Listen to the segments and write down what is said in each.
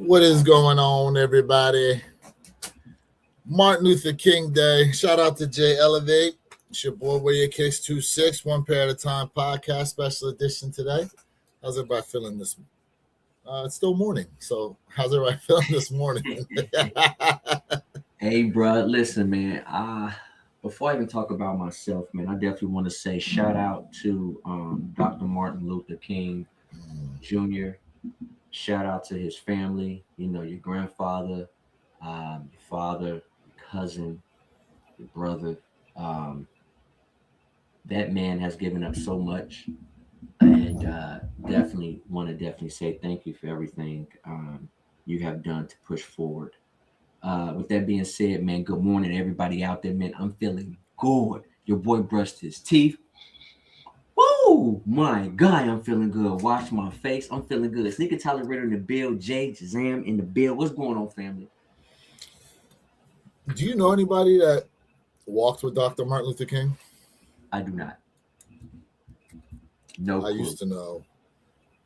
What is going on, everybody? Martin Luther King Day. Shout out to Jay Elevate. It's your boy, Where Your Kicks 26, one pair at a time podcast, special edition today. How's everybody feeling this morning? It's still morning, so how's everybody feeling this morning? Hey, bro, listen, man. Before I even talk about myself, man, I definitely want to say shout out to Dr. Martin Luther King Jr. Shout out to his family. You know, your grandfather, your father, your cousin, your brother. Um, that man has given up so much, and definitely want to definitely say thank you for everything you have done to push forward. With that being said, man, good morning, everybody out there, man. I'm feeling good. Your boy brushed his teeth. Woo! My God, I'm feeling good. Wash my face. I'm feeling good. Sneaker Tyler Ritter in the bill. Jay Jazam in the bill. What's going on, family? Do you know anybody that walked with Dr. Martin Luther King? I do not. No I clue. used to know.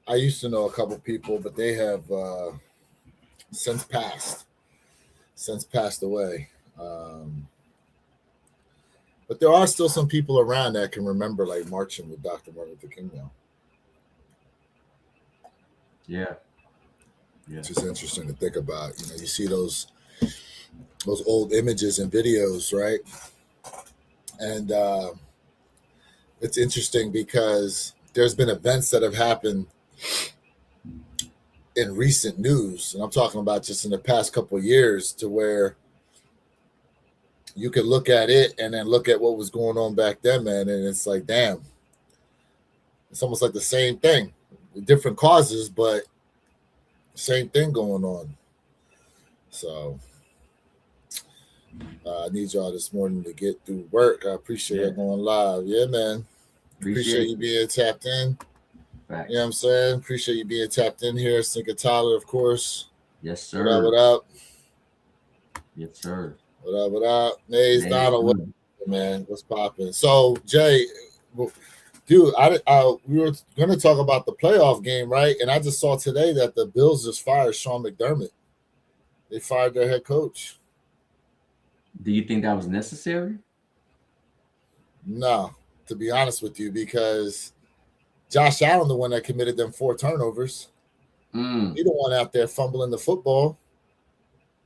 I used to know a couple people, but they have since passed. Since passed away. But there are still some people around that can remember like marching with Dr. Martin Luther King now. Yeah. It's just interesting to think about. You know, you see those old images and videos, right? And it's interesting because there's been events that have happened in recent news, and I'm talking about just in the past couple of years, to where you could look at it and then look at what was going on back then, man, and it's like, damn, it's almost like the same thing, different causes, but same thing going on. So I need y'all this morning to get through work. I appreciate it going live. Yeah, man. Appreciate you being tapped in. Facts. You know what I'm saying? Appreciate you being tapped in here. Sneaker Tyler, of course. Yes, sir. What up, what up? Yes, sir. What up, what up? Maze, Donald, what up, man? What's popping? So, Jay, dude, we were going to talk about the playoff game, right? And I just saw today that the Bills just fired Sean McDermott. They fired their head coach. Do you think that was necessary? No, to be honest with you, because Josh Allen, the one that committed them 4 turnovers, he the one out there fumbling the football.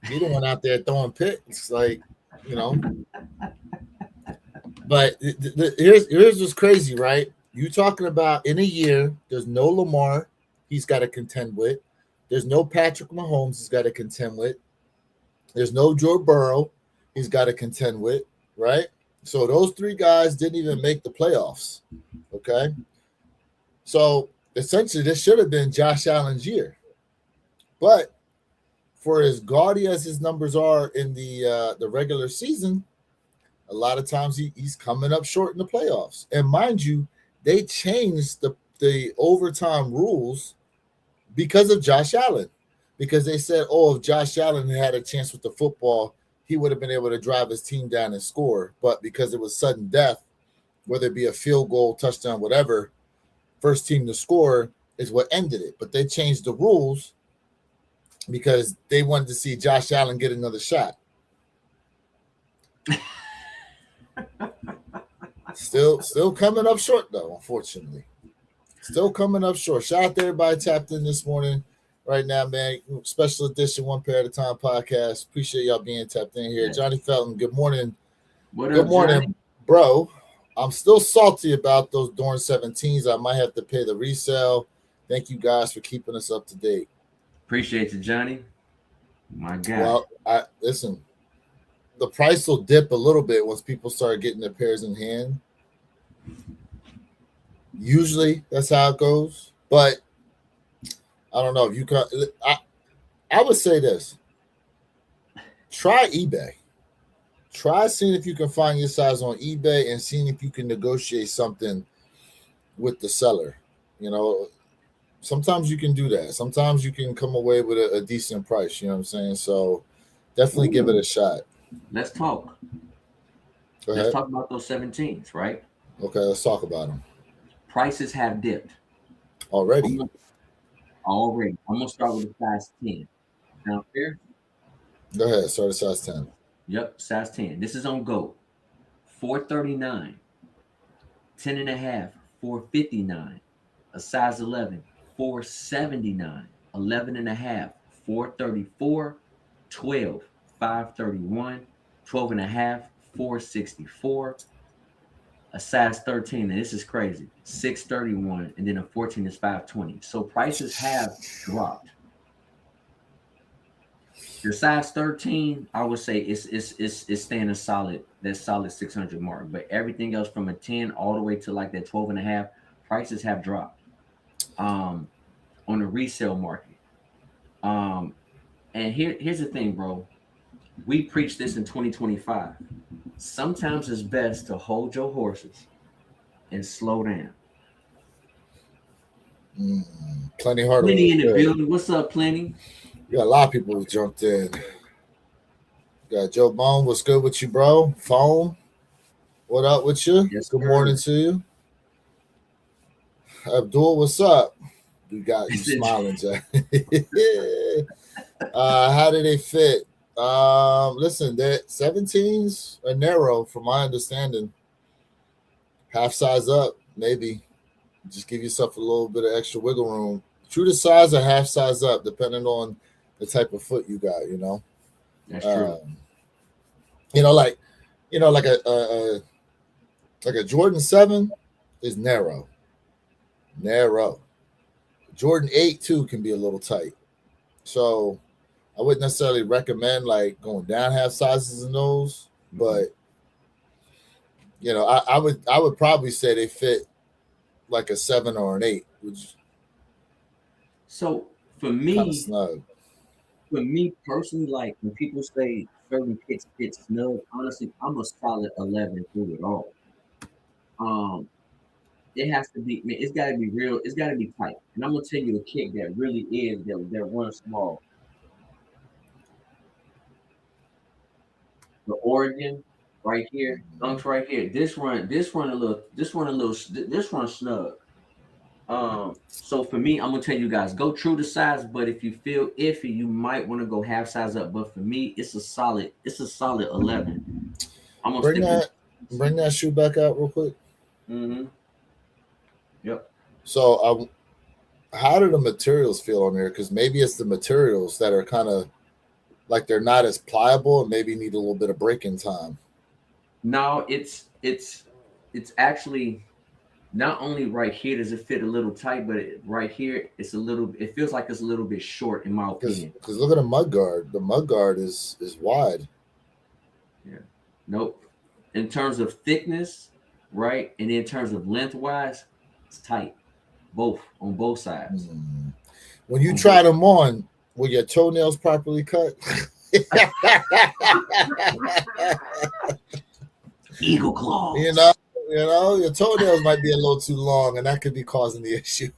He the one out there throwing picks, like, you know. But here's what's crazy, right? You talking about in a year, there's no Lamar he's got to contend with. There's no Patrick Mahomes he's got to contend with. There's no Joe Burrow he's got to contend with, right? So those 3 guys didn't even make the playoffs, okay? So essentially, this should have been Josh Allen's year. But for as gaudy as his numbers are in the regular season, a lot of times he's coming up short in the playoffs. And mind you, they changed the overtime rules because of Josh Allen. Because they said, oh, if Josh Allen had a chance with the football, he would have been able to drive his team down and score. But because it was sudden death, whether it be a field goal, touchdown, whatever, first team to score is what ended it. But they changed the rules because they wanted to see Josh Allen get another shot. Still coming up short, though, unfortunately. Still coming up short. Shout out to everybody tapped in this morning. Right now, man, special edition, one pair at a time podcast. Appreciate y'all being tapped in here. Johnny Felton, good morning. Good morning, Johnny? Bro. I'm still salty about those Dorn 17s. I might have to pay the resale. Thank you guys for keeping us up to date. Appreciate you, Johnny. My God. Well, listen, the price will dip a little bit once people start getting their pairs in hand. Usually that's how it goes. But I don't know if you can. I would say this: try eBay. Try seeing if you can find your size on eBay and seeing if you can negotiate something with the seller. You know, sometimes you can do that. Sometimes you can come away with a decent price. You know what I'm saying? So definitely give it a shot. Let's talk. Let's talk about those 17s, right? Okay, let's talk about them. Prices have dipped already. I'm gonna start with the size 10. Sound fair? Go ahead. Start at size 10. Yep, size 10. This is on GOAT. 439, 10 and a half, 459. A size 11, 479, 11 and a half, 434, 12, 531, 12 and a half, 464. A size 13, and this is crazy, 631, and then a 14 is 520. So prices have dropped. The size 13, I would say it's staying a solid, that solid 600 mark. But everything else from a 10 all the way to like that 12 and a half, prices have dropped on the resale market. And here's the thing, bro. We preach this in 2025. Sometimes it's best to hold your horses and slow down. Plenty harder. Plenty in the building. What's up, Plenty? You got a lot of people who jumped in. Got Joe Bone. What's good with you, bro? Phone. What up with you? Yes, good sir. morning to you. Abdul, what's up? You got you smiling, Jack. How do they fit? Listen, the 17s are narrow from my understanding. Half size up, maybe. Just give yourself a little bit of extra wiggle room. True to size or half size up, depending on the type of foot you got, you know. That's true. Like a Jordan 7 is narrow. Jordan 8 too can be a little tight. So I wouldn't necessarily recommend like going down half sizes in those, but I would probably say they fit like a 7 or an 8, which so for me, kind of snug. For me personally, like when people say certain kicks fit snug, honestly, I'm a solid 11 through it all. It has to be, man, it's got to be real, it's got to be tight. And I'm gonna tell you a kick that really is that runs small. The Oregon right here, dunks right here. This run snug. So for me, I'm gonna tell you guys, go true to size, but if you feel iffy, you might want to go half size up. But for me, it's a solid 11. I'm gonna bring that shoe back out real quick. Yep. So how do the materials feel on there? Because maybe it's the materials that are kind of like they're not as pliable and maybe need a little bit of breaking time. No, it's actually not only right here does it fit a little tight, but right here it feels like it's a little bit short in my opinion. Because look at the mud guard. The mud guard is wide. Yeah. Nope. In terms of thickness, right, and in terms of lengthwise, it's tight. On both sides. When you tried them on, were your toenails properly cut? Eagle claws. You know, your toenails might be a little too long, and that could be causing the issue.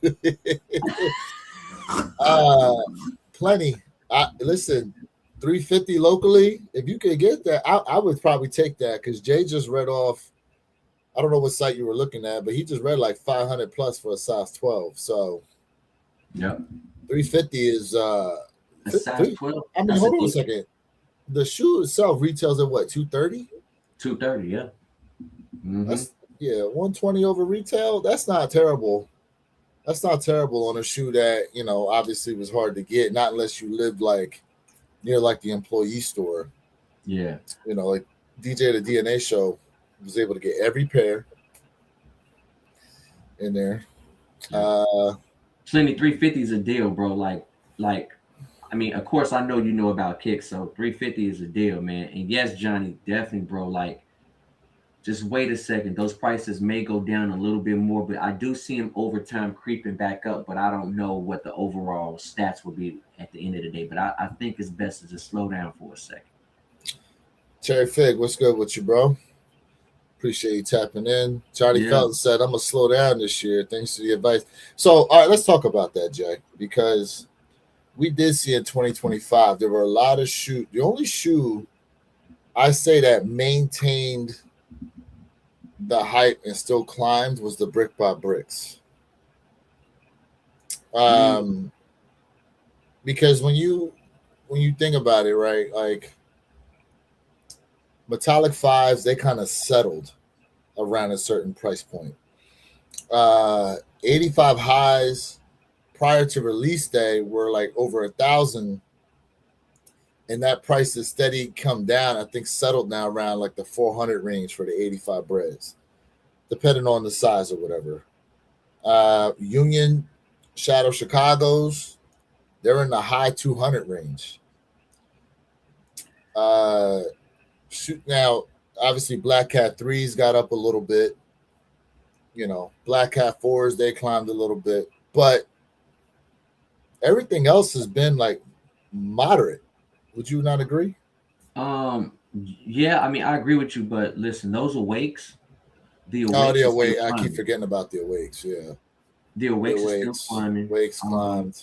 Plenty. Listen, 350 locally. If you could get that, I would probably take that because Jay just read off. I don't know what site you were looking at, but he just read like 500 plus for a size 12. So, yep, 350 is a size 12. I mean, hold on a second. The shoe itself retails at what, 230? 230, yeah. That's 120 over retail. That's not terrible. That's not terrible on a shoe that obviously was hard to get, not unless you lived like near like the employee store. Yeah, like DJ the DNA show was able to get every pair in there. Plenty 350 is a deal, bro. Like, I mean, of course, I know you know about kicks, so 350 is a deal, man. And yes, Johnny, definitely, bro. Like, just wait a second. Those prices may go down a little bit more, but I do see them over time creeping back up. But I don't know what the overall stats will be at the end of the day. But I think it's best to just slow down for a second. Cherry Fig, what's good with you, bro? Appreciate you tapping in. Johnny Felton said, I'm going to slow down this year. Thanks to the advice. So, all right, let's talk about that, Jay, because we did see in 2025, there were a lot of shoes. The only shoe I say that maintained the hype and still climbed was the Brick by Bricks. Because when you when you think about it, right? Like metallic fives, they kind of settled around a certain price point. 85 highs prior to release day were like over 1,000, and that price has steady come down. I think settled now around like the 400 range for the 85 breads, depending on the size or whatever. Union Shadow Chicago's, they're in the high 200 range. Now, obviously, Black Cat 3s got up a little bit. You know, Black Cat 4s, they climbed a little bit. But everything else has been like moderate. Would you not agree? Yeah, I mean, I agree with you, but listen, those awakes, the Oh, awakes the are still awake. I keep climbing. forgetting about the awakes. Yeah, The the awakes are still awakes. climbing. Awakes climbed.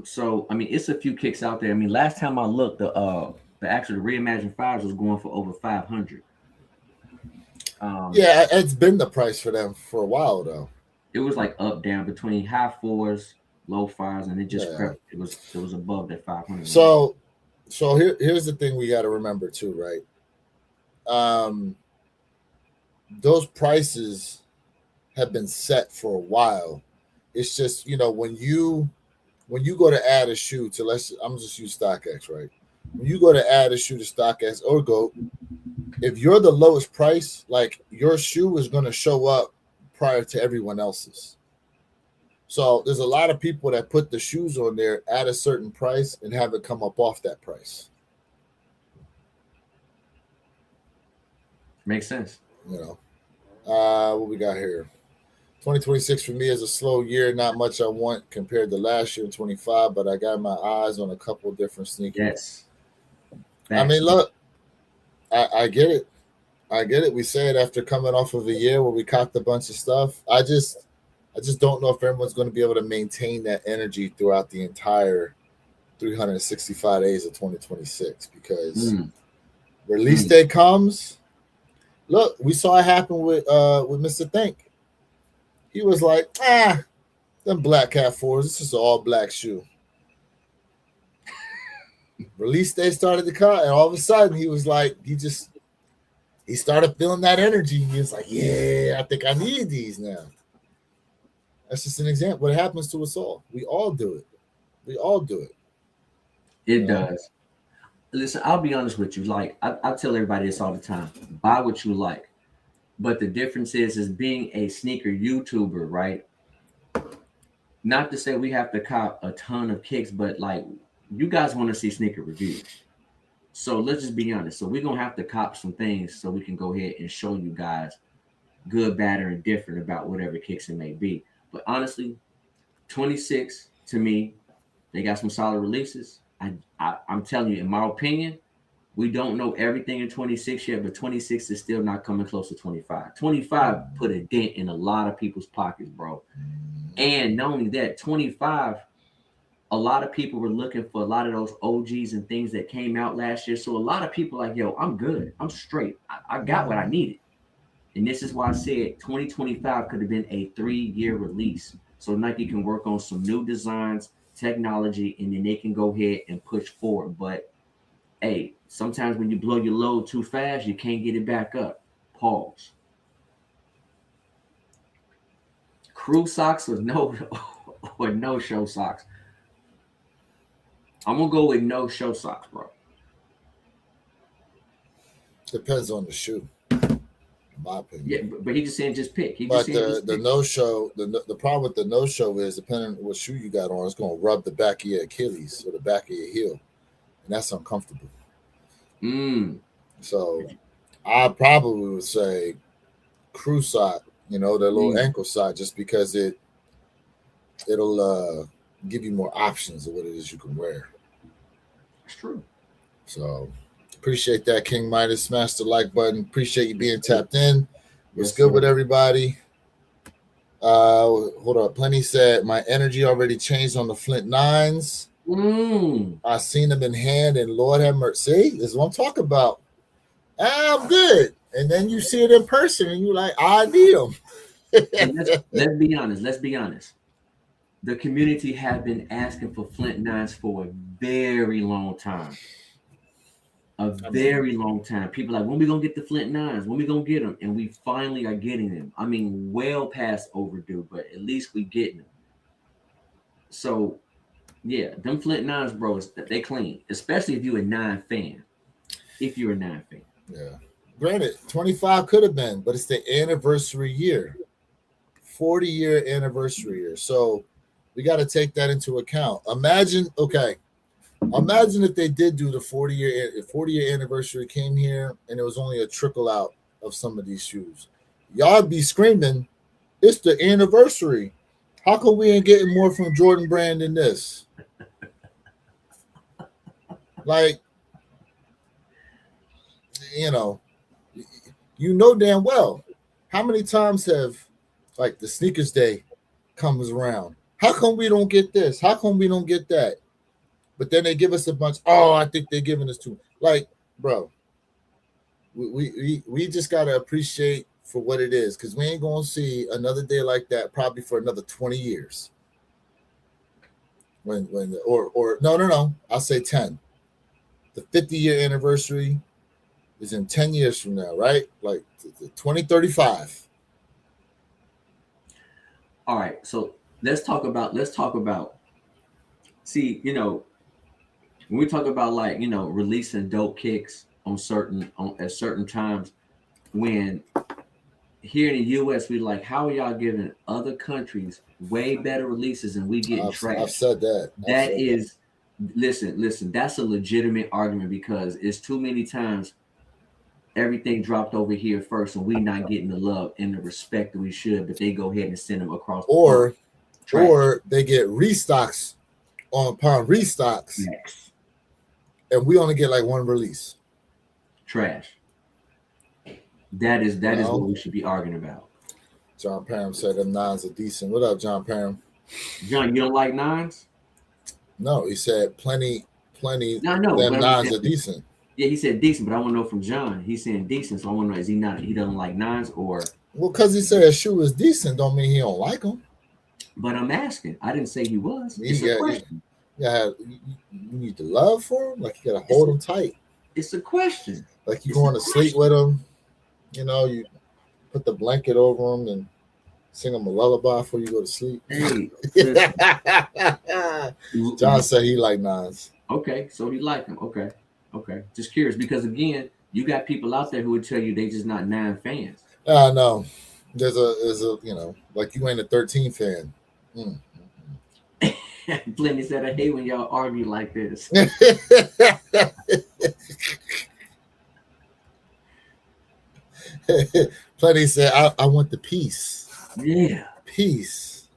So I mean, it's a few kicks out there. I mean, last time I looked, the actual the reimagined fives was going for over 500. Yeah, it's been the price for them for a while though. It was like up down between high fours, low fives, and it just Yeah. crept. It was above that 500 range. So, here's the thing we got to remember too, right? Um, those prices have been set for a while. It's just when you go to add a shoe to I'm just use StockX, right? When you go to add a shoe to StockX or Go, if you're the lowest price, like your shoe is going to show up prior to everyone else's. So there's a lot of people that put the shoes on there at a certain price and have it come up off that price. Makes sense. You know, what we got here? 2026 for me is a slow year. Not much I want compared to last year in 25, but I got my eyes on a couple different sneakers. Yes. I mean, look, I get it. I get it. We say it after coming off of a year where we copped a bunch of stuff. I just don't know if everyone's going to be able to maintain that energy throughout the entire 365 days of 2026 because release day comes. Look, we saw it happen with Mr. Think. He was like, them Black Cat 4s, this is an all black shoe. Release day started to come, and all of a sudden he was like, he started feeling that energy. He was like, yeah, I think I need these now. That's just an example. What happens to us all? We all do it. We all do it. It does. Listen, I'll be honest with you. Like I tell everybody this all the time: buy what you like. But the difference is being a sneaker YouTuber, right? Not to say we have to cop a ton of kicks, but like you guys want to see sneaker reviews. So let's just be honest. So we're gonna have to cop some things so we can go ahead and show you guys good, bad, or indifferent about whatever kicks it may be. But honestly, 26 to me, they got some solid releases. I'm telling you, in my opinion, we don't know everything in 26 yet, but 26 is still not coming close to 25. 25 put a dent in a lot of people's pockets, bro. And not only that, 25, a lot of people were looking for a lot of those OGs and things that came out last year. So a lot of people like, yo, I'm good. I'm straight. I got what I needed. And this is why I said 2025 could have been a 3-year release. So Nike can work on some new designs, technology, and then they can go ahead and push forward. But hey, sometimes when you blow your load too fast, you can't get it back up. Pause. Crew socks or no show socks. I'm gonna go with no show socks, bro. Depends on the shoe, in my opinion. Yeah, but he just saying just pick. But the no show, the problem with the no show is depending on what shoe you got on, it's gonna rub the back of your Achilles or the back of your heel, and that's uncomfortable. So I probably would say crew sock, the little ankle sock, just because it'll give you more options of what it is you can wear. That's true. So appreciate that, King Midas. Smash the like button. Appreciate you being tapped in. What's good with everybody? Hold up. Plenty said my energy already changed on the Flint 9s. I seen them in hand, and Lord have mercy. See, this is what I'm talking about. I'm good. And then you see it in person, and you're like, I need them. Let's be honest. the community have been asking for Flint Nines for a very long time. A very long time. People like, when we gonna get the Flint Nines? When we gonna get them? And we finally are getting them. I mean, well past overdue, but at least we getting them. So yeah, them Flint Nines, bro, they clean. Especially if you're a nine fan. If you're a nine fan. Yeah. Granted, 25 could have been, but it's the anniversary year. 40-year anniversary year. So we got to take that into account. Imagine if they did do the 40-year anniversary, came here and it was only a trickle out of some of these shoes. Y'all be screaming, it's the anniversary. How come we ain't getting more from Jordan Brand than this? Like, you know damn well how many times have like the sneakers day comes around. How come we don't get this? How come we don't get that? But then they give us a bunch. Oh, I think they're giving us too. Like, bro, we just gotta appreciate for what it is, because we ain't gonna see another day like that probably for another 20 years. Or no, I'll say 10. The 50-year anniversary is in 10 years from now, right? Like 2035. All right, so let's talk about. See, when we talk about like releasing dope kicks at certain times, when here in the U.S. we like, how are y'all giving other countries way better releases and we getting trash? I've said that. Listen. That's a legitimate argument, because it's too many times everything dropped over here first and we not getting the love and the respect that we should, but they go ahead and send them across or they get restocks upon restocks next, and we only get like one release. Trash. That is what we should be arguing about. John Parham said them nines are decent. What up, John Parham? John, you don't like nines? No, he said plenty. No, I know, them nines are decent. Yeah, he said decent, but I want to know from John. He's saying decent, so I want to know, is he not? He doesn't like nines, or? Well, because he said a shoe is decent, don't mean he don't like them. But I'm asking. I didn't say he was. It's a question. Yeah, you need the love for him. Like, you gotta hold him tight. It's a question. Like, you going to sleep with him. You put the blanket over him and sing him a lullaby before you go to sleep. Hey, John said he like nines. Okay, so he like them. Okay. Just curious, because again, you got people out there who would tell you they just not nine fans. No, there's a like, you ain't a 13 fan. Plenty said, I hate when y'all argue like this. Plenty said, I want the peace. Yeah, peace.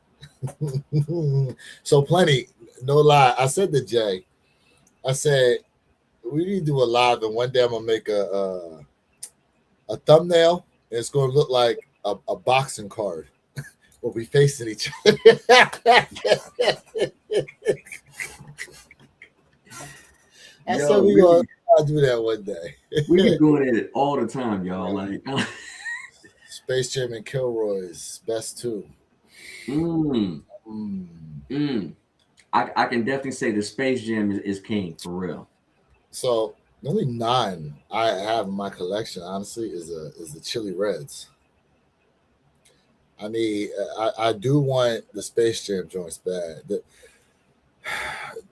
So Plenty, no lie, I said to Jay, I said, we need to do a live, and one day I'm gonna make a thumbnail, and it's gonna look like a boxing card where we facing each other. I said we gonna do that one day. We be doing it all the time, y'all. Like Space Jam and Kilroy's best two. I can definitely say the Space Jam is king for real. So the only 9 I have in my collection, honestly, is the Chili Reds. I mean, I do want the Space Jam joints bad.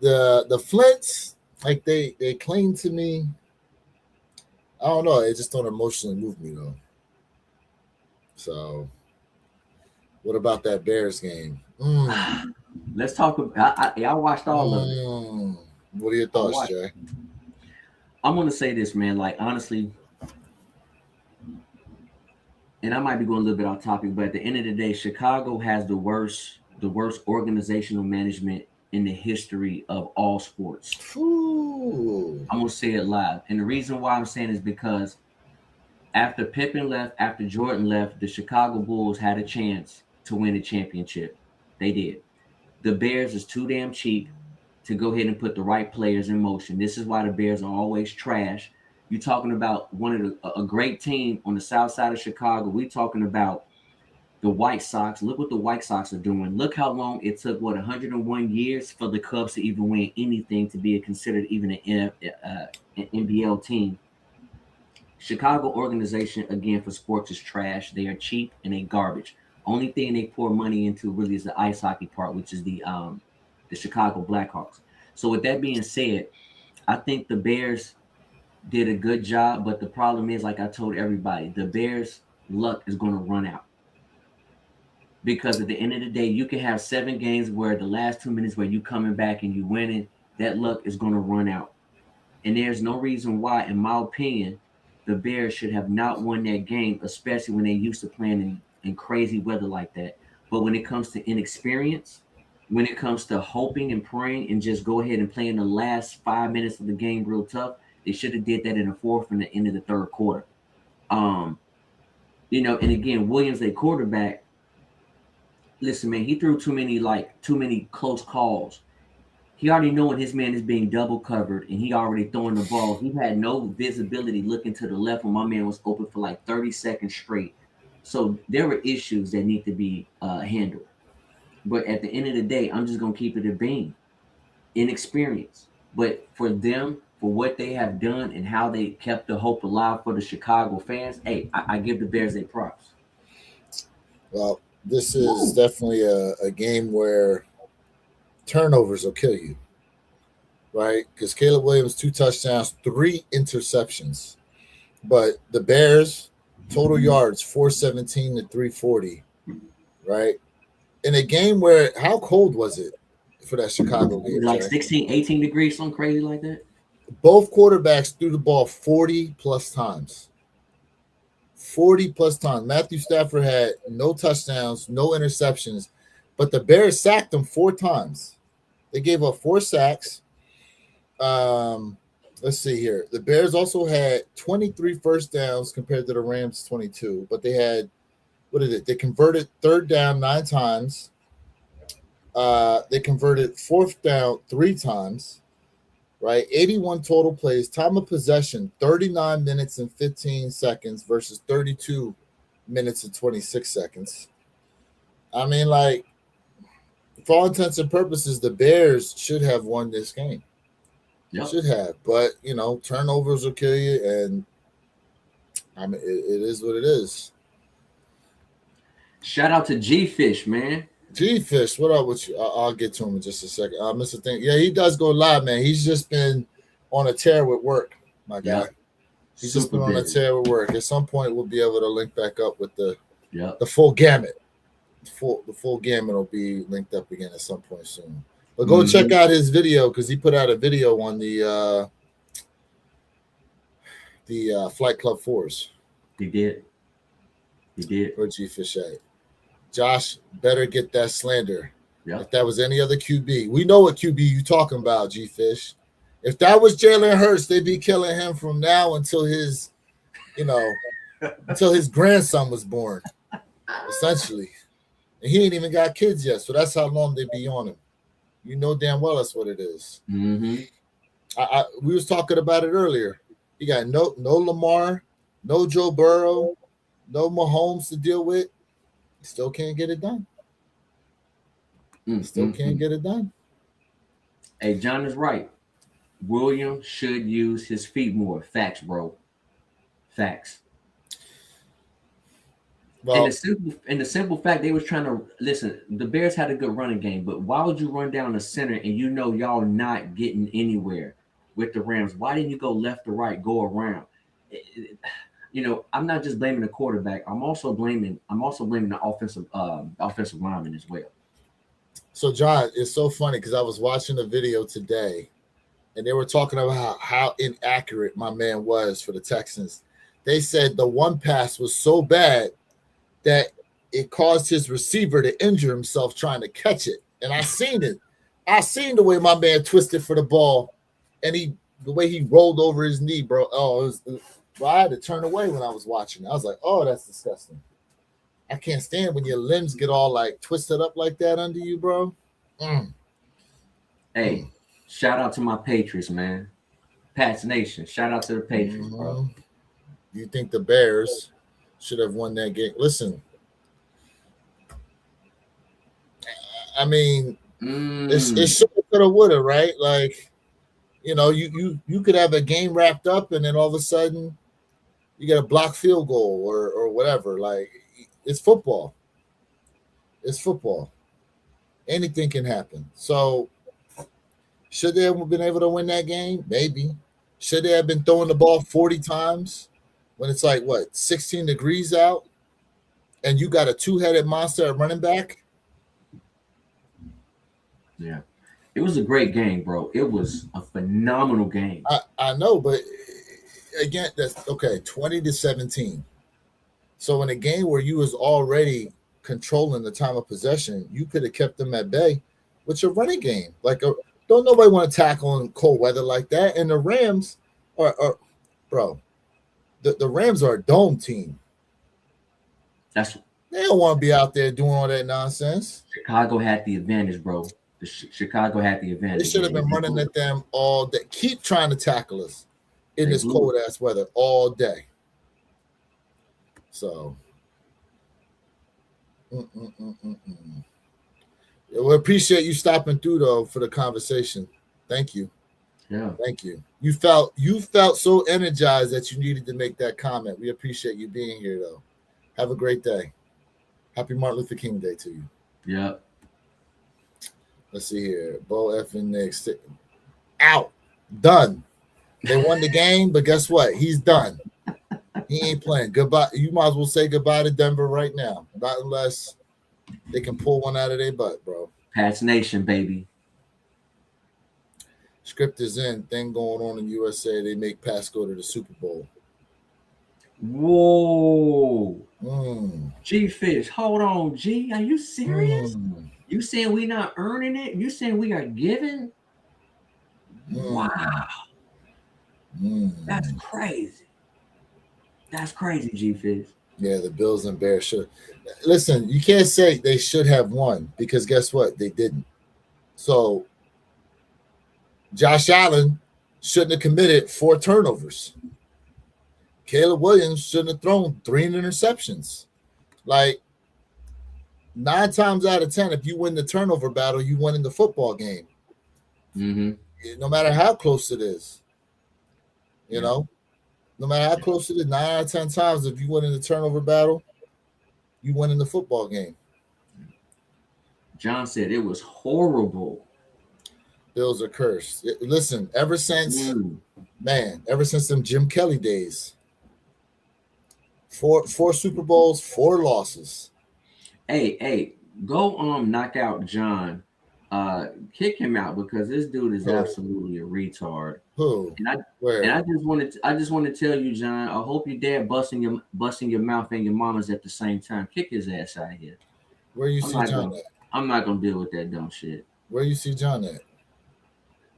The Flints, like they cling to me. I don't know. It just don't emotionally move me though. So, what about that Bears game? Let's talk about. I watched all of it. What are your thoughts, Jay? I'm gonna say this, man. Like, honestly, and I might be going a little bit off topic, but at the end of the day, Chicago has the worst organizational management in the history of all sports. Ooh. I'm gonna say it live, and the reason why I'm saying is because after Pippen left, after Jordan left, the Chicago Bulls had a chance to win a championship. They did. The Bears is too damn cheap to go ahead and put the right players in motion. This is why the Bears are always trash. You're talking about a great team on the south side of Chicago. We're talking about The White Sox, look what the White Sox are doing. Look how long it took, 101 years for the Cubs to even win anything to be considered even an NBL team. Chicago organization, again, for sports is trash. They are cheap and they garbage. Only thing they pour money into really is the ice hockey part, which is the Chicago Blackhawks. So with that being said, I think the Bears did a good job, but the problem is, like I told everybody, the Bears' luck is going to run out. Because at the end of the day, you can have 7 games where the last 2 minutes where you coming back and you winning, that luck is going to run out. And there's no reason why, in my opinion, the Bears should have not won that game, especially when they used to playing in crazy weather like that. But when it comes to inexperience, when it comes to hoping and praying and just go ahead and play in the last 5 minutes of the game real tough, they should have did that in the fourth and the end of the third quarter. Um, and again, Williams, a quarterback. Listen, man, he threw too many close calls. He already knowing his man is being double covered and he already throwing the ball. He had no visibility looking to the left when my man was open for like 30 seconds straight. So there were issues that need to be handled. But at the end of the day, I'm just going to keep it a beam. Inexperience. But for them, for what they have done and how they kept the hope alive for the Chicago fans, hey, I give the Bears their props. Well, this is definitely a game where turnovers will kill you, right? Because Caleb Williams, 2 touchdowns, 3 interceptions. But the Bears, total yards, 417 to 340, right? In a game where, how cold was it for that Chicago game? Like 16, 18 degrees, something crazy like that? Both quarterbacks threw the ball 40 plus times. 40 plus times. Matthew Stafford had no touchdowns, no interceptions, but the Bears sacked him 4 times. They gave up 4 sacks. Let's see here. The Bears also had 23 first downs compared to the Rams 22, but they had, they converted 3rd down 9 times. They converted 4th down 3 times, right? 81 total plays. Time of possession, 39 minutes and 15 seconds versus 32 minutes and 26 seconds. I mean, like, for all intents and purposes, the Bears should have won this game. Yep. Should have. But, turnovers will kill you, and I mean, it is what it is. Shout out to G-Fish, man. G-Fish, what up with you? I'll get to him in just a second. Mr. Thing. Yeah, he does go live, man. He's just been on a tear with work, my guy. Yep. He's just been on a tear with work. At some point, we'll be able to link back up with the full gamut. The full gamut will be linked up again at some point soon. But go check out his video because he put out a video on the Flight Club 4s. He did. For G-Fish. Josh better get that slander. Yep. If that was any other QB, we know what QB you talking about, G-Fish. If that was Jalen Hurts, they'd be killing him from now until his, until his grandson was born, essentially. And he ain't even got kids yet, so that's how long they be on him. You know damn well that's what it is. Mm-hmm. We was talking about it earlier. You got no Lamar, no Joe Burrow, no Mahomes to deal with. Still can't get it done. Still can't get it done. Hey, John is right. William should use his feet more. Facts, bro. Facts. Well, and the simple fact they was trying to listen. The Bears had a good running game, but why would you run down the center and y'all not getting anywhere with the Rams? Why didn't you go left to right, go around? I'm not just blaming the quarterback. I'm also blaming the offensive lineman as well. So, John, it's so funny because I was watching a video today, and they were talking about how inaccurate my man was for the Texans. They said the one pass was so bad that it caused his receiver to injure himself trying to catch it. And I seen it. I seen the way my man twisted for the ball, and the way he rolled over his knee, bro. Oh, I had to turn away when I was watching. I was like, oh, that's disgusting. I can't stand when your limbs get all like twisted up like that under you, bro. Hey, shout out to my Patriots, man. Pats Nation. Shout out to the Patriots, bro. You think the Bears should have won that game? Listen, I mean, it should have, could have, would have, right? Like, you could have a game wrapped up, and then all of a sudden you get a blocked field goal or whatever. Like, it's football. It's football. Anything can happen. So, should they have been able to win that game? Maybe. Should they have been throwing the ball 40 times when it's like, what, 16 degrees out, and you got a two-headed monster at running back? Yeah. It was a great game, bro. It was a phenomenal game. I know, but again, that's okay, 20-17. So in a game where you was already controlling the time of possession, you could have kept them at bay with your running game. Like, don't nobody want to tackle in cold weather like that. And the Rams are bro, the Rams are a dome team. They don't want to be out there doing all that nonsense. Chicago had the advantage, bro. Chicago had the advantage. They should have been running at them all day. Keep trying to tackle us in this cold ass weather all day. So, we appreciate you stopping through though for the conversation. Thank you. Yeah, thank you. You felt so energized that you needed to make that comment. We appreciate you being here though. Have a great day. Happy Martin Luther King Day to you. Yeah. Let's see here. Bo effing Knicks out. Done. They won the game, but guess what? He's done. He ain't playing. Goodbye. You might as well say goodbye to Denver right now. Not unless they can pull one out of their butt, bro. Pats Nation, baby. Script is in. Thing going on in USA. They make Pats go to the Super Bowl. Whoa. G Fish, hold on, G. Are you serious? You saying we not earning it? You saying we are giving? Wow. That's crazy. That's crazy, G Fish. Yeah, the Bills and Bears should. Listen, you can't say they should have won because guess what? They didn't. So Josh Allen shouldn't have committed 4 turnovers. Caleb Williams shouldn't have thrown 3 interceptions. Like, 9 times out of 10, if you win the turnover battle, you win in the football game. No matter how close it is. You know? No matter how close it is, 9 out of 10 times, if you win in the turnover battle, you win in the football game. John said it was horrible. Bills are cursed. Listen, ever since them Jim Kelly days, 4 Super Bowls, 4 losses. Hey, go knock out John. Kick him out because this dude is absolutely a retard. Who? And I just want to tell you, John. I hope your dad busting your mouth and your mama's at the same time. Kick his ass out of here. Where you see John at? I'm not gonna deal with that dumb shit. Where you see John at?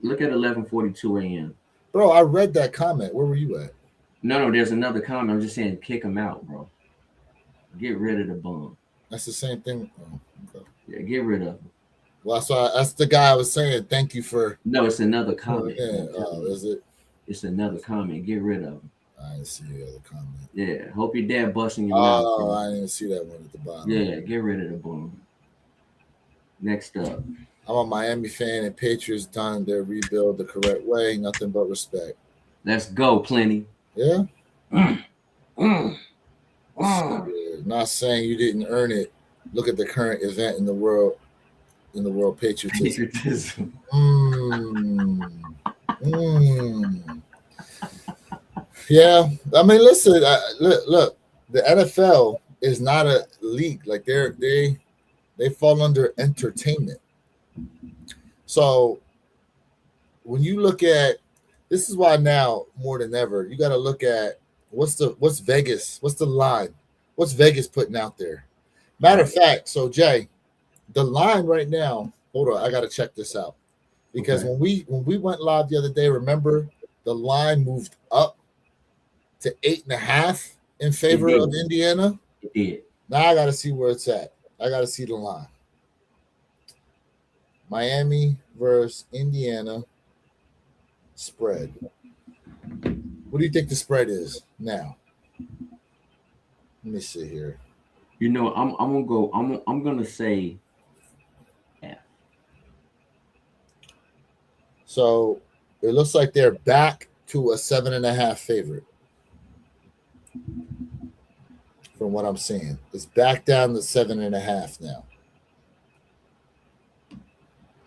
Look at 11:42 a.m. Bro, I read that comment. Where were you at? No, there's another comment. I'm just saying, kick him out, bro. Get rid of the bum. That's the same thing. Oh, okay. Yeah, get rid of him. Well, that's the guy I was saying. Thank you for. No, it's another comment. Is it? It's another comment. Get rid of him. I didn't see the other comment. Yeah, hope your dad busting your mouth. Oh, I didn't see that one at the bottom. Yeah, get rid of the bum. Next up. I'm a Miami fan, and Patriots done their rebuild the correct way. Nothing but respect. Let's go, Plenty. Yeah. Not saying you didn't earn it. Look at the current event in the world patriotism. Yeah, I mean, listen. Look, the NFL is not a league. Like they fall under entertainment. So when you look at this, is why now more than ever you got to look at what's Vegas, what's the line, what's Vegas putting out there. Matter of fact, so Jay, the line right now. Hold on, I got to check this out because when we went live the other day, remember the line moved up to 8.5 in favor of Indiana. It did. Now I got to see where it's at. I got to see the line. Miami versus Indiana spread. What do you think the spread is now? Let me see here. You know, I'm gonna say F. So it looks like they're back to a 7.5 favorite. From what I'm seeing, it's back down to 7.5 now.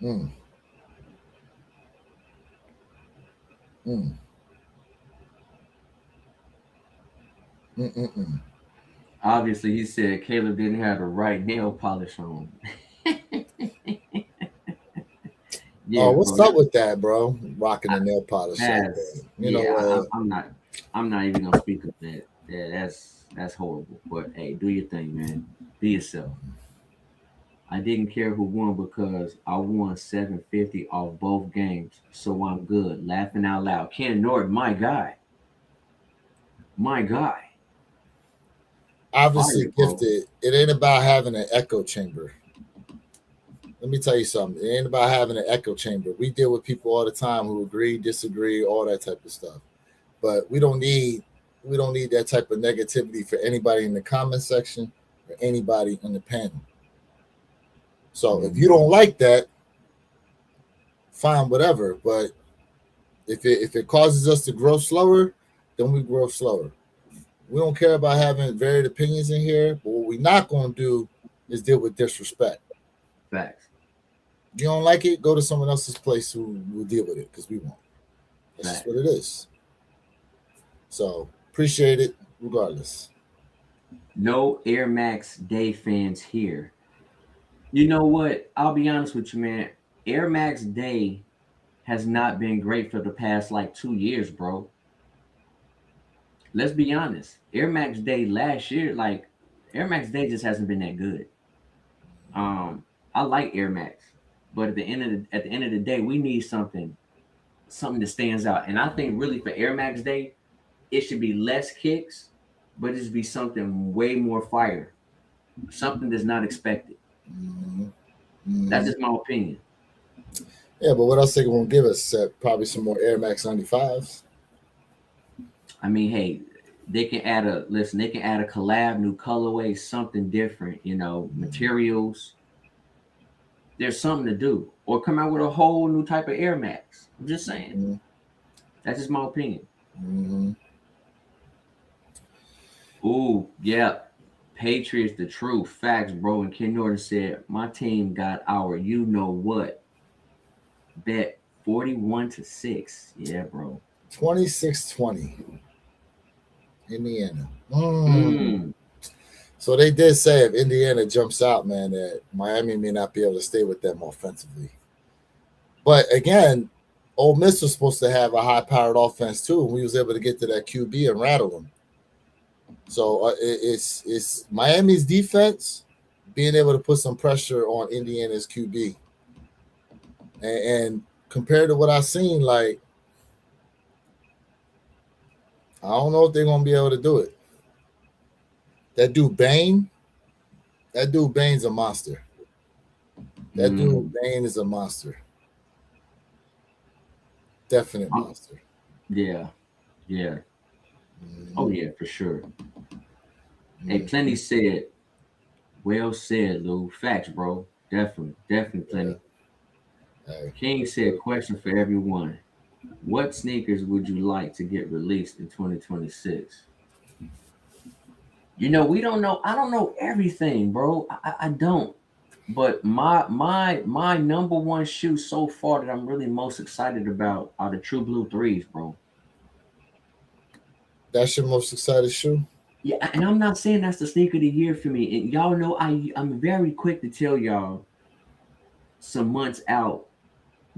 Mm. Mm. Mm-mm-mm. Obviously, he said Caleb didn't have the right nail polish on. Oh, Yeah, what's bro. up with that, bro? Rocking the nail polish like that. That's You know yeah. what? I'm not. I'm not even gonna speak of that. Yeah, that's horrible. But hey, do your thing, man. Be yourself. I didn't care who won because I won 750 off both games, so I'm good. Laughing out loud. Ken Norton, my guy, my guy. Obviously Fire, bro. gifted. It ain't about having an echo chamber. Let me tell you something. It ain't about having an echo chamber. We deal with people all the time who agree, disagree, all that type of stuff. But we don't need that type of negativity for anybody in the comment section or anybody on the panel. So if you Mhm. don't like that, fine, whatever. But if it causes us to grow slower, then we grow slower. We don't care about having varied opinions in here, but what we're not going to do is deal with disrespect. Facts, You don't like it, go to someone else's place who will deal with it because we won't. That's just what facts. it is. So appreciate it regardless. No Air Max Day fans here. You know what? I'll be honest with you, man. Air Max Day has not been great for the past like 2 years, bro. Let's be honest. Air Max Day last year, like Air Max Day just hasn't been that good. Um, I like Air Max, but at the end of the day, we need something that stands out. And I think really for Air Max Day, it should be less kicks, but it should be something way more fire, something that's not expected. Mhm. That's Mhm. just my opinion. Yeah, but what else they gonna give us? Probably some more Air Max 95s. I mean, hey, they can add a collab, new colorway, something different, materials. There's something to do. Or come out with a whole new type of Air Max. I'm just saying. Mhm. That's just my opinion. Mhm. Ooh, yeah. Patriots, the truth. Facts, bro. And Ken Norton said, my team got our you know what bet 41-6. Yeah, bro. 26-20, Indiana. Mm. Mm. So they did say if Indiana jumps out, man, that Miami may not be able to stay with them offensively. But again, Ole Miss was supposed to have a high-powered offense too, and we was able to get to that QB and rattle them. So it's Miami's defense being able to put some pressure on Indiana's QB, and compared to what I've seen, like I don't know if they're gonna be able to do it. That dude Bain, that dude Bain's a monster. That dude Mm. Bain is a monster, definite monster. Yeah. Yeah. Oh, Mm-hmm. yeah, for sure. Hey, Mm-hmm. Plenty said, well said, Lou. Facts, bro. Definitely. Definitely, Yeah. Plenty. Hey, King that's said, good. question for everyone. What sneakers would you like to get released in 2026? We don't know. I don't know everything, bro. I don't. But my number one shoe so far that I'm really most excited about are the True Blue threes, bro. That's your most excited shoe. Yeah, and I'm not saying that's the sneaker of the year for me. And y'all know I'm very quick to tell y'all some months out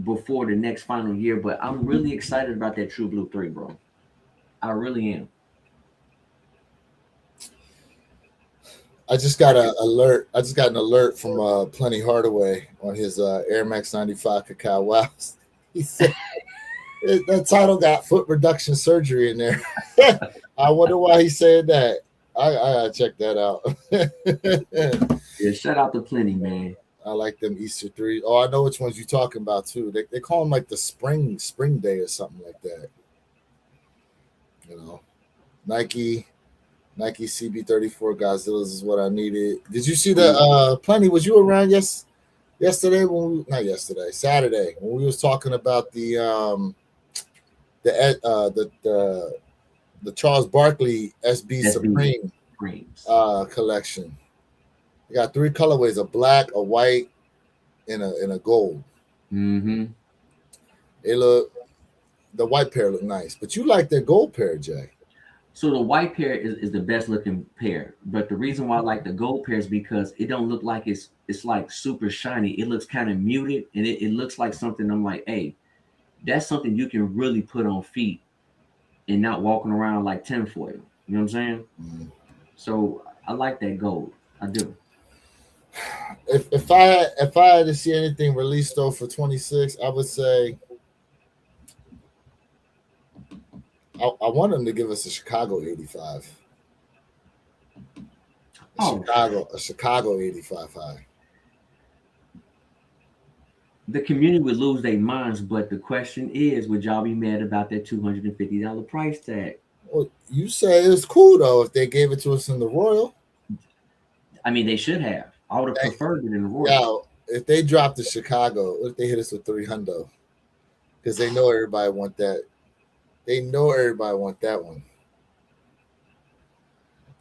before the next final year, but I'm really excited about that True Blue 3, bro. I really am. I just got a alert. I just got an alert from Plenty Hardaway on his Air Max 95 Cacao Wows. He said that title got foot reduction surgery in there. I wonder why he said that. I gotta check that out. Yeah, shout out to Plenty, man. I like them Easter three. Oh, I know which ones you're talking about too. They call them like the spring day or something like that. You know, Nike Nike CB34 Godzillas is what I needed. Did you see the Ooh, Plenty? Was you around? Yes. Saturday when we was talking about the Charles Barkley SB SB Supreme Supremes. collection. You got 3 colorways: a black, a white, and a gold. Mm-hmm. They look the white pair look nice, but you like the gold pair, Jay. So the white pair is the best looking pair, but the reason why I like the gold pair is because it don't look like it's like super shiny. It looks kind of muted, and it looks like something. I'm like, hey, that's something you can really put on feet and not walking around like tinfoil. You know what I'm saying? Mm. So I like that gold. I do. If I had to see anything released though for 26, I would say I want them to give us a Chicago 85, Oh, A Chicago 85 high. the community would lose their minds, but the question is, would y'all be mad about that $250 price tag? Well, you say it's cool though if they gave it to us in the Royal. I mean, they should have. I would have Hey, preferred it in the Royal. yeah, if they dropped the Chicago, what if they hit us with 300? Because they know everybody want that. They know everybody want that one.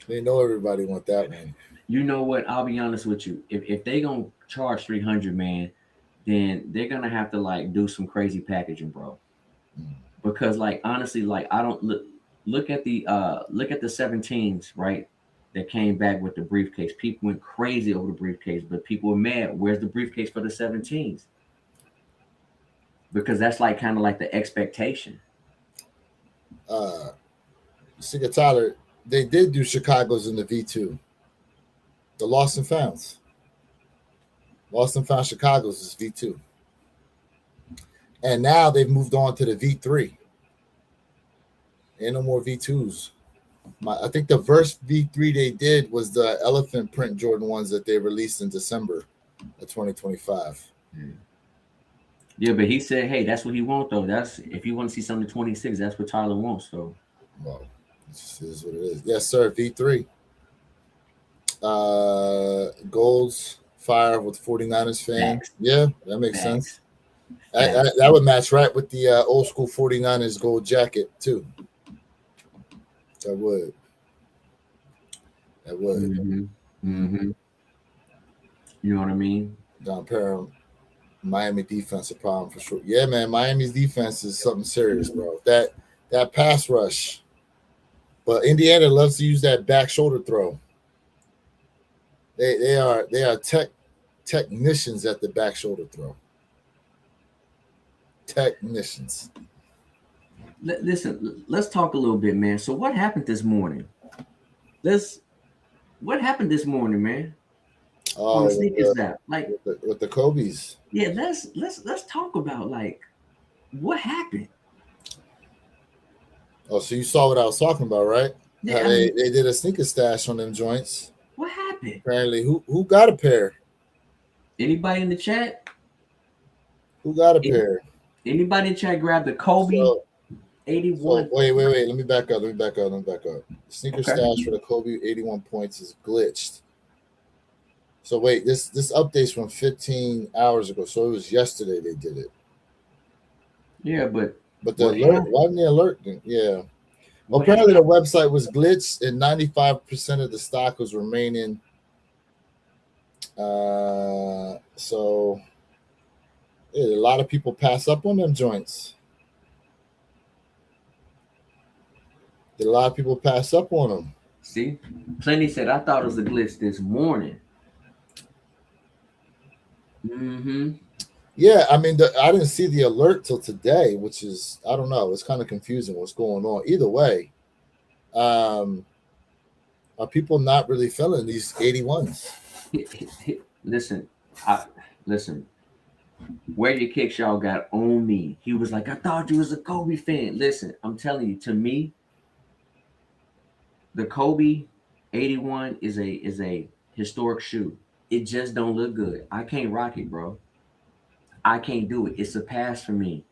They know everybody want that one. You know what? I'll be honest with you. If they gonna charge 300, man, then they're gonna have to like do some crazy packaging, bro. Mm. Because like honestly, like I don't look at the 17s, right? That came back with the briefcase. People went crazy over the briefcase, but people were mad. Where's the briefcase for the 17s? Because that's like kind of like the expectation. Uh, Sigga Tyler, they did do Chicago's in the V2. The Lost and Founds. Lost and Found Chicago's is V2. And now they've moved on to the V3. Ain't no more V2s. I think the first V3 they did was the elephant print Jordan ones that they released in December of 2025. Yeah, but he said, hey, that's what he wants though. That's if you want to see something 26, that's what Tyler wants. So Well, this is what it is. Yes, sir. V3. Golds Fire with 49ers fan. facts, Yeah, that makes sense. facts, facts. That would match right with the old school 49ers gold jacket, too. That would. That would. Mm-hmm. Mm-hmm. Mm-hmm. You know what I mean? Don Parham, Miami defense a problem for sure. Yeah, man, Miami's defense is something serious, bro. That pass rush. But Indiana loves to use that back shoulder throw. They are technicians at the back shoulder throw. Technicians. Listen, let's talk a little bit, man. So what happened this morning? Let's what happened this morning, man? On Oh, the sneakers app. Like, with the Kobe's. yeah, let's talk about like what happened. Oh, so you saw what I was talking about, right? How Yeah, I mean, they did a sneaker stash on them joints. what happened? Apparently, who got a pair? Anybody in the chat? Who got a Any- pair? Anybody in the chat grab the Kobe So 81? wait. Let me back up. Let me back up. Sneaker Okay. stash for the Kobe 81 points is glitched. So wait, this update's from 15 hours ago. So it was yesterday they did it. Yeah, but But the what alert, happened? why didn't the alert? Yeah. Well, What apparently happened? the website was glitched and 95% of the stock was remaining. So yeah, a lot of people pass up on them joints. Did a lot of people pass up on them? See, Plenty said I thought it was a glitch this morning. Mm-hmm. Yeah, I mean, I didn't see the alert till today, which is I don't know. It's kind of confusing what's going on. Either way, um, are people not really feeling these 81s? Listen, I listen. Where your kicks y'all got on me. He was like, I thought you was a Kobe fan. Listen, I'm telling you, to me, the Kobe 81 is a historic shoe. It just don't look good. I can't rock it, bro. I can't do it. It's a pass for me.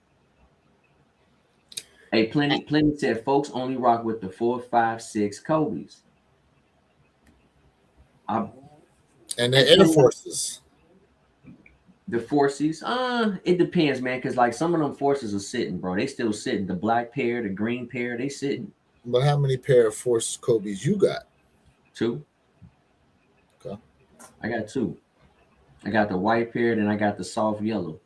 Hey, plenty said folks only rock with the 4, 5, 6 Kobe's. I And and the Air plenty, Forces. The Forces, it depends, man. Cause like some of them Forces are sitting, bro. They still sitting. The black pair, the green pair, they sitting. But how many pair of Force Kobe's you got? Two. Okay. I got two. I got the white pair, then I got the soft yellow.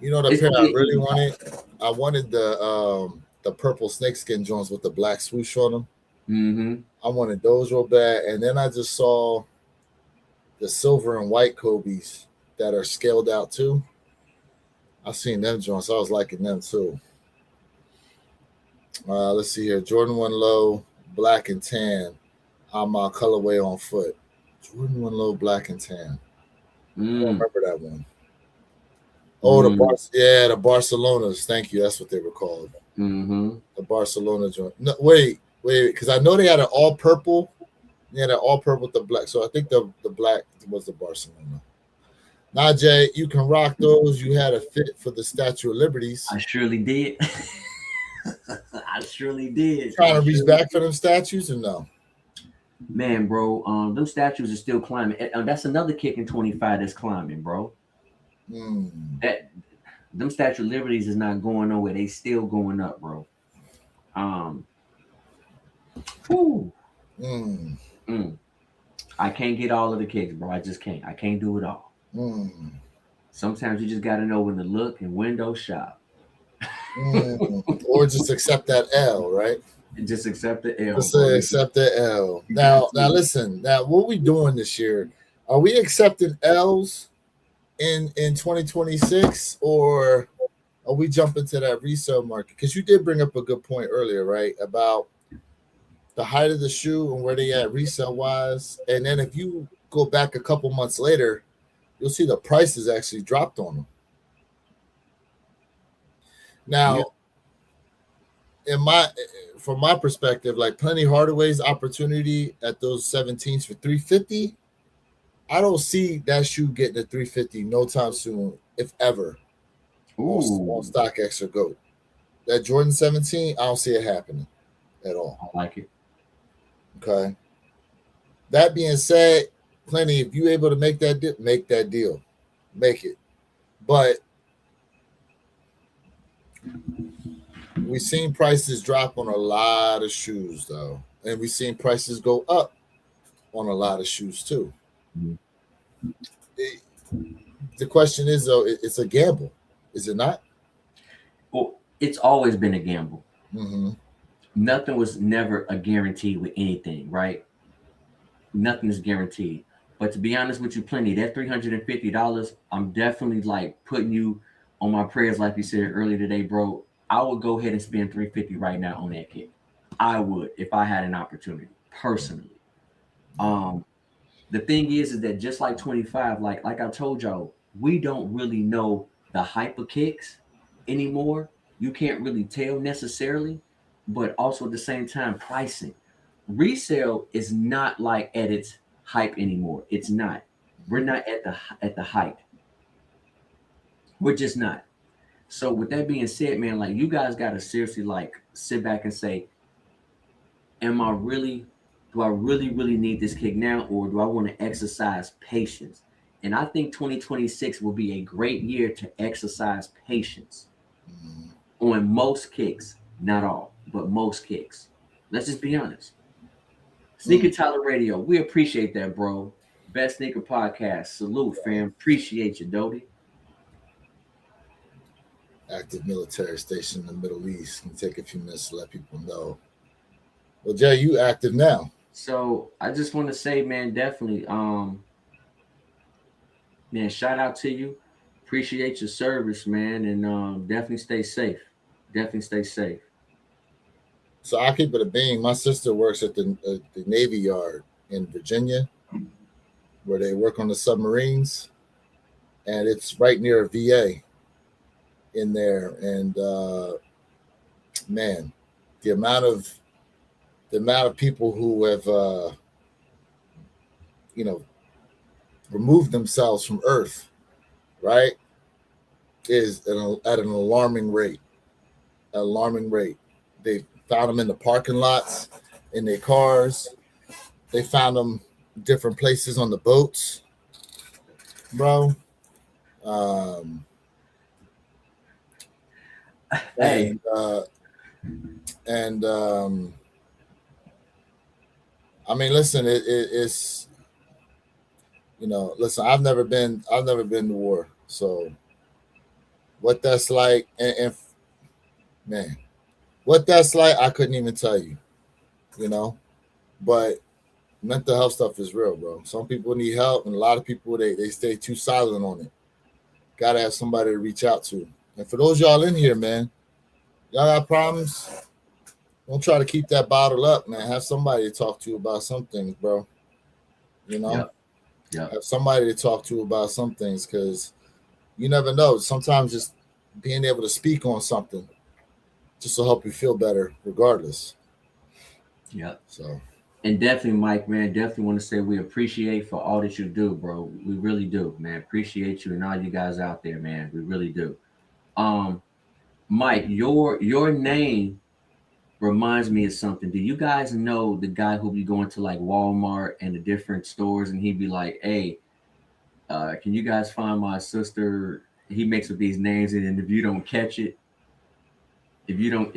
You know the It's pair gonna I be really wanted? I wanted the purple snakeskin joints with the black swoosh on them. mm-hmm. I wanted those real bad. And then I just saw the silver and white Kobe's that are scaled out too. I seen them joints. I was liking them too. Let's see here. Jordan 1 low, black and tan. On my colorway on foot. Jordan 1 low, black and tan. I don't Mm, remember that one. Oh, mm, the Barcelonas. Thank you. That's what they were called. mm-hmm. The Barcelona joint. No, wait, because I know they had an all purple. They had an all purple with the black. So I think the black was the Barcelona. Najee, you can rock those. You had a fit for the Statue of Liberties. I surely did. I surely did. Trying to reach back for them statues or no? Man, bro, them statues are still climbing. That's another kick in 25 that's climbing, bro. That them Statue of Liberties is not going nowhere. They still going up, bro. Whew. I can't get all of the kicks, bro. I just can't. I can't do it all. Sometimes you just got to know when to look and window shop. Or just accept that L, right? And just accept the L. Just accept the L. Now, listen. Now, what we doing this year? Are we accepting L's in 2026, or are we jumping to that resale market? Because you did bring up a good point earlier, right? About the height of the shoe and where they at resale wise. And then if you go back a couple months later, you'll see the prices actually dropped on them. Now, from my perspective, like Penny Hardaway's opportunity at those 17s for 350, I don't see that shoe getting to 350 no time soon, if ever. On StockX or GOAT. That Jordan 17, I don't see it happening at all. I like it. Okay. That being said, Plenty, if you're able to make that deal, make it. But we've seen prices drop on a lot of shoes, though, and we've seen prices go up on a lot of shoes too. Mm-hmm. The question is, though, it's a gamble, is it not? Well, it's always been a gamble. Mm-hmm. Nothing was never a guarantee with anything, right? Nothing is guaranteed. But to be honest with you, Plenty, that $350, I'm definitely like putting you on my prayers, like you said earlier today, bro. I would go ahead and spend $350 right now on that kick. I would if I had an opportunity, personally. The thing is that just like 25, like I told y'all, we don't really know the hype of kicks anymore. You can't really tell necessarily, but also at the same time, pricing. Resale is not like at its hype anymore. It's not. We're not at the height. We're just not. So with that being said, man, like you guys gotta seriously like sit back and say, do I really need this kick now, or do I want to exercise patience? And I think 2026 will be a great year to exercise patience on most kicks, not all, but most kicks. Let's just be honest. Sneaker Tyler Radio, we appreciate that, bro. Best sneaker podcast. Salute, fam. Appreciate you, Dodie. Active military station in the Middle East. Can take a few minutes to let people know. Well, Jay, you active now. So I just want to say, man, definitely, man, shout out to you. Appreciate your service, man, and definitely stay safe. Definitely stay safe. So I keep it a being. My sister works at the Navy Yard in Virginia, where they work on the submarines, and it's right near a VA in there. And man, the amount of people who have removed themselves from Earth, right, is at an alarming rate. They found them in the parking lots, in their cars. They found them different places on the boats. bro. Hey, And I mean, listen, it's listen. I've never been to war, so what that's like, and man, what that's like, I couldn't even tell you, you know. But mental health stuff is real, bro. Some people need help, and a lot of people they stay too silent on it. Gotta have somebody to reach out to. And for those y'all in here, man, y'all got problems. Don't try to keep that bottled up, man. Have somebody to talk to about some things, bro. You know, have somebody to talk to about some things, because you never know. Sometimes just being able to speak on something just to help you feel better, regardless. Yeah. So, and definitely, Mike, man, definitely want to say we appreciate for all that you do, bro. We really do, man. Appreciate you and all you guys out there, man. We really do. Um, Mike, your name reminds me of something. Do you guys know the guy who be going to like Walmart and the different stores, and he'd be like, "Hey, can you guys find my sister?" He makes up these names, and if you don't catch it, if you don't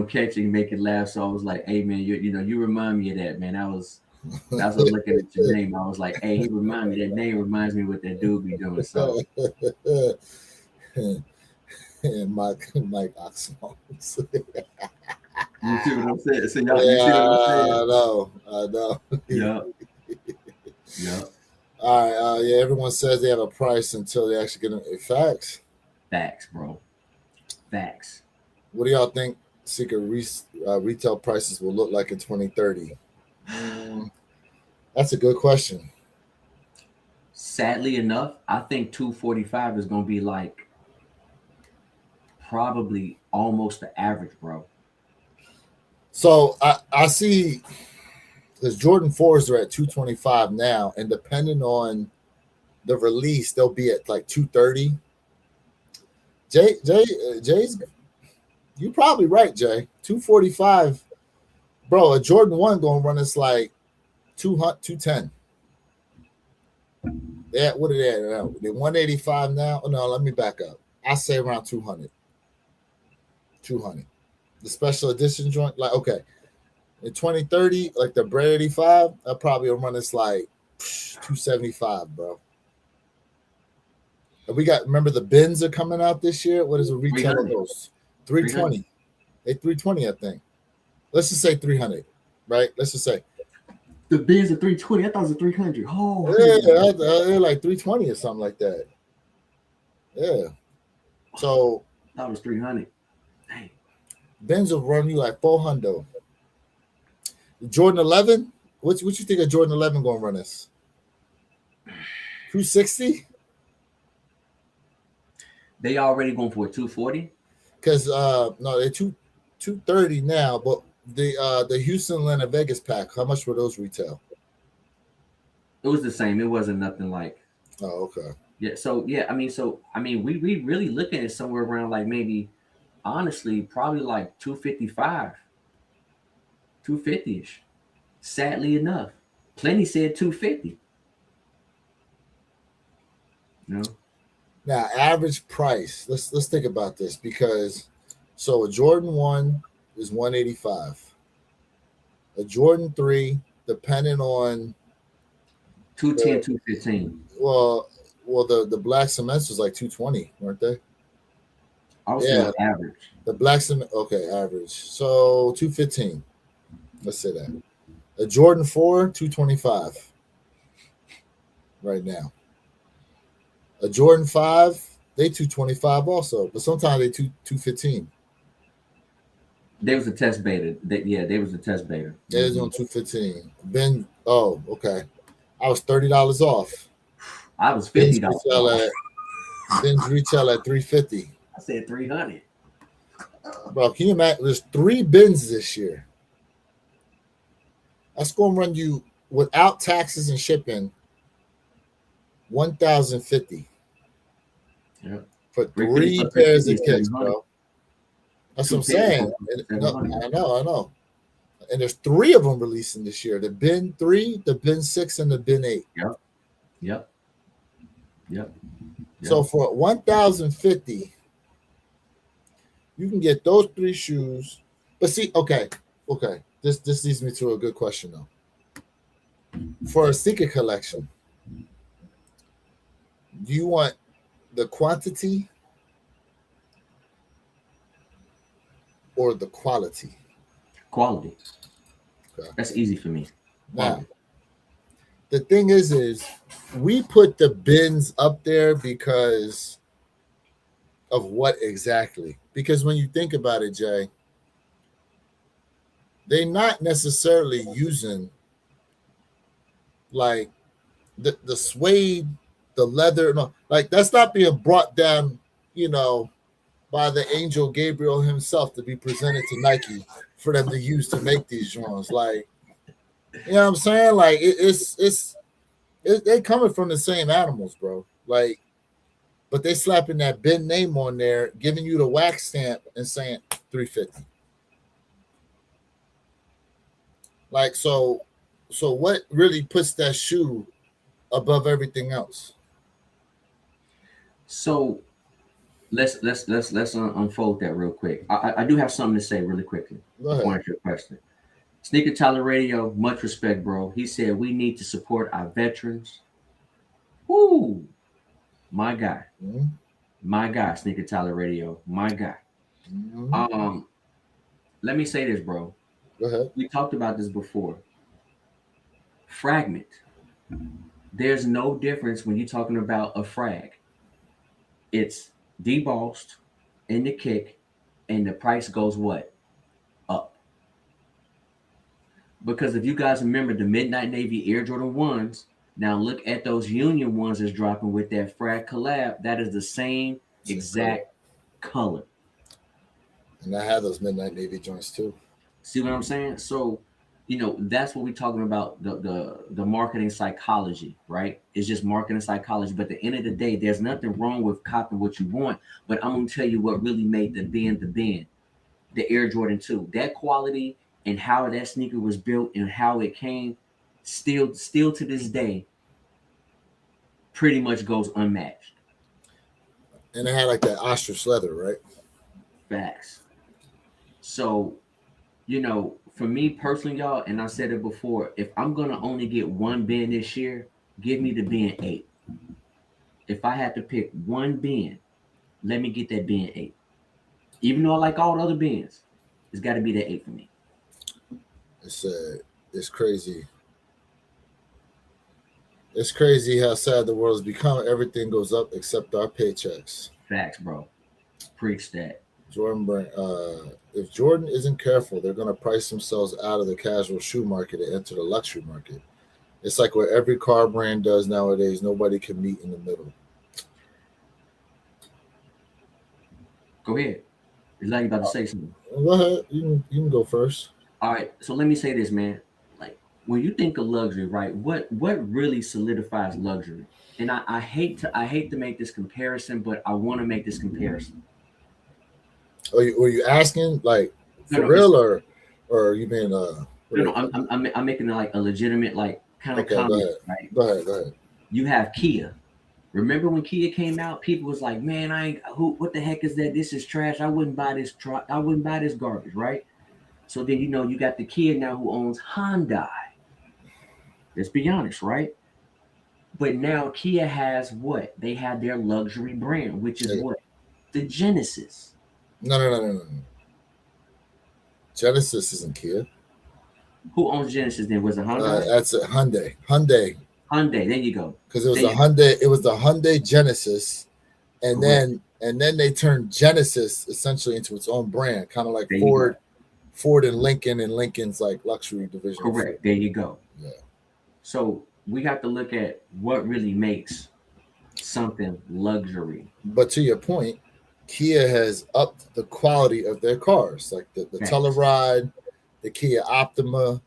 catch it, you make it laugh. So I was like, "Hey, man, you remind me of that, man." That's what looking at your name. I was like, "Hey, he remind me. That name reminds me what that dude be doing." So. and Mike Oxford. You see what I'm saying? So y'all, you see what I'm Yeah, saying? I know. Yeah. Yeah. All right. Yeah, everyone says they have a price until they actually get them. Facts. Facts, bro. Facts. What do y'all think secret retail prices will look like in 2030? That's a good question. Sadly enough, I think 245 is gonna be like probably almost the average, bro. So I see because Jordan 4s are at 225 now, and depending on the release, they'll be at like 230. Jay's, you're probably right, Jay. 245, bro. A Jordan 1 gonna run us like 210. Yeah, what are they at now? They're 185 now. Oh, no, let me back up. I say around 200. 200. The special edition joint, like, okay. In 2030, like the Bread 85, I'll probably run us like 275, bro. And we got, remember the bins are coming out this year? What is the retail of those? 320. They 320, I think. Let's just say 300, right? Let's just say. The bins are 320. I thought it was 300. Oh, yeah, they're like 320 or something like that. Yeah. So I thought it was 300. Dang. Benz will run you like 400. Jordan 11, what you think of Jordan 11 going to run us? 260? They already going for 240? Because no, they're 230 now, but the Houston, Atlanta, Vegas pack, how much were those retail? It was the same. It wasn't nothing like. Oh, okay. Yeah. So we really looking at somewhere around like maybe, honestly, probably like 255, 250 ish. Sadly enough, plenty said 250. No. Now, average price. Let's think about this, because so a Jordan 1 is 185. A Jordan 3, depending on 210, 215. Well, the black cements was like 220, weren't they? I was saying average. The black cement, okay, average. So 215. Let's say that. A Jordan 4, 225 right now. A Jordan 5, they 225 also, but sometimes they 215. There was a test beta. There was a test beta. They was on 215. Ben, oh, okay. I was $30 off. I was $50. Ben's retail at 350. I said 300. Bro, can you imagine? There's 3 bins this year. That's going to run you, without taxes and shipping, $1,050. Yeah. For 3 pairs of kicks, bro. That's what I'm saying. No, I know. And there's 3 of them releasing this year: the bin 3, the bin 6, and the bin 8. Yep. Yep. So for $1,050, you can get those 3 shoes. But see, okay. This leads me to a good question though. For a sneaker collection, do you want the quantity or the quality? Quality. Okay. That's easy for me. Now, the thing is we put the bins up there because of what exactly? Because when you think about it, Jay, they're not necessarily using like the suede, the leather, no, like that's not being brought down, by the angel Gabriel himself to be presented to Nike for them to use to make these joints. Like, you know what I'm saying? Like it's they coming from the same animals, bro. Like, but they slapping that bin name on there, giving you the wax stamp and saying $350. Like, so what really puts that shoe above everything else? So let's unfold that real quick. I do have something to say really quickly before I answer your question. Sneaker Tyler Radio, much respect, bro. He said we need to support our veterans. Woo, my guy, my guy. Sneaker Tyler Radio, my guy. Let me say this, bro. Go ahead. We talked about this before. Fragment. There's no difference when you're talking about a frag. It's debossed in the kick, and the price goes what? Up. Because if you guys remember the Midnight Navy Air Jordan 1s, now look at those Union ones that's dropping with that frag collab. That is the same exact color. And I have those Midnight Navy joints too. See what I'm saying? So, that's what we're talking about, the marketing psychology, right? It's just marketing psychology. But at the end of the day, there's nothing wrong with copying what you want. But I'm going to tell you what really made the Ben, the Air Jordan 2. That quality and how that sneaker was built and how it came, still to this day, pretty much goes unmatched. And it had like that ostrich leather, right? Facts. So, for me personally, y'all, and I said it before, if I'm going to only get one bin this year, give me the bin 8. If I had to pick one bin, let me get that bin 8. Even though I like all the other bins, it's got to be that 8 for me. It's crazy. It's crazy how sad the world has become. Everything goes up except our paychecks. Facts, bro. Preach that. Jordan brand. If Jordan isn't careful, they're going to price themselves out of the casual shoe market and enter the luxury market. It's like what every car brand does nowadays. Nobody can meet in the middle. Go ahead. It's like you about to say something. Go ahead. You can go first. All right. So let me say this, man. Like, when you think of luxury, right? What really solidifies luxury? And I hate to make this comparison, but I want to make this comparison. Were you asking like for real or you mean No, I'm making it like a legitimate like kind of comment. Right? Go ahead. You have Kia. Remember when Kia came out? People was like, "Man, what the heck is that? This is trash. I wouldn't buy this. I wouldn't buy this garbage." Right? So then you got the Kia now who owns Hyundai. Let's be honest, right? But now Kia has what? They have their luxury brand, which is what? The Genesis. No. Genesis isn't Kia. Who owns Genesis then? Was it Hyundai? That's a Hyundai. Hyundai, there you go. Because it was Hyundai. It was the Hyundai Genesis, and then they turned Genesis essentially into its own brand, kind of like Ford and Lincoln's like luxury division. Correct. There you go. Yeah. So we have to look at what really makes something luxury. But to your point, Kia has upped the quality of their cars, like the Telluride, the Kia Optima.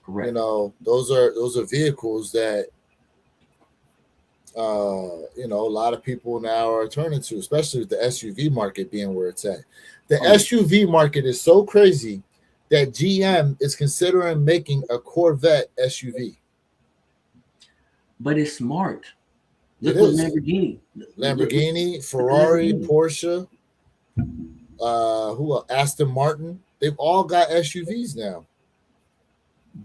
Correct. Those are vehicles that a lot of people now are turning to, especially with the SUV market being where it's at. The SUV market is so crazy that GM is considering making a Corvette SUV. But it's smart. It Look what is. Lamborghini, Ferrari, Porsche, who else? Aston Martin. They've all got SUVs now.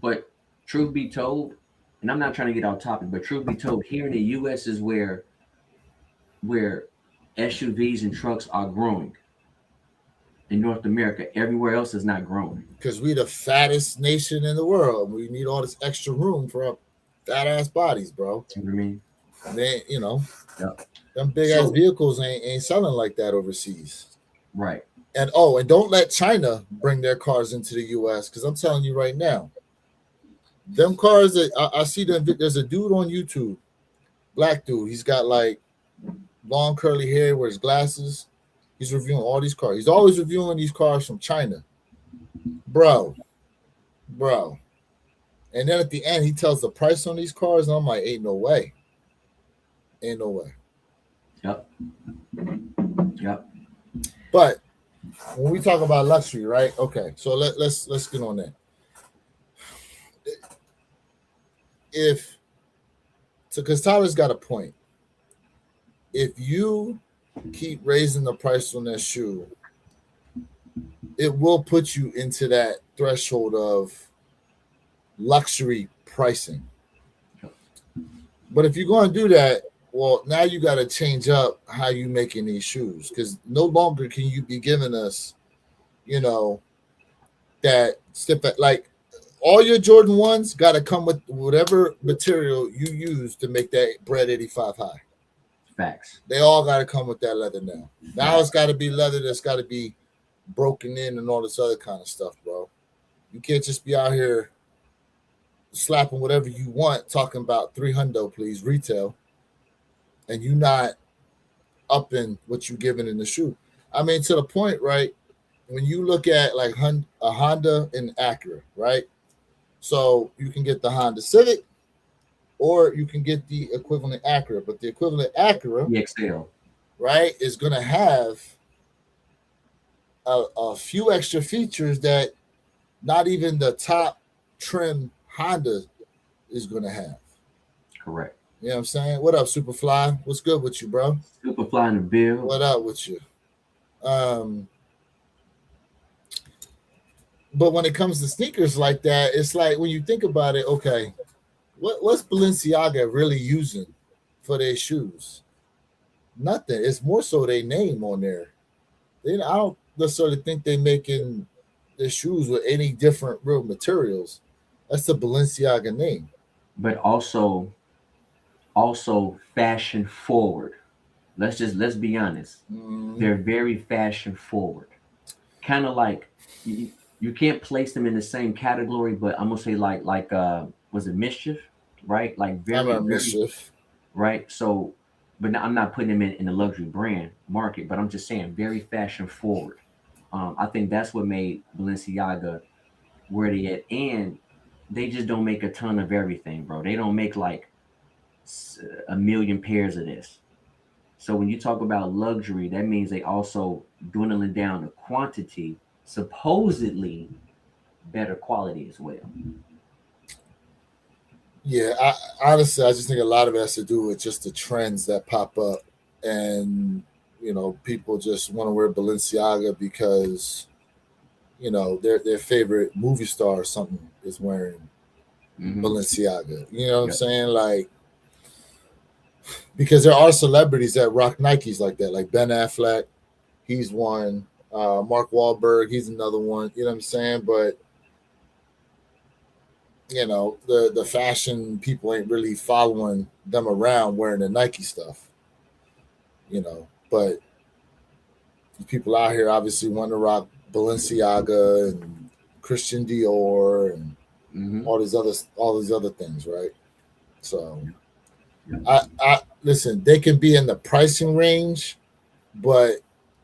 But truth be told, and I'm not trying to get off topic, but truth be told, here in the U.S. is where SUVs and trucks are growing. In North America, everywhere else is not growing. Because we the fattest nation in the world. We need all this extra room for our fat ass bodies, bro. You know what I mean? They, Yep. them big ass vehicles ain't selling like that overseas. Right. And don't let China bring their cars into the US, because I'm telling you right now, them cars that I see them. There's a dude on YouTube, black dude. He's got like long curly hair, wears glasses. He's reviewing all these cars. He's always reviewing these cars from China, bro. And then at the end, he tells the price on these cars, and I'm like, ain't no way. Yep. But when we talk about luxury, right? Okay, so let's get on that. Because Tyler's got a point. If you keep raising the price on that shoe, it will put you into that threshold of luxury pricing. But if you're going to do that, well, now you got to change up how you making these shoes, because no longer can you be giving us, that step at, like, all your Jordan 1s got to come with whatever material you use to make that bread 85 high. Facts. They all got to come with that leather now. Now it's got to be leather that's got to be broken in and all this other kind of stuff, bro. You can't just be out here slapping whatever you want, talking about $300, please, retail, and you not upping what you giving in the shoe. I mean, to the point, right? When you look at like a Honda and Acura, right? So you can get the Honda Civic, or you can get the equivalent Acura. But the equivalent Acura, the XL, right, is going to have a few extra features that not even the top trim Honda is going to have. Correct. You know what I'm saying? What up, Superfly? What's good with you, bro? Superfly in the bill. What up with you? But when it comes to sneakers like that, it's like, when you think about it, okay, what's Balenciaga really using for their shoes? Nothing. It's more so their name on there. I don't necessarily think they're making their shoes with any different real materials. That's the Balenciaga name. But also fashion forward. Let's be honest. Mm-hmm. They're very fashion forward. Kind of like you can't place them in the same category, but I'm gonna say like was it Mischief, right? Like very Mischief, right? So, but I'm not putting them in the luxury brand market, but I'm just saying very fashion forward. I think that's what made Balenciaga where they at, and they just don't make a ton of everything, bro. They don't make like a million pairs of this. So when you talk about luxury, that means they also dwindling down the quantity, supposedly better quality as well. Yeah, honestly, I just think a lot of it has to do with just the trends that pop up, and people just want to wear Balenciaga because their favorite movie star or something is wearing Balenciaga. You know what I'm saying? Like, because there are celebrities that rock Nikes like that, like Ben Affleck, he's one. Mark Wahlberg, he's another one. You know what I'm saying? But the fashion people ain't really following them around wearing the Nike stuff. But people out here obviously want to rock Balenciaga and Christian Dior and all these other things, right? So I listen, they can be in the pricing range, but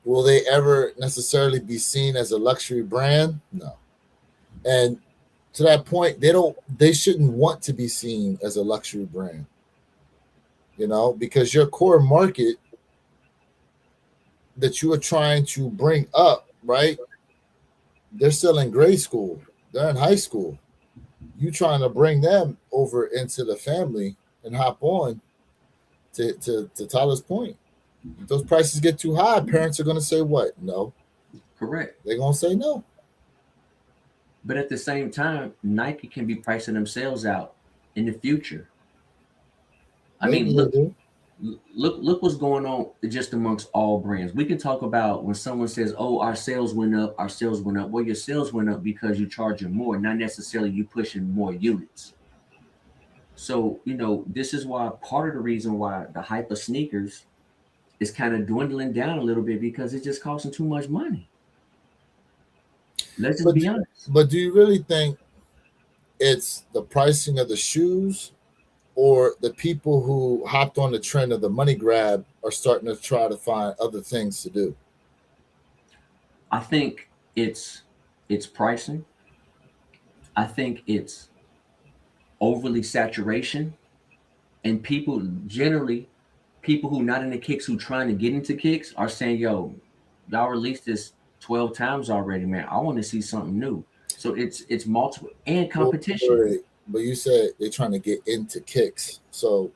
will they ever necessarily be seen as a luxury brand? No. And to that point, they shouldn't want to be seen as a luxury brand. Because your core market that you are trying to bring up, right? They're still in grade school. They're in high school. You trying to bring them over into the family and hop on. To Tyler's point, if those prices get too high, parents are going to say what? No. Correct. They're going to say no. But at the same time, Nike can be pricing themselves out in the future. I Maybe mean, they do. look what's going on just amongst all brands. We can talk about when someone says, "Oh, our sales went up, our sales went up." Well, your sales went up because you're charging more, not necessarily you pushing more units. So, this is why part of the reason why the hype of sneakers is kind of dwindling down a little bit because it's just costing too much money. Let's just But be honest. but do you really think it's the pricing of the shoes, or the people who hopped on the trend of the money grab are starting to try to find other things to do? I think it's pricing. I think it's overly saturation, and people generally, people who not into kicks who trying to get into kicks are saying, "Yo, y'all released this 12 times already, man. I want to see something new." So it's multiple and competition. But you said they're trying to get into kicks, so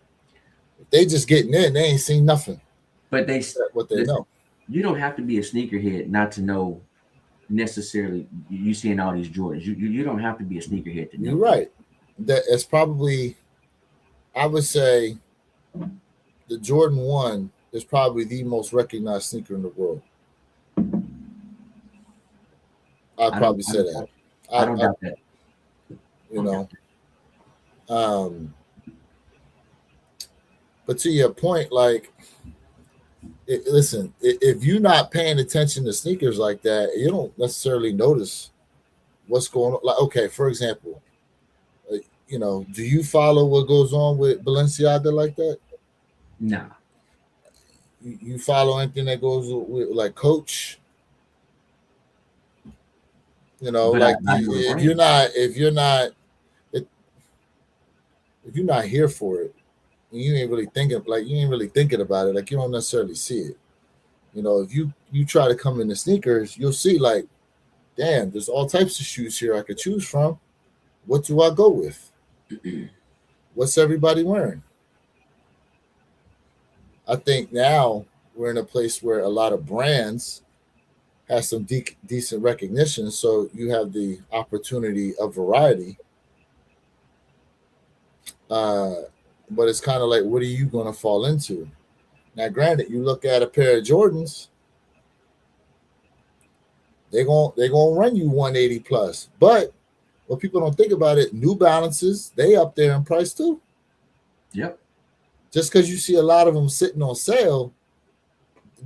if they just getting in, they ain't seen nothing. But That's what they listen, know. you don't have to be a sneakerhead not to know necessarily you seeing all these Jordans. You don't have to be a sneakerhead to You're know. right. That it's probably, I would say, the Jordan 1 is probably the most recognized sneaker in the world. I'd I don't probably I say don't that. I don't doubt that. You know, um, but to your point, like, listen, if you're not paying attention to sneakers like that, you don't necessarily notice what's going on. Like, okay, for example, do you follow what goes on with Balenciaga like that? Nah. You follow anything that goes with like Coach? But Like, I know the brands. if, if you're not here for it, you ain't really thinking about it. Like, you don't necessarily see it. If you try to come into sneakers, you'll see, like, damn, there's all types of shoes here I could choose from. What do I go with? What's everybody wearing? I think now we're in a place where a lot of brands have some decent recognition, so you have the opportunity of variety. Uh, but it's kind of like, what are you going to fall into? Now, granted, you look at a pair of Jordans, they're gonna run you 180 plus. But what people don't think about it, New Balances, they up there in price too. Yep, Just because you see a lot of them sitting on sale,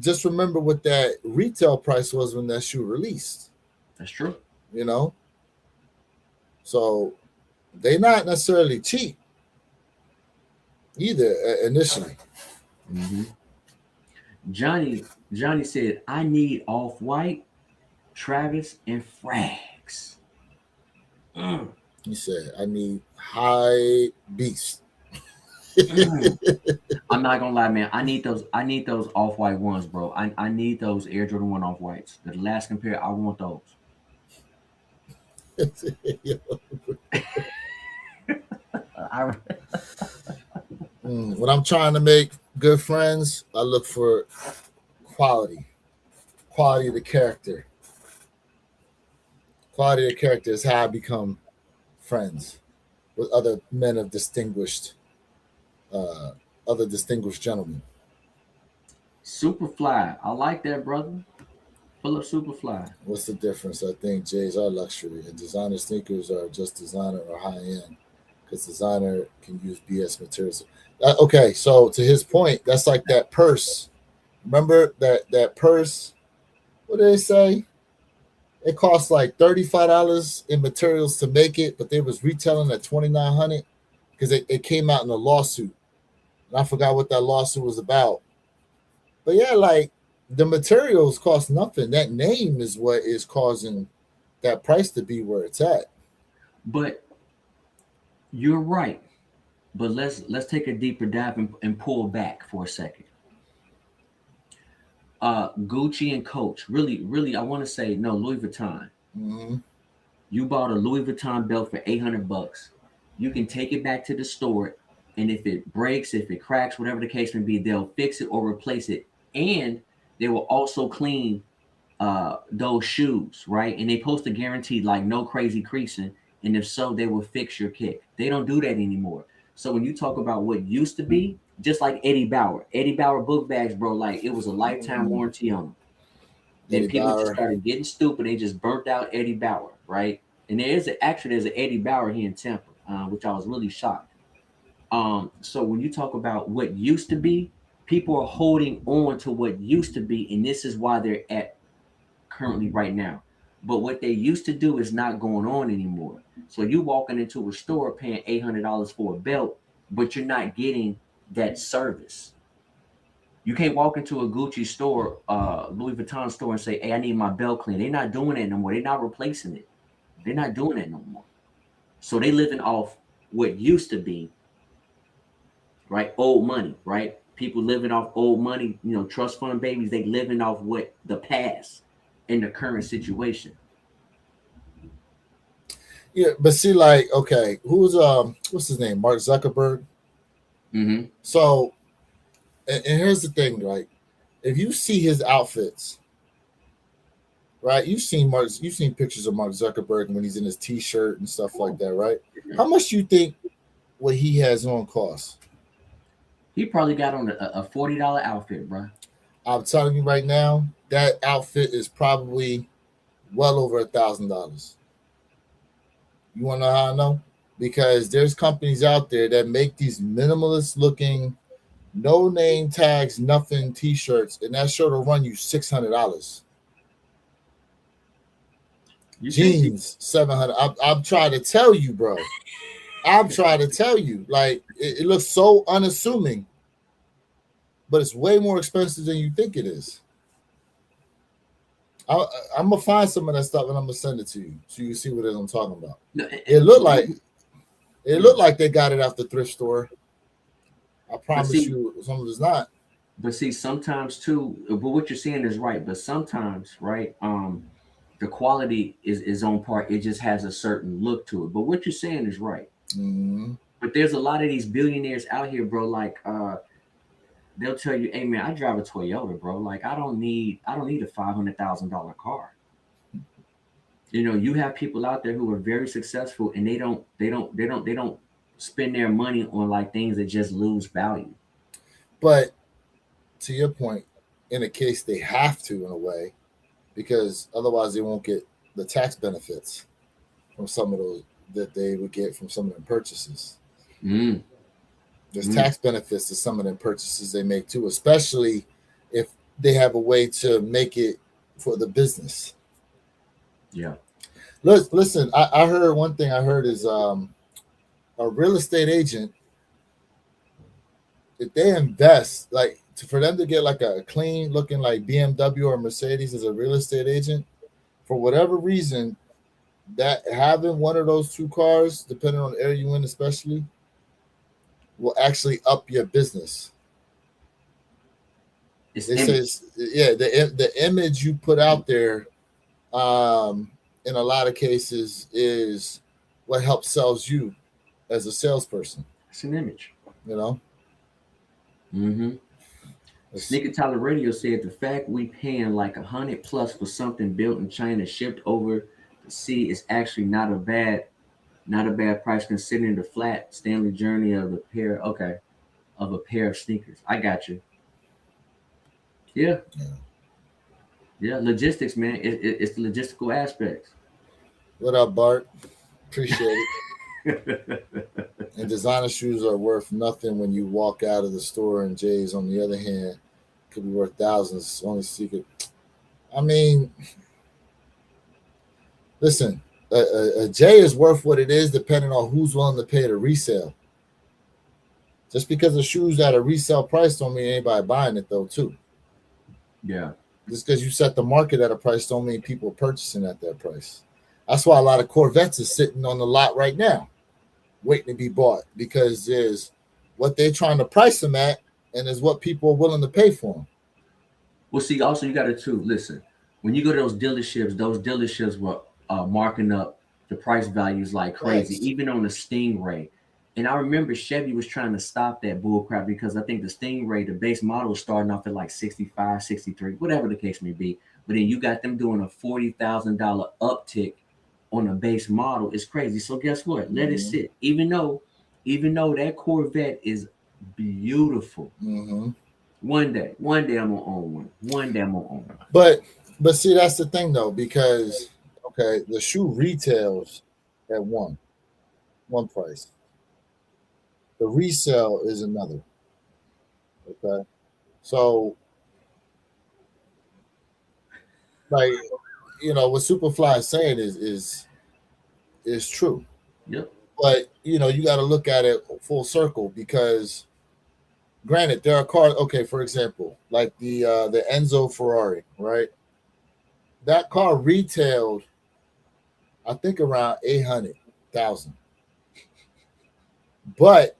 just remember what that retail price was when that shoe released. that's true. You know, so they're not necessarily cheap either initially. hmm Johnny said, "I need off white, Travis, and Frags." Mm, He said, "I need high beast." mm. I'm not gonna lie, man. I need those. I need those off white ones, bro. I need those Air Jordan 1 off whites. The last compare, I want those. I, When I'm trying to make good friends, I look for quality, quality of the character. Quality of the character is how I become friends with uh, other distinguished gentlemen. Superfly. I like that, brother. Pull up Superfly. What's the difference? I think J's are luxury, and designer sneakers are just designer or high end, because designer can use BS materials. Okay, so to his point, that's like that purse. Remember that purse? What did they say? It cost like $35 in materials to make it, but they was retailing at 2,900 because it came out in a lawsuit, and I forgot what that lawsuit was about. But yeah, like, the materials cost nothing. That name is what is causing that price to be where it's at. But you're right. But let's take a deeper dive and pull back for a second. Gucci and Coach. Really, I want to say no. Louis Vuitton. Mm-hmm. You bought a Louis Vuitton belt for $800. You can take it back to the store And if it breaks, if it cracks, whatever the case may be, they'll fix it or replace it. And they will also clean those shoes, right? And they post a guaranteed like no crazy creasing. And if so, they will fix your kick. They don't do that anymore. So when you talk about what used to be, just like Eddie Bauer book bags, bro, like it was a lifetime warranty on them. Then Eddie people just Bauer. started getting stupid. They just burnt out Eddie Bauer, right? And there's an Eddie Bauer here in Tampa, which I was really shocked. So when you talk about what used to be, people are holding on to what used to be, and this is why they're at currently right now. But what they used to do is not going on anymore. So you walking into a store paying $800 for a belt, but you're not getting that service. You can't walk into a Gucci store, Louis Vuitton store, and say, "Hey, I need my belt clean." They're not doing it no more. They're not replacing it. They're not doing it no more. So they living off what used to be, right? Old money, right? People living off old money, trust fund babies, they living off what the past in the current situation. Yeah, but see, like, okay, who's what's his name? Mark Zuckerberg. Mm-hmm. So, and here's the thing, right? If you see his outfits, right? You've seen pictures of Mark Zuckerberg when he's in his t-shirt and stuff like that, right? How much do you think what he has on costs? He probably got on a $40 outfit, bro. I'm telling you right now, that outfit is probably well over $1,000. You want to know how I know? Because there's companies out there that make these minimalist looking, no name tags, nothing t-shirts, and that shirt will run you $600. Jeans, 700. I'm trying to tell you, bro. I'm trying to tell you. Like, it looks so unassuming, but it's way more expensive than you think it is. I'm gonna find some of that stuff and I'm gonna send it to you so you can see what it is I'm talking about. It looked like they got it off the thrift store. I promise you, some of it's not. But see, sometimes too. But what you're saying is right. But sometimes, right? The quality is on par. It just has a certain look to it. But what you're saying is right. Mm-hmm. But there's a lot of these billionaires out here, bro. Like, they'll tell you, "Hey, man, I drive a Toyota, bro. Like, I don't need a $500,000 car." You have people out there who are very successful, and they don't spend their money on like things that just lose value. But to your point, in a case they have to, in a way, because otherwise they won't get the tax benefits from some of those that they would get from some of them purchases. There's tax benefits to some of them purchases they make too, especially if they have a way to make it for the business. Yeah. Listen, I heard one thing I heard is a real estate agent, if they invest, like for them to get like a clean looking like BMW or Mercedes as a real estate agent, for whatever reason, that having one of those two cars, depending on the area you in, especially, will actually up your business. It says, yeah, the image you put out there, in a lot of cases, is what helps sells you as a salesperson. It's an image, Mm-hmm. Sneaker Tyler Radio said the fact we paying like $100+ for something built in China shipped over the sea is actually not a bad price considering the flat Stanley journey of the pair. Okay, of a pair of sneakers. I got you. Yeah. Logistics, man. It's the logistical aspects. What up, Bart? Appreciate it. And designer shoes are worth nothing when you walk out of the store, and J's, on the other hand, could be worth thousands. Only secret. I mean, listen, a J is worth what it is depending on who's willing to pay the resale. Just because the shoes at a resale price don't mean anybody buying it, though, too. Yeah. Just because you set the market at a price don't mean people are purchasing at that price. That's why a lot of Corvettes are sitting on the lot right now, waiting to be bought, because there's what they're trying to price them at, and is what people are willing to pay for them. Well, see, also you got to too listen. When you go to those dealerships were marking up the price values like crazy. Even on the Stingray, And I remember Chevy was trying to stop that bullcrap because I think the Stingray, the base model, was starting off at like 65, 63, whatever the case may be. But then you got them doing a $40,000 uptick on a base model. It's crazy. So guess what? Let it sit. Even though that Corvette is beautiful. One day I'm gonna own one. One day I'm gonna own one. But see, that's the thing though, because okay, the shoe retails at one price. The resale is another. Okay. So like what Superfly is saying is true. Yep. But you got to look at it full circle because granted there are cars, okay, for example, like the Enzo Ferrari, right? That car retailed I think around 800,000. But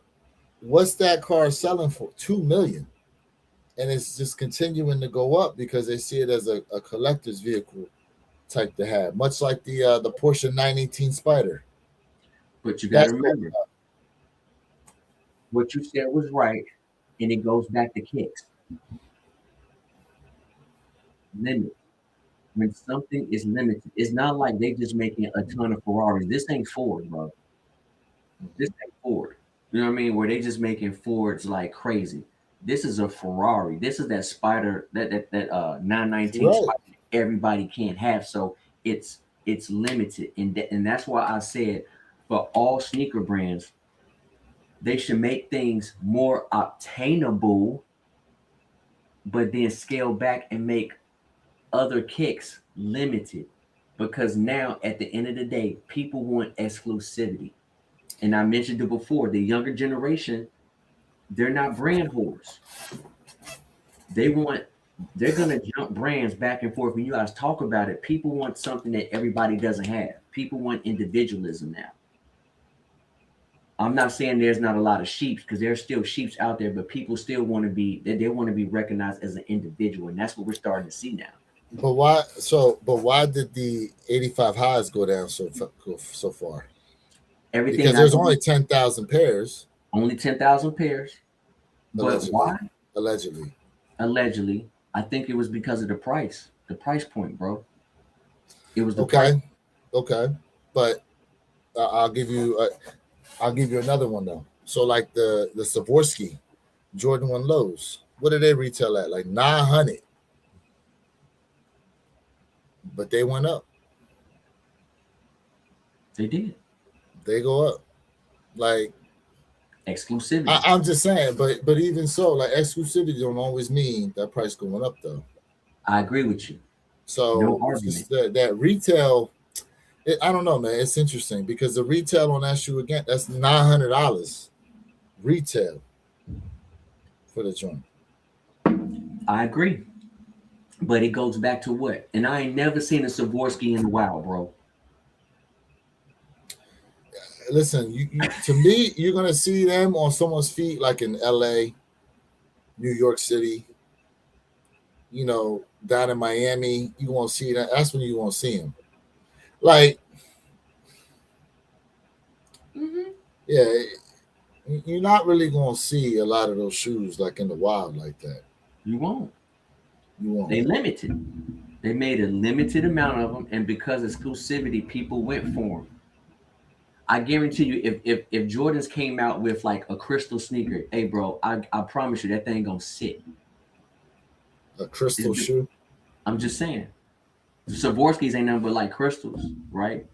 what's that car selling for? 2 million. And it's just continuing to go up because they see it as a collector's vehicle type to have, much like the Porsche 918 Spider. But you got to remember, what you said was right, and it goes back to kicks. Limit. When something is limited, it's not like they just making a ton of Ferraris. This ain't Ford, bro. This ain't Ford. You know what I mean? Where they just making Fords like crazy. This is a Ferrari. This is that Spider, that 919 Right. Spider everybody can't have. So it's limited, and that's why I said for all sneaker brands, they should make things more obtainable, but then scale back and make other kicks limited. Because now, at the end of the day, people want exclusivity. And I mentioned it before, the younger generation, they're not brand whores. They want, they're gonna jump brands back and forth. When you guys talk about it, people want something that everybody doesn't have. People want individualism now. I'm not saying there's not a lot of sheeps because there's still sheeps out there, but people still want to be they want to be recognized as an individual, and that's what we're starting to see now. But why did the 85 highs go down so far? Everything Because I there's know, only 10,000 pairs only 10,000 pairs. But allegedly. why? Allegedly. Allegedly, I think it was because of the price point, bro. It was the price. Okay. Okay. But uh, I'll give you uh, I'll give you another one though. So like the Swarovski Jordan 1 lows, what did they retail at? Like 900, but they went up. They did They go up. Like exclusivity. I'm just saying, but even so, like exclusivity don't always mean that price going up though. I agree with you. No So it's argument. just that retail. I don't know, man. It's interesting because the retail on that shoe again, that's $900 retail for the joint. I agree. But it goes back to what? And I ain't never seen a Swarovski in a while, bro. Listen, to me, you're gonna see them on someone's feet, like in L.A., New York City, down in Miami. You won't see that. That's when you won't see them. Like, Mm-hmm. yeah, you're not really gonna see a lot of those shoes like in the wild like that. You won't. You won't. They limited. They made a limited amount of them, and because exclusivity, people went for them. I guarantee you, if Jordans came out with like a crystal sneaker, hey bro, I promise you that thing gonna sit. A crystal It's- shoe. I'm just saying, Swarovskis ain't nothing but like crystals, right?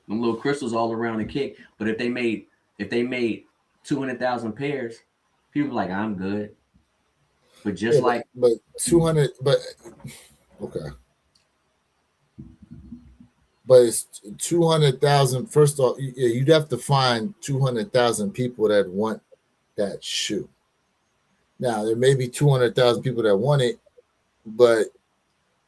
Them little crystals all around the kick. But if they made 200,000 pairs, people like I'm good. But just Yeah, like but 200. But okay, but it's 200,000. First off, yeah, you'd have to find 200,000 people that want that shoe. Now there may be 200,000 people that want it, but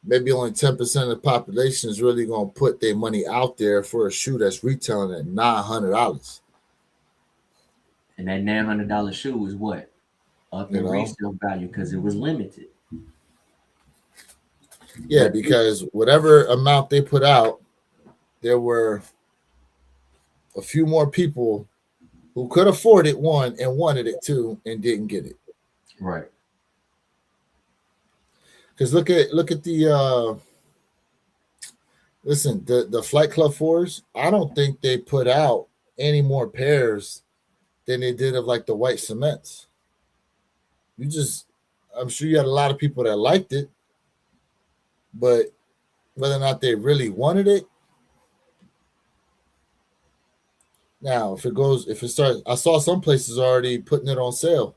maybe only 10% of the population is really going to put their money out there for a shoe that's retailing at $900. and that $900 shoe is what up You in know, resale value because it was limited. yeah, But because whatever amount they put out, there were a few more people who could afford it, one, and wanted it too, and didn't get it. Right. Because look at the listen, the Flight Club 4s, I don't think they put out any more pairs than they did of like the white cements. I'm sure you had a lot of people that liked it, but whether or not they really wanted it. Now, if it starts, I saw some places already putting it on sale.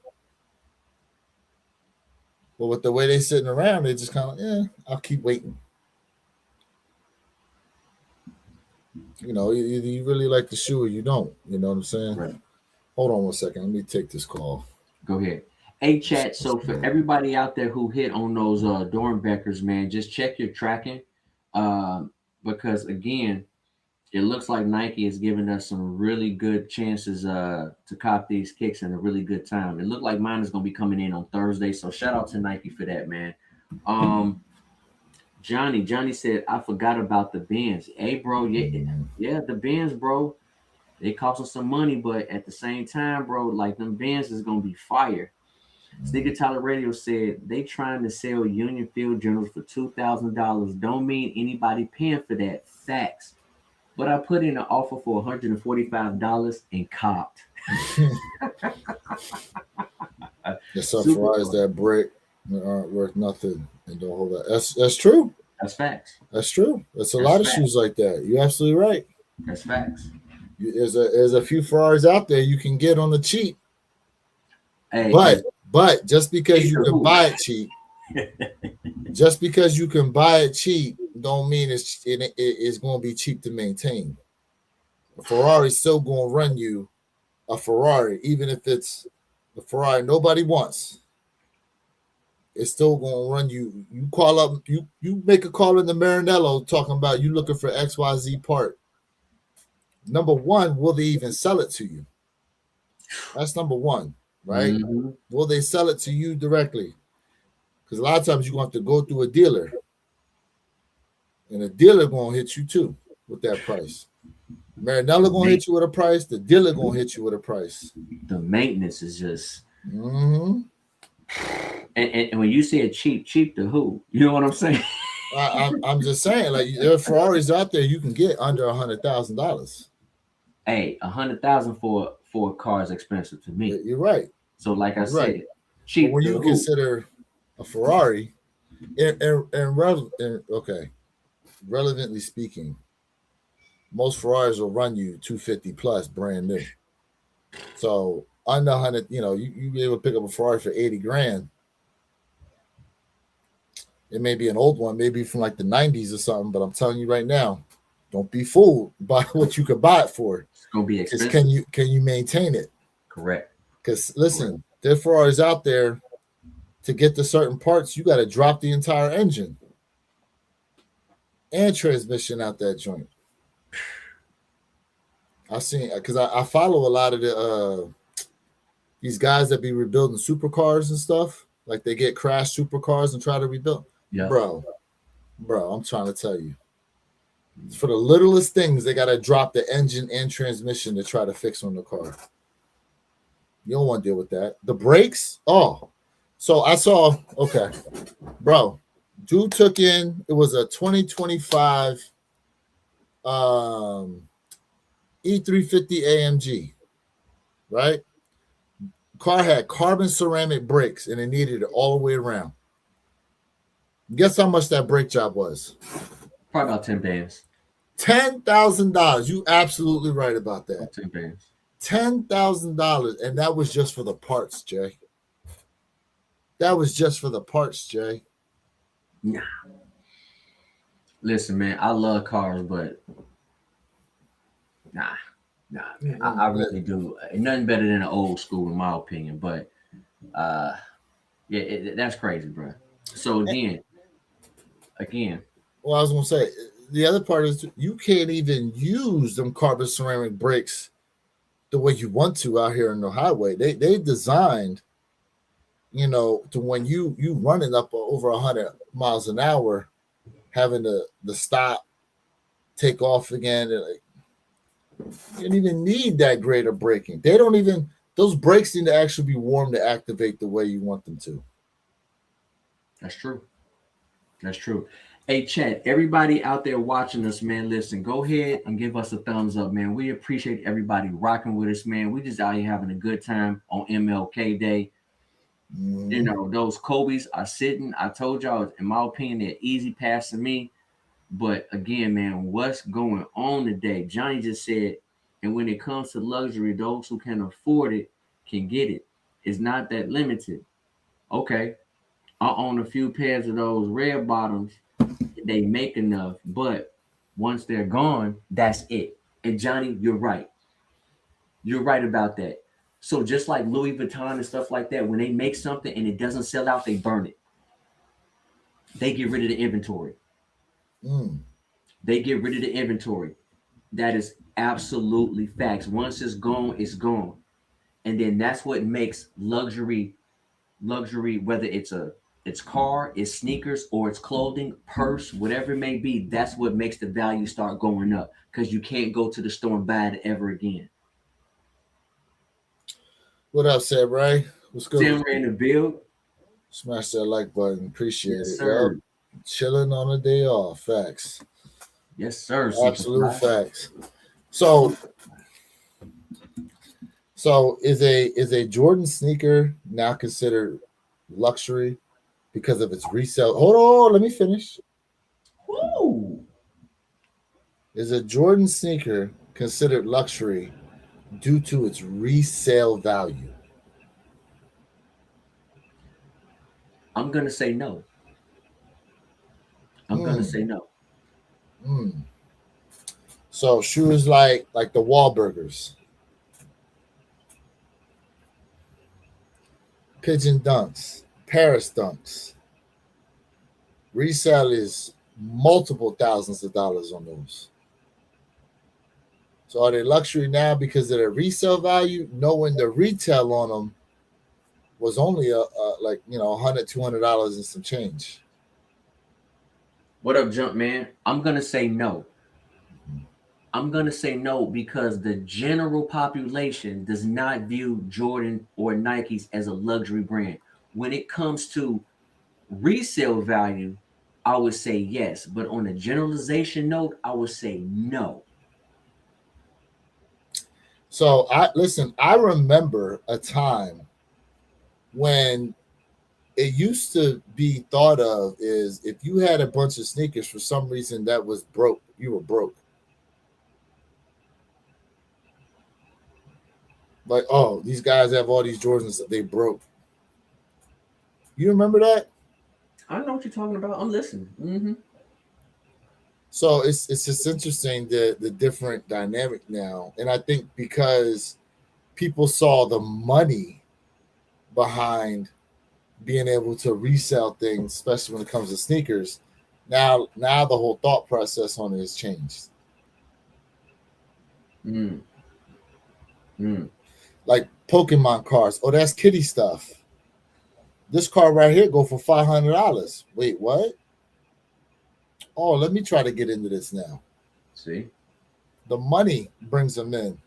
But with the way they're sitting around, they just kind of, I'll keep waiting. Either you really like the shoe or you don't. You know what I'm saying? Right. Hold on one second. Let me take this call. Go ahead. Hey, chat. So for everybody out there who hit on those Dornbeckers, man, just check your tracking. Because again, it looks like Nike is giving us some really good chances to cop these kicks in a really good time. It looked like mine is going to be coming in on Thursday. So shout out to Nike for that, man. Johnny said, I forgot about the bins. Hey, bro. Yeah, the bins, bro. They cost us some money, but at the same time, bro, like them bins is going to be fire. Sneaker Tyler Radio said they trying to sell Union Field journals for $2,000. Don't mean anybody paying for that. Facts. But I put in an offer for $145 and copped. The Ferraris that break aren't worth nothing and don't hold that. That's true. That's facts. That's true. That's a lot of shoes like that. You're absolutely right. That's facts. There's a few Ferraris out there you can get on the cheap. Hey, but just because you can buy it cheap, don't mean it's going to be cheap to maintain. A Ferrari's still going to run you a Ferrari, even if it's the Ferrari nobody wants. It's still going to run you. You call up, you make a call in the Maranello talking about you looking for XYZ part. Number one, will they even sell it to you? That's number one, right? Mm-hmm. Will they sell it to you directly? Because a lot of times you're going to have to go through a dealer. And the dealer going to hit you too with that price. Maranello going to hit you with a price. The dealer going to hit you with a price. The maintenance is just... Mm-hmm. And when you say cheap to who? You know what I'm saying? I'm just saying, like, there are Ferraris out there you can get under $100,000. Hey, $100,000 for a car is expensive to me. You're right. So, like I said, cheap. But when you consider a Ferrari, relevantly speaking, most Ferraris will run you $250 plus, brand new. So under 100, you be able to pick up a Ferrari for $80,000. It may be an old one, maybe from like the 90s or something, but I'm telling you right now, don't be fooled by what you could buy it for. It's gonna be expensive. Can you maintain it? Correct. Because listen, there are Ferraris out there. To get to certain parts, you got to drop the entire engine and transmission out that joint. I've seen, because I follow a lot of these guys that be rebuilding supercars and stuff. Like they get crashed supercars and try to rebuild. Yeah. Bro, I'm trying to tell you. For the littlest things, they got to drop the engine and transmission to try to fix on the car. You don't want to deal with that. The brakes, So I saw, bro, dude took in, it was a 2025 E350 AMG, right? Car had carbon ceramic brakes and it needed it all the way around. Guess how much that brake job was? Probably about 10 bands. $10,000. You absolutely right about that. 10 bands. $10,000, and that was just for the parts, Jay. That was just for the parts, Jay. Nah. Listen, man, I love cars, but nah, man. I really do. Nothing better than an old school, in my opinion. But that's crazy, bro. So again. Well, I was gonna say the other part is you can't even use them carbon ceramic brakes the way you want to out here on the highway. They designed, to when you running up over 100 miles an hour, having the stop, take off again. You don't even need that greater braking. They don't even, those brakes need to actually be warm to activate the way you want them to. That's true. That's true. Hey, Chad, everybody out there watching us, man, listen, go ahead and give us a thumbs up, man. We appreciate everybody rocking with us, man. We just out here having a good time on MLK Day. You know, those Kobe's are sitting. I told y'all, in my opinion, they're easy passing me. But again, man, what's going on today? Johnny just said, and when it comes to luxury, those who can afford it can get it. It's not that limited. Okay, I own a few pairs of those red bottoms. They make enough, but once they're gone, that's it. And Johnny, you're right. You're right about that. So just like Louis Vuitton and stuff like that, when they make something and it doesn't sell out, they burn it. They get rid of the inventory. They get rid of the inventory. That is absolutely facts. Once it's gone, it's gone. And then that's what makes luxury, whether it's car, it's sneakers, or it's clothing, purse, whatever it may be, that's what makes the value start going up because you can't go to the store and buy it ever again. What up, Samurai? What's good? Samurai in the build. Smash that like button. Appreciate Yes, it. sir. Yep. Chilling on a day off. Facts. Yes, sir. Absolute facts. So is a Jordan sneaker now considered luxury because of its resale? Hold on, let me finish. Woo. Is a Jordan sneaker considered luxury due to its resale value? I'm gonna say no. I'm gonna say no. So shoes like the Wahlburgers, Pigeon Dunks, Paris Dunks. Resale is multiple thousands of dollars on those. So are they luxury now because of their resale value, knowing the retail on them was only like $100, $200 and some change? What up, Jump Man? I'm gonna say no. I'm gonna say no because the general population does not view Jordan or Nikes as a luxury brand. When it comes to resale value, I would say yes, but on a generalization note, I would say no. So I remember a time when it used to be thought of is if you had a bunch of sneakers for some reason that was broke, you were broke. Like, oh, these guys have all these Jordans that they broke. You remember that? I know what you're talking about. I'm listening. Mm-hmm. So it's just interesting the different dynamic now, and I think because people saw the money behind being able to resell things, especially when it comes to sneakers, now the whole thought process on it has changed. Like Pokemon cards. Oh, that's kitty stuff. This card right here go for $500. Wait, what? Oh, let me try to get into this now. See, the money brings them in,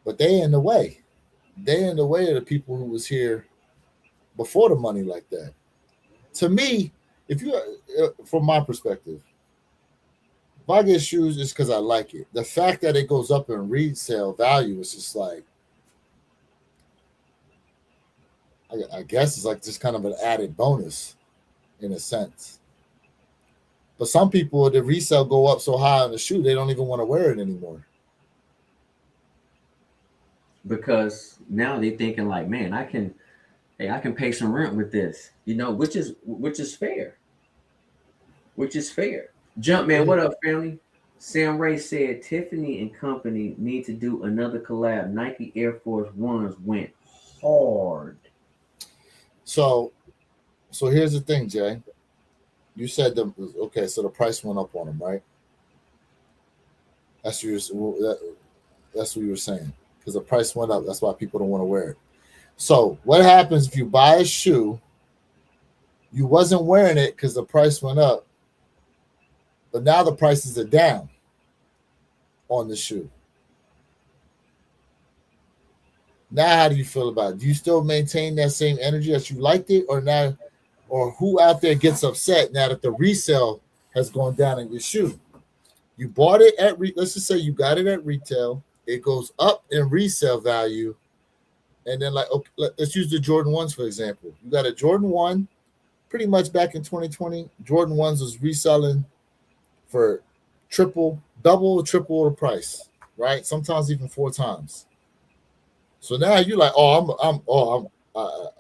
but they in the way. They in the way of the people who was here before the money like that. To me, if you, from my perspective, if I get shoes, it's because I like it. The fact that it goes up in resale value is just like, I guess it's like just kind of an added bonus in a sense. But some people, the resale go up so high on the shoe, they don't even want to wear it anymore. Because now they're thinking like, man, I can pay some rent with this, which is fair. Which is fair. Jump Man, what up, family? Sam Ray said Tiffany and Company need to do another collab. Nike Air Force Ones went hard. So here's the thing, Jay. You said okay, so the price went up on them, right? That's what you were saying. Because the price went up, that's why people don't want to wear it. So what happens if you buy a shoe, you wasn't wearing it because the price went up, but now the prices are down. on the shoe. Now, how do you feel about it? Do you still maintain that same energy as you liked it, or now, or who out there gets upset now that the resale has gone down in your shoe? You bought it at let's just say you got it at retail. It goes up in resale value, and then like okay, let's use the Jordan ones for example. You got a Jordan one, pretty much back in 2020. Jordan ones was reselling for double, triple the price, right? Sometimes even four times. So now you're like, I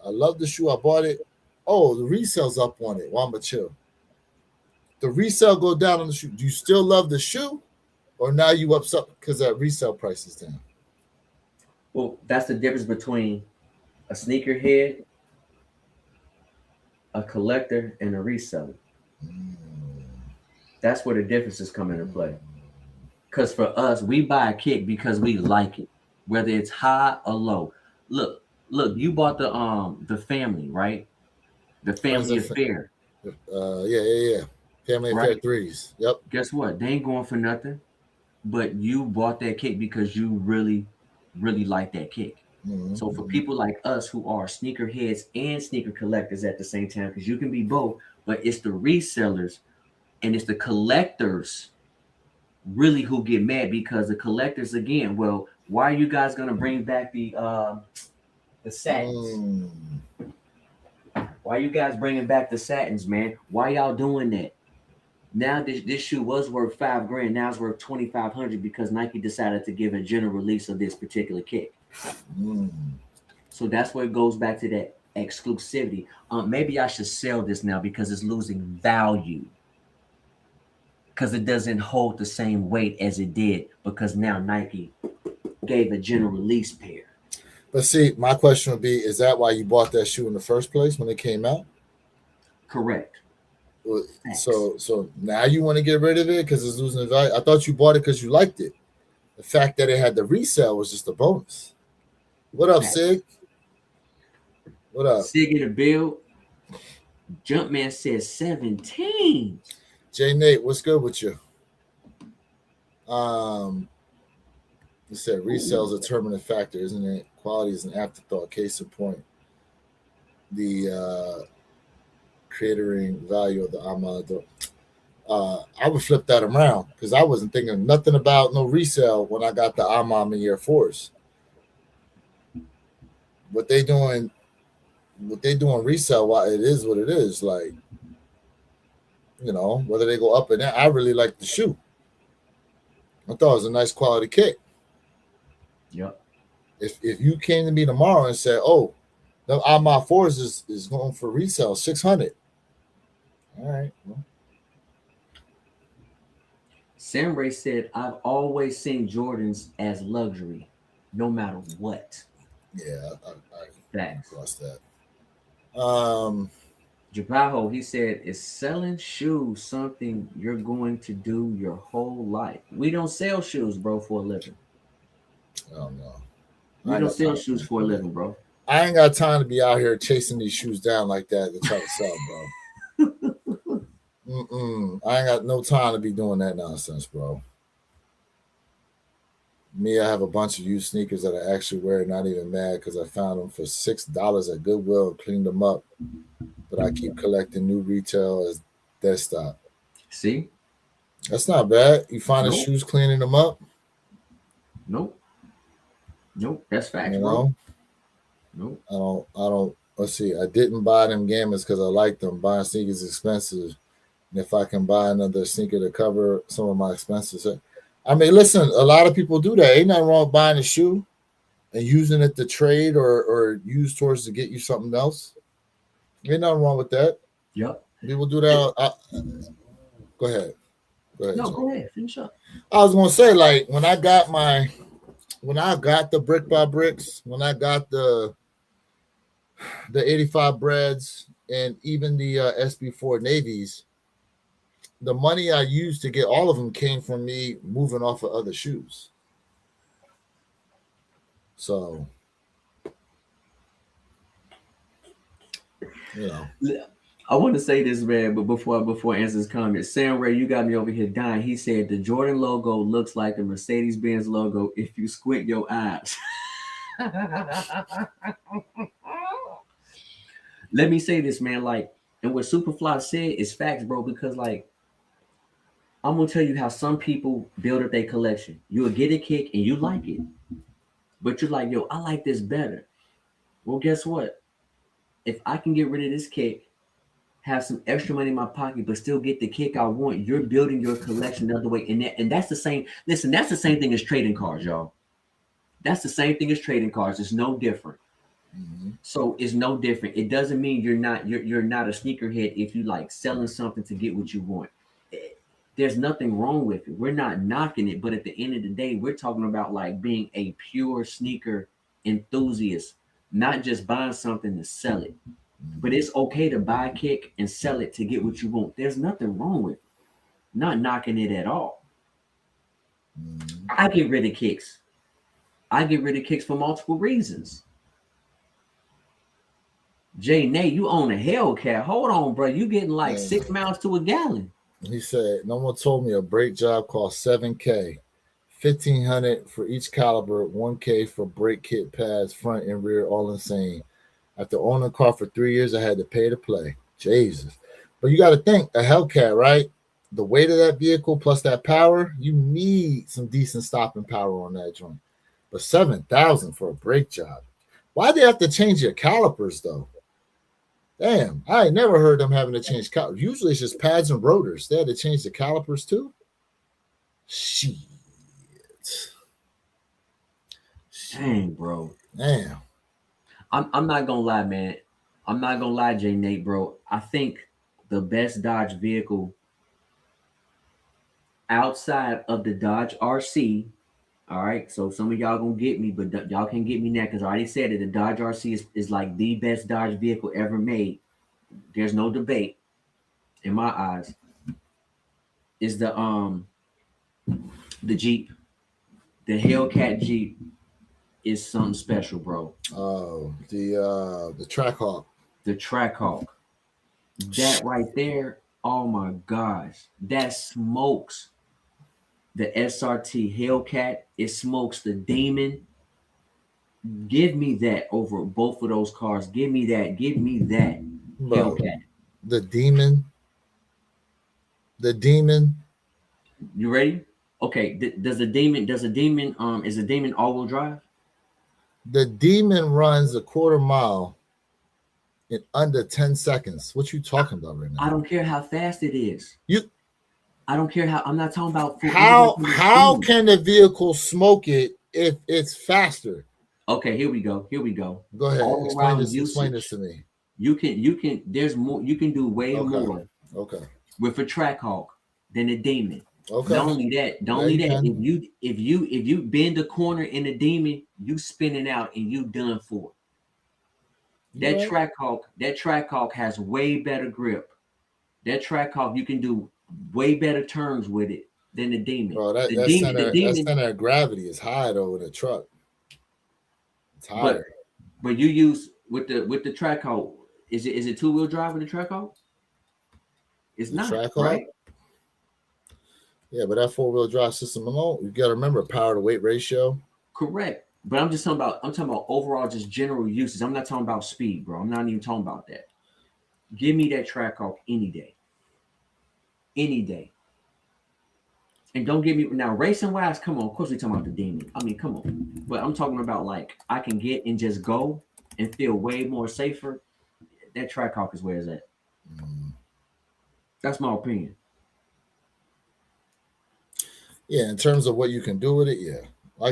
love the shoe. I bought it. Oh, the resale's up on it. Well, I'm gonna chill. The resale go down on the shoe. Do you still love the shoe, or now you upset because that resale price is down? Well, that's the difference between a sneakerhead, a collector, and a reseller. Mm. That's where the differences come into play. Because for us, we buy a kick because we like it, whether it's high or low. Look, you bought the family, right? The How's family that? affair, Yeah. Family affair right? threes. Yep. Guess what? They ain't going for nothing. But you bought that kick because you really, really like that kick. So for Mm-hmm. people like us who are sneakerheads and sneaker collectors at the same time, because you can be both, but it's the resellers and it's the collectors really who get mad because the collectors again, well, why are you guys gonna bring back the satins? Mm. Why are you guys bringing back the satins, man? Why y'all doing that? Now this shoe was worth $5,000. Now it's worth 2,500 because Nike decided to give a general release of this particular kick. Mm. So that's where it goes back to that exclusivity. Maybe I should sell this now because it's losing value because it doesn't hold the same weight as it did because now Nike gave a general release pair. But see, my question would be: is that why you bought that shoe in the first place when it came out? Correct. Thanks. So now you want to get rid of it because it's losing value. I thought you bought it because you liked it. The fact that it had the resale was just a bonus. What up, Facts. Sig? What up, Sig in the bill. Jumpman says 17. Jay Nate? What's good with you? Um, you said resale is a determining factor, isn't it? Quality is an afterthought. Case in point, the creatoring value of the Armada. I would flip that around because I wasn't thinking nothing about no resale when I got the Amam in Air Force. What they doing resale, why it is what it is. Like, whether they go up and down, I really like the shoe. I thought it was a nice quality kick. Yep. If you came to me tomorrow and said, "Oh, the Amam Force is going for resale 600," all right. Well, Sam Ray said, I've always seen Jordans as luxury, no matter what. yeah, I Facts. crossed that. Jabajo, he said, is selling shoes something you're going to do your whole life? We don't sell shoes, bro, for a living. I don't know. We don't sell shoes for a living, bro. I ain't got time to be out here chasing these shoes down like that to try to sell, bro. I ain't got no time to be doing that nonsense, bro. Me, I have a bunch of used sneakers that I actually wear, not even mad because I found them for $6 at Goodwill and cleaned them up. But I keep collecting new retail as desktop. See? That's not bad. You find the Nope. shoes, cleaning them up. Nope. That's facts, You bro. know? Nope. I don't. Let's see. I didn't buy them Gammas because I like them. Buying sneakers is expensive. And if I can buy another sneaker to cover some of my expenses. I mean, listen, a lot of people do that. Ain't nothing wrong with buying a shoe and using it to trade or use towards to get you something else. Ain't nothing wrong with that. Yep. People do that. Go ahead. No, Jay. go ahead. Finish up. I was gonna say, like, when I got the brick by bricks, when I got the 85 breads and even the SB4 navies, the money I used to get all of them came from me moving off of other shoes. So, I want to say this, man, but before I answer this comment, Sam Ray, you got me over here dying. He said the Jordan logo looks like the Mercedes-Benz logo if you squint your eyes. Let me say this, man. Like, and what Superfly said is facts, bro. Because like, I'm gonna tell you how some people build up their collection. You'll get a kick and you like it, but you're like, yo, I like this better. Well, guess what? If I can get rid of this kick, have some extra money in my pocket, but still get the kick I want, you're building your collection the other way. And that's the same. Listen, that's the same thing as trading cards, y'all. That's the same thing as trading cards. It's no different. Mm-hmm. So it's no different. It doesn't mean you're not a sneakerhead if you like selling something to get what you want. There's nothing wrong with it. We're not knocking it, but at the end of the day, we're talking about like being a pure sneaker enthusiast, not just buying something to sell it. But it's okay to buy a kick and sell it to get what you want. There's nothing wrong with it. Not knocking it at all. I get rid of kicks. I get rid of kicks for multiple reasons. Jay Nate, you own a Hellcat. Hold on, bro. You getting like 6 miles to a gallon. He said, no one told me a brake job cost $7K. $1,500 for each caliber, $1K for brake kit pads, front and rear, all insane. After owning a car for 3 years, I had to pay to play. Jesus. But you got to think, a Hellcat, right? The weight of that vehicle plus that power, you need some decent stopping power on that joint. But $7,000 for a brake job. Why'd they have to change your calipers, though? Damn, I ain't never heard them having to change calipers. Usually it's just pads and rotors. They had to change the calipers, too? Shit. Dang, bro. Damn. I'm not gonna lie, man. I'm not gonna lie, Jay Nate, bro. I think the best Dodge vehicle outside of the Dodge RC, all right. So some of y'all gonna get me, but y'all can't get me now because I already said it. The Dodge RC is like the best Dodge vehicle ever made. There's no debate in my eyes. Is the Jeep, the Hellcat Jeep is something special, bro. Oh, the Trackhawk. The Trackhawk. That right there, oh my gosh. That smokes the SRT Hellcat. It smokes the Demon. Give me that over both of those cars. Give me that. Give me that. Bro, Hellcat. The Demon. The Demon. You ready? Okay. Is the Demon all-wheel drive? The Demon runs a quarter mile in under 10 seconds. What you talking about right now? I don't care how fast it is. I don't care how. I'm not talking about how can the vehicle smoke it if it's faster? Okay, here we go. Go ahead. Explain this to me. You can. There's more. You can do way more. Okay. With a Trackhawk than a Demon. Okay. Not only that. If you bend a corner in a Demon, you spinning out and you done for. That Trackhawk has way better grip. That Trackhawk, you can do way better turns with it than the Demon. Bro, that center of gravity is high though with a truck. It's higher. But you use with the Trackhawk, is it two-wheel drive with the Trackhawk? It's not, right? Yeah, but that four-wheel drive system alone, you got to remember power to weight ratio. Correct. But I'm talking about overall just general uses. I'm not talking about speed, bro. I'm not even talking about that. Give me that Trackhawk any day. Any day. And don't get me now, racing wise, come on. Of course, we're talking about the Demon. I mean, come on. But I'm talking about like I can get and just go and feel way more safer. That Trackhawk is where it's at. That's my opinion. Yeah, in terms of what you can do with it, yeah.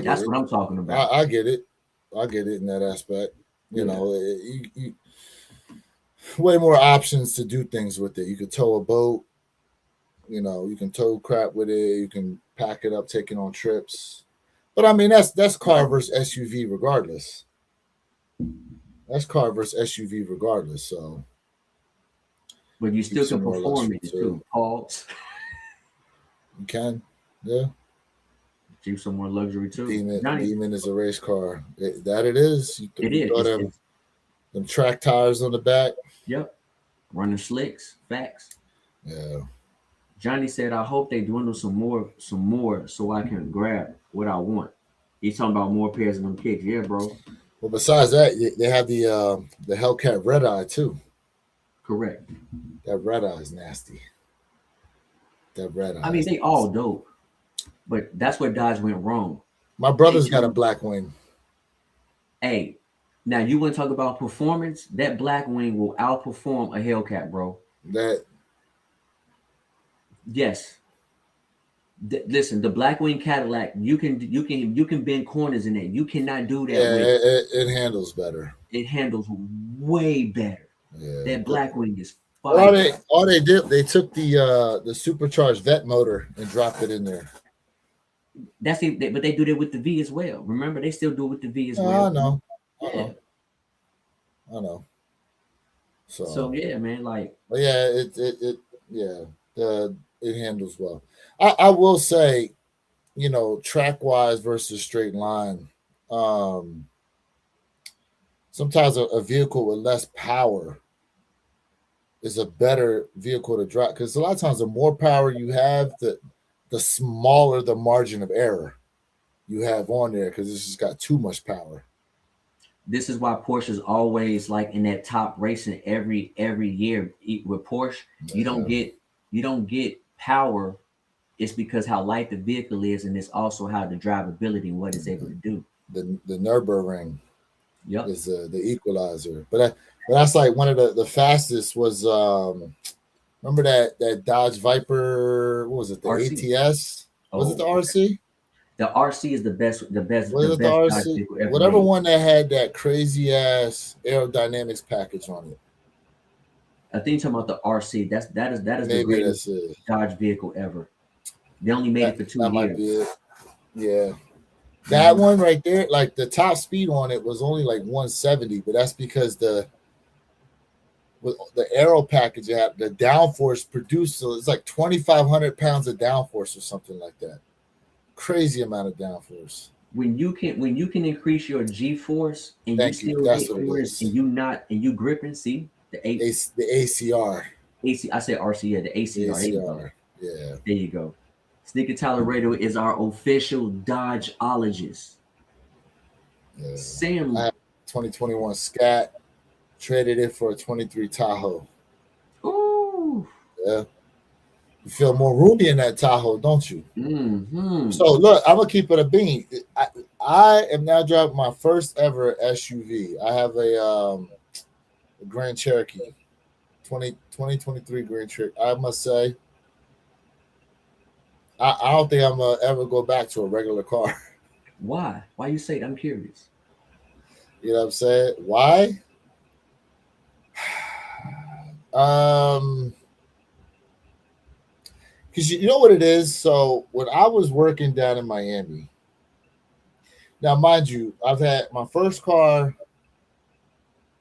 That's what I'm talking about. I get it. I get it in that aspect. You know, you way more options to do things with it. You could tow a boat. You know, you can tow crap with it. You can pack it up, take it on trips. But I mean, that's car versus SUV regardless. That's car versus SUV regardless. So, but you still can perform it too. Pause. You can, yeah. Do some more luxury too. Demon is a race car. It is. It is. Them track tires on the back. Yep. Running slicks, facts. Yeah. Johnny said, I hope they dwindle some more so I can grab what I want. He's talking about more pairs of them kicks. Yeah, bro. Well, besides that, they have the Hellcat Red Eye too. Correct. That Red Eye is nasty. That Red I Eye mean, is they all nasty. dope, but that's where Dodge went wrong. My They brother's got a took, black wing. hey, now you want to talk about performance? That black wing will outperform a Hellcat, bro. That Yes. Listen, the black wing Cadillac, you can bend corners in it. You cannot do that yeah, with it handles better. it handles way better. Yeah. That black wing is All fire. they did, they took the supercharged vet motor and dropped it in there. That's it, but they do that with the V as well. Remember, they still do it with the V as I well. know. I Yeah. know. I know. So So, yeah, man, like but yeah, it yeah, it handles well. I will say, track wise versus straight line. Um, Sometimes a vehicle with less power is a better vehicle to drive because a lot of times the more power you have, the smaller the margin of error you have on there because it's just got too much power. this is why Porsche's always like in that top racing every year. With Porsche, you don't Yeah. get you don't get power. It's because how light the vehicle is, and it's also how the drivability and what it's able to do. The Nürburgring Yep. is the equalizer, but that's like one of the fastest was remember that Dodge Viper, what was it, the RC. ATS, was it the Oh, okay. RC, The RC is the was it the best Dodge RC, vehicle ever whatever made. one that had that crazy ass aerodynamics package on it. I think you're talking about the RC. That is the Maybe greatest that's it. Dodge vehicle ever. They only made that, it for two that might be years. it. Yeah. That Hmm. one right there, like the top speed on it was only like 170, but that's because with the aero package it had, the downforce produced, so it's like 2,500 pounds of downforce or something like that. Crazy amount of downforce. When you can increase your G force and you Thank you. still That's hit what it corners is. and you gripping, see the eight The ACR. AC. I said RC, yeah, the The ACR. There you go. ACR. Yeah. There you go. Sneaker Tyler Radio is our official Dodgeologist. Yeah. I Sam, have 2021 Scat, traded it for a 23 Tahoe. ooh, Yeah. You feel more roomy in that Tahoe, don't you? mm-hmm. So look, I'm gonna keep it a bean. I am now driving my first ever SUV. I have a Grand Cherokee, 2023 Grand Cherokee. I must say, I don't think I'm gonna ever go back to a regular car. Why? Why you say it? I'm curious. You know what I'm saying? Why? Um, because you know what it is. So when I was working down in Miami, now mind you, I've had my first car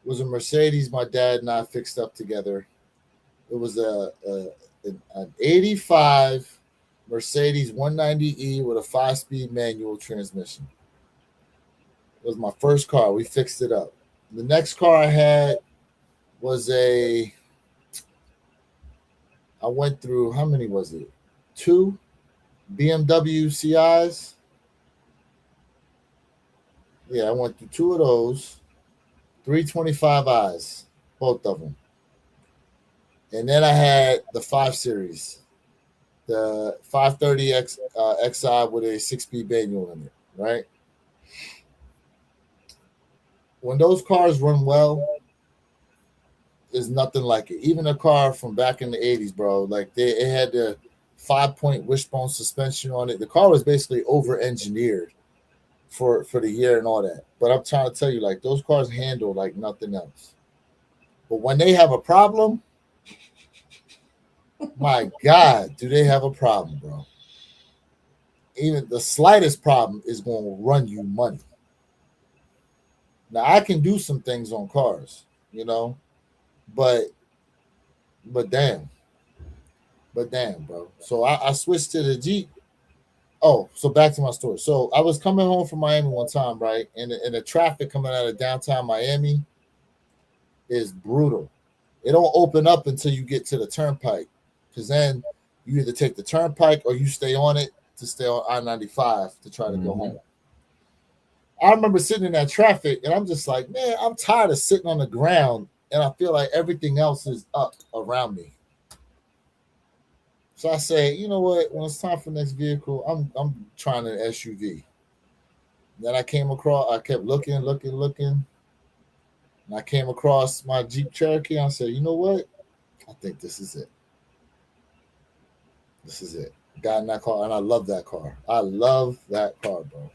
was a Mercedes. My dad and I fixed up together. It was an 85 Mercedes 190E with a 5-speed manual transmission. It was my first car. We fixed it up. The next car I had was I went through, how many was it? Two BMW CIs. Yeah, I went through two of those, 325i's, both of them. And then I had the 5 Series, the 530X XI with a 6-speed manual in it, right? When those cars run well, is nothing like it. Even a car from back in the 80s, bro, like it had the 5-point wishbone suspension on it. The car was basically over engineered for the year and all that. But I'm trying to tell you, like those cars handle like nothing else. But when they have a problem, my God, do they have a problem, bro? Even the slightest problem is going to run you money. Now I can do some things on cars, you know, but but damn, bro. So I switched to the Jeep. Oh, so back to my story. So I was coming home from Miami one time, right? And the traffic coming out of downtown Miami is brutal. It don't open up until you get to the turnpike, because then you either take the turnpike or you stay on it to stay on I-95 to try to go home. I remember sitting in that traffic and I'm just like, man, I'm tired of sitting on the ground and I feel like everything else is up around me. So I say, you know what? When it's time for next vehicle, I'm trying an SUV. Then I came across, I kept looking, and I came across my Jeep Cherokee. I said, you know what? I think this is it. This is it. Got in that car, and I love that car. I love that car, bro.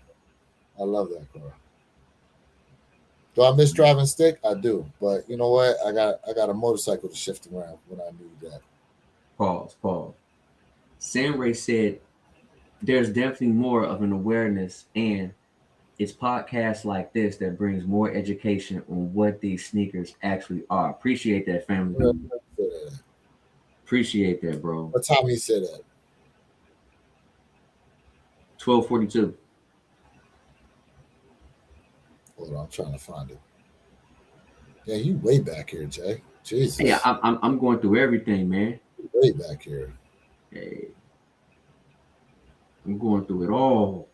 I love that car. Do I miss driving stick? I do, but you know what? I got a motorcycle to shift around when I need that. Pause. Sam Ray said there's definitely more of an awareness, and it's podcasts like this that brings more education on what these sneakers actually are. Appreciate that, family. Appreciate that, bro. What time he said that? 12:42. Hold on, I'm trying to find it. Yeah, you way back here, Jay. Jesus. Yeah, I'm going through everything, man. Way back here. Hey, I'm going through it all.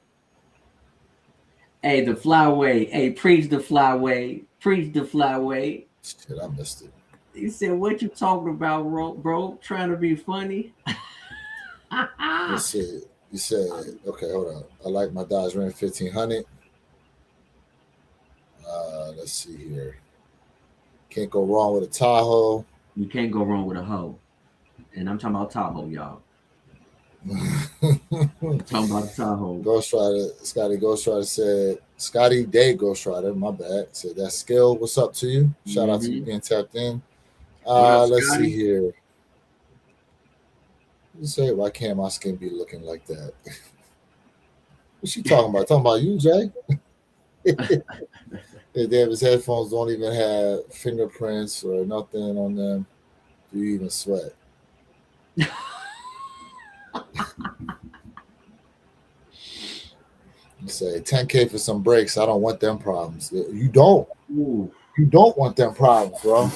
Hey, the flyway. Hey, preach the flyway. Preach the flyway. Shit, I missed it. He said, "What you talking about, bro? Trying to be funny?" Let's see. You said, okay, hold on. I like my Dodge Ram 1500. Let's see here. Can't go wrong with a Tahoe. You can't go wrong with a hoe. And I'm talking about Tahoe, y'all. Talking about Tahoe. Ghost Rider, Scotty Ghost Rider said, Scotty Day Ghost Rider, my bad. Said that skill. What's up to you? Shout out to you being tapped in. Let's see here. You say, why can't my skin be looking like that? What's she talking about? Talking about you, Jay? Damn, his headphones don't even have fingerprints or nothing on them. Do you even sweat? You say 10K for some brakes. I don't want them problems. You don't. Ooh. You don't want them problems, bro.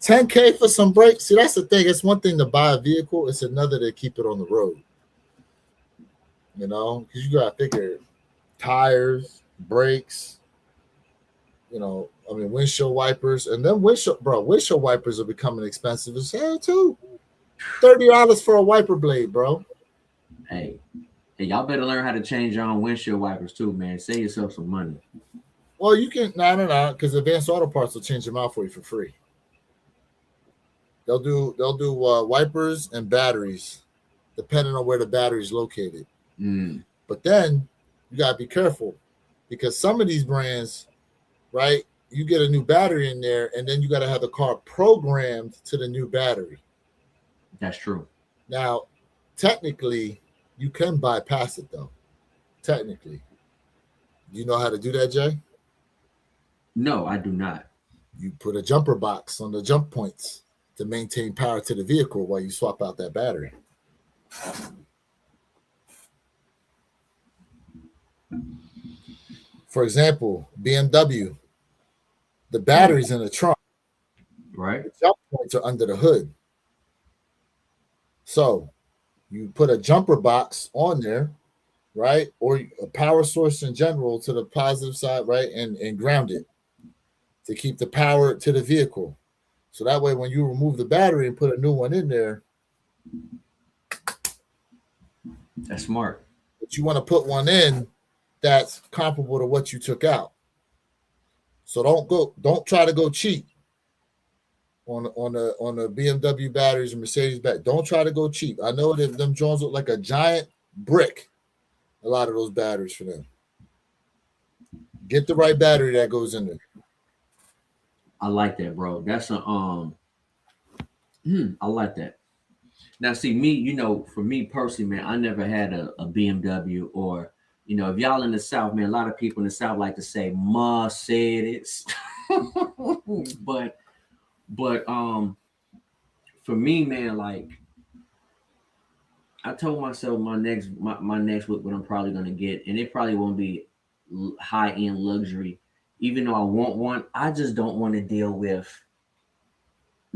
10K for some brakes. See, that's the thing. It's one thing to buy a vehicle. It's another to keep it on the road. You know, because you got to figure tires, brakes, you know, I mean, windshield wipers, and then windshield wipers are becoming expensive as hell too. $30 for a wiper blade, bro. Hey, y'all better learn how to change your own windshield wipers too, man. Save yourself some money. Well, you can no, because Advanced Auto Parts will change them out for you for free. They'll do wipers and batteries, depending on where the battery is located. But then you gotta be careful, because some of these brands, right, you get a new battery in there, and then you got to have the car programmed to the new battery. That's true. Now, technically, you can bypass it, though. Technically. Do you know how to do that, Jay? No, I do not. You put a jumper box on the jump points to maintain power to the vehicle while you swap out that battery. For example, BMW, the battery's in the trunk. Right. The jump points are under the hood. So you put a jumper box on there, right? Or a power source in general to the positive side, right? And ground it to keep the power to the vehicle. So that way, when you remove the battery and put a new one in there, that's smart. But you want to put one in that's comparable to what you took out. So don't try to go cheap on the BMW batteries and Mercedes batteries. Don't try to go cheap. I know that them Jones look like a giant brick. A lot of those batteries for them. Get the right battery that goes in there. I like that, bro. That's a I like that. Now, see me, you know, for me personally, man, I never had a BMW, or, you know, if y'all in the South, man, a lot of people in the South like to say Mercedes, but for me, man, like I told myself my next whip, what I'm probably gonna get, and it probably won't be high end luxury, even though I want one. I just don't want to deal with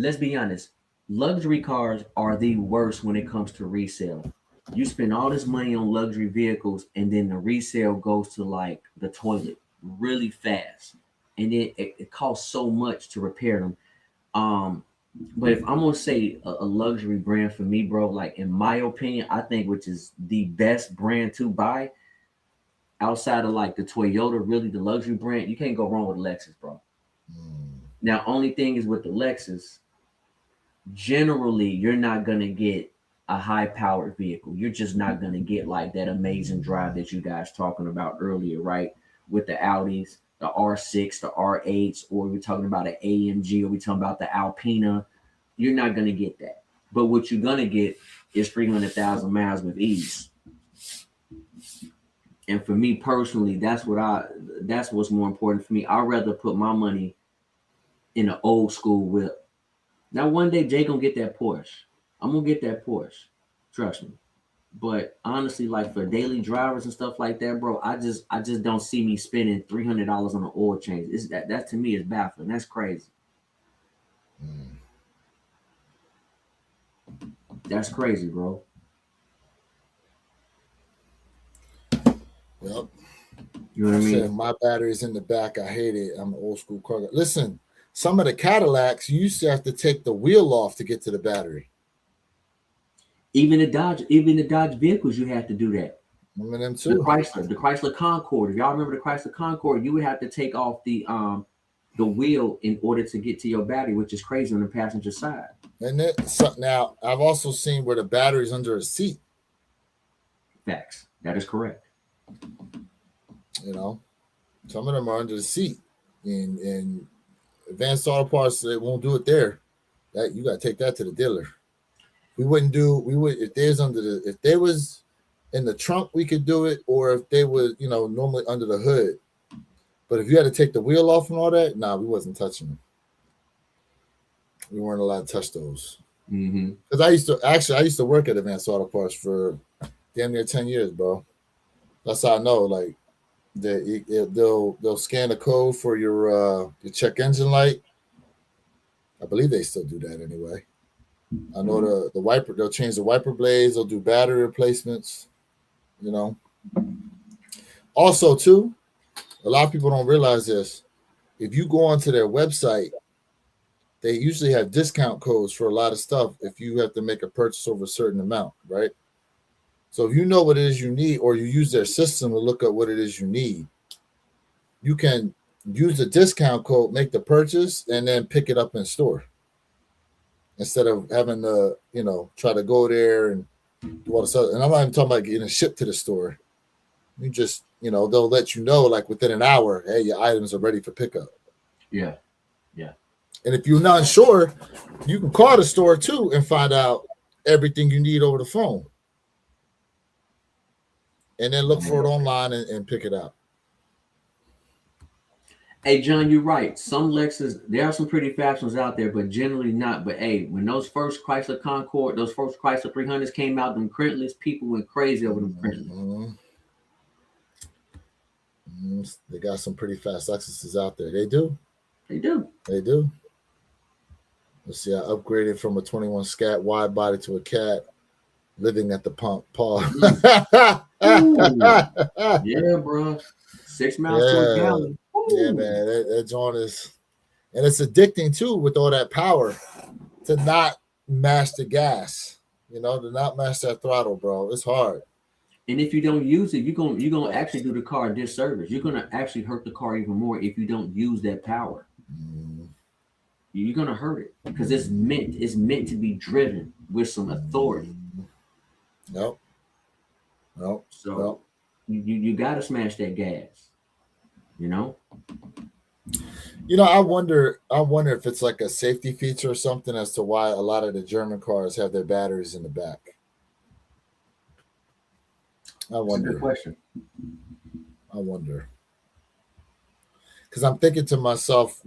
let's be honest, luxury cars are the worst when it comes to resale. You spend all this money on luxury vehicles, and then the resale goes to like the toilet really fast, and then it costs so much to repair them. Um, but if I'm gonna say a luxury brand for me, bro, like in my opinion, I think which is the best brand to buy outside of like the Toyota, really the luxury brand, you can't go wrong with Lexus, bro. Now, only thing is with the Lexus, generally you're not gonna get a high powered vehicle. You're just not gonna get like that amazing drive that you guys talking about earlier, right? With the Audis, the R6, the R8s, or we're talking about an AMG, or we're talking about the Alpina. You're not gonna get that. But what you're gonna get is 300,000 miles with ease. And for me personally, that's what's more important for me. I'd rather put my money in an old school whip. Now one day Jay gonna get that Porsche. I'm gonna get that Porsche. Trust me. But honestly, like for daily drivers and stuff like that, bro, I just don't see me spending $300 on an oil change. It's that to me is baffling. That's crazy. That's crazy, bro. Yep. You know what I mean? My battery's in the back. I hate it. I'm an old school car guy. Listen, some of the Cadillacs, you used to have to take the wheel off to get to the battery. Even the Dodge vehicles, you have to do that. Remember them too. The Chrysler Concorde. If y'all remember the Chrysler Concorde, you would have to take off the wheel in order to get to your battery, which is crazy on the passenger side. And then, so now I've also seen where the battery's under a seat. Facts. That is correct. You know, some of them are under the seat. And Advanced Auto Parts, they won't do it there. That you got to take that to the dealer. We would if they was in the trunk, we could do it, or if they was, normally under the hood. But if you had to take the wheel off and all that, nah, we wasn't touching them. We weren't allowed to touch those. Because I used to work at Advanced Auto Parts for damn near 10 years, bro. That's how I know. Like, they'll scan the code for your check engine light. I believe they still do that anyway. I know the wiper. They'll change the wiper blades. They'll do battery replacements. Also, too, a lot of people don't realize this. If you go onto their website, they usually have discount codes for a lot of stuff if you have to make a purchase over a certain amount, right? So if you know what it is you need, or you use their system to look up what it is you need, you can use the discount code, make the purchase, and then pick it up in store. Instead of having to, try to go there and do all this other. And I'm not even talking about getting it shipped to the store. You just, they'll let you know, like within an hour, hey, your items are ready for pickup. Yeah. And if you're not sure, you can call the store too and find out everything you need over the phone. And then look for it online and pick it up. Hey, John, you're right. Some Lexus, there are some pretty fast ones out there, but generally not. But hey, when those first Chrysler Concorde, those first Chrysler 300s came out, them crentless, people went crazy over them crentless. They got some pretty fast Lexuses out there. They do. Let's see, I upgraded from a 21 Scat wide body to a Cat, living at the pump. Paul. Yeah, bro. 6 miles to a gallon. Ooh. Yeah, man. That joint is, and it's addicting too with all that power to not mash the gas, to not mash that throttle, bro. It's hard. And if you don't use it, you're gonna actually do the car a disservice. You're gonna actually hurt the car even more if you don't use that power. You're gonna hurt it because it's meant to be driven with some authority. Nope. So you gotta smash that gas. I wonder if it's like a safety feature or something as to why a lot of the German cars have their batteries in the back. I wonder. That's a good question. I wonder. Because I'm thinking to myself,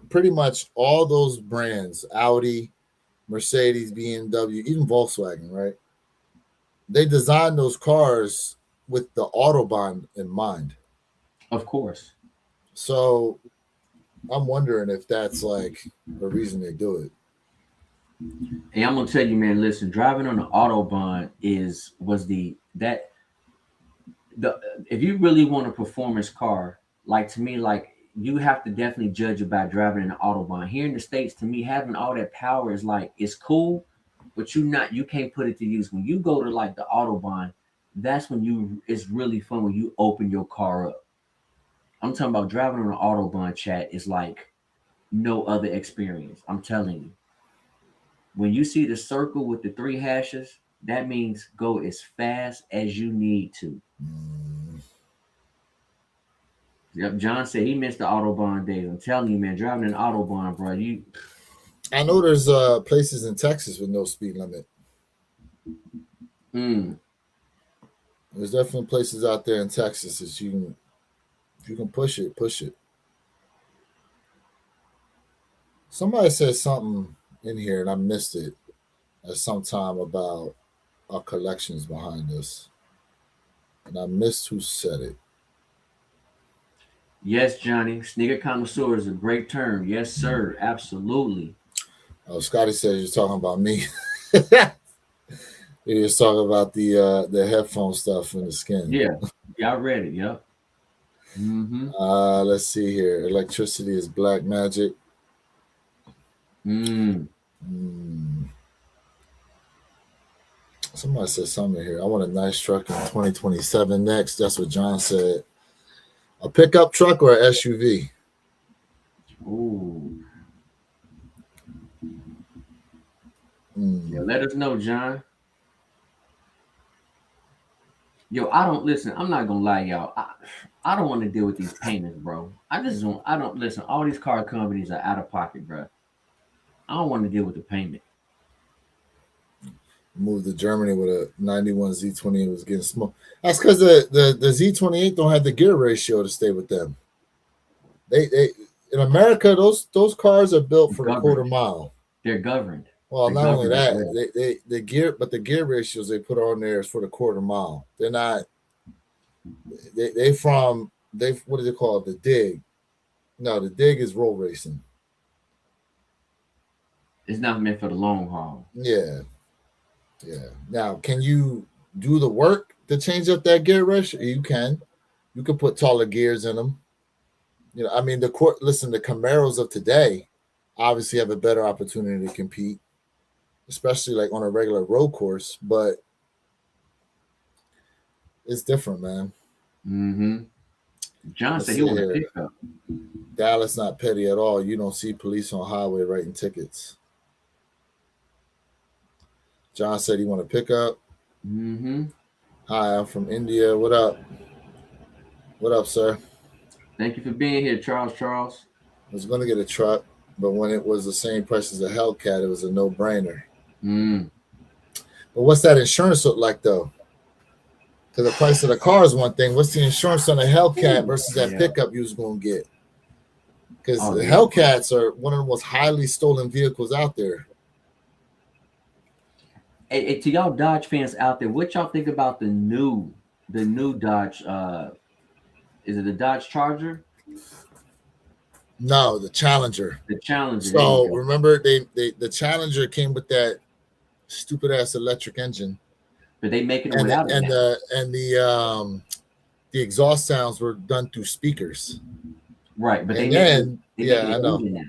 pretty much all those brands, Audi, Mercedes, BMW, even Volkswagen, right? They designed those cars with the Autobahn in mind. Of course. So I'm wondering if that's like the reason they do it. And I'm gonna tell you, man. Listen, driving on the autobahn was the if you really want a performance car, like to me, like you have to definitely judge about driving in the autobahn. Here in the States, to me, having all that power is like it's cool, but you can't put it to use. When you go to like the autobahn, that's when it's really fun when you open your car up. I'm talking about driving on the autobahn, chat is like no other experience. I'm telling you. When you see the circle with the three hashes, that means go as fast as you need to. Yep, John said he missed the autobahn days. I'm telling you, man, driving an autobahn, bro. I know there's places in Texas with no speed limit. Mm, There's definitely places out there in Texas that if you can push it, push it. Somebody said something in here and I missed it at some time about our collections behind us, and I missed who said it. yes, Johnny. Sneaker connoisseur is a great term. Yes, sir. Absolutely. Oh, Scotty says you're talking about me. He was talking about the headphone stuff and the skin. Yeah. Y'all read it. Yep. Mm-hmm. Let's see here. Electricity is black magic. Mm. Hmm. Somebody said something here. I want a nice truck in 2027 next. That's what John said. A pickup truck or an SUV? Ooh. Yeah, Mm. let us know, John. Yo, I don't listen. I'm not gonna lie, y'all. I don't want to deal with these payments, bro. I don't listen. All these car companies are out of pocket, bro. I don't want to deal with the payment. Moved to Germany with a 91 Z28 was getting small. That's because the Z28 don't have the gear ratio to stay with them. They in America those cars are built for the quarter Governed. mile. They're governed. Well, They're not only governed as that, well. they the gear, but the gear ratios they put on there is for the quarter mile. They're not. They from they what do they call it? The dig. No, the dig is roll racing. It's not meant for the long haul. Yeah, yeah. Now, can you do the work to change up that gear ratio? You can. You can put taller gears in them. You know, I mean, the court. Listen, the Camaros of today obviously have a better opportunity to compete, especially like on a regular road course. But it's different, man. Mm-hmm. John Let's said he see want a here. pickup. Dallas not petty at all. You don't see police on highway writing tickets. John said he want to pick up. Mm-hmm. Hi, I'm from India. What up? What up, sir? Thank you for being here, Charles. Charles. I was gonna get a truck, but when it was the same price as a Hellcat, it was a no-brainer. Mm. But what's that insurance look like though? Because the price of the car is one thing. What's the insurance on a Hellcat Ooh, versus that yeah. pickup you was gonna get? Because Oh the yeah. Hellcats are one of the most highly stolen vehicles out there. Hey, to y'all Dodge fans out there, what y'all think about the new Dodge? Is it the Dodge Charger? No, the Challenger. The Challenger. There you So go. remember, they the Challenger came with that stupid ass electric engine, But they making it without it now. the exhaust sounds were done through speakers. Right. But And then they making yeah, it even now.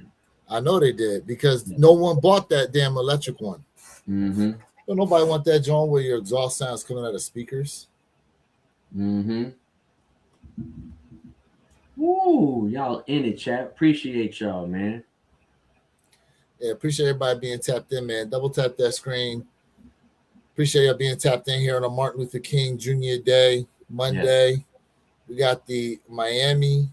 I know they did because Yeah. no one bought that damn electric one. Mm-hmm. But nobody want that John where your exhaust sounds coming out of speakers. Mm-hmm. Woo, y'all in the chat. Appreciate y'all, man. Yeah, appreciate everybody being tapped in, man. Double tap that screen. Appreciate y'all being tapped in here on a Martin Luther King Jr. Day, Yes. Monday. We got the Miami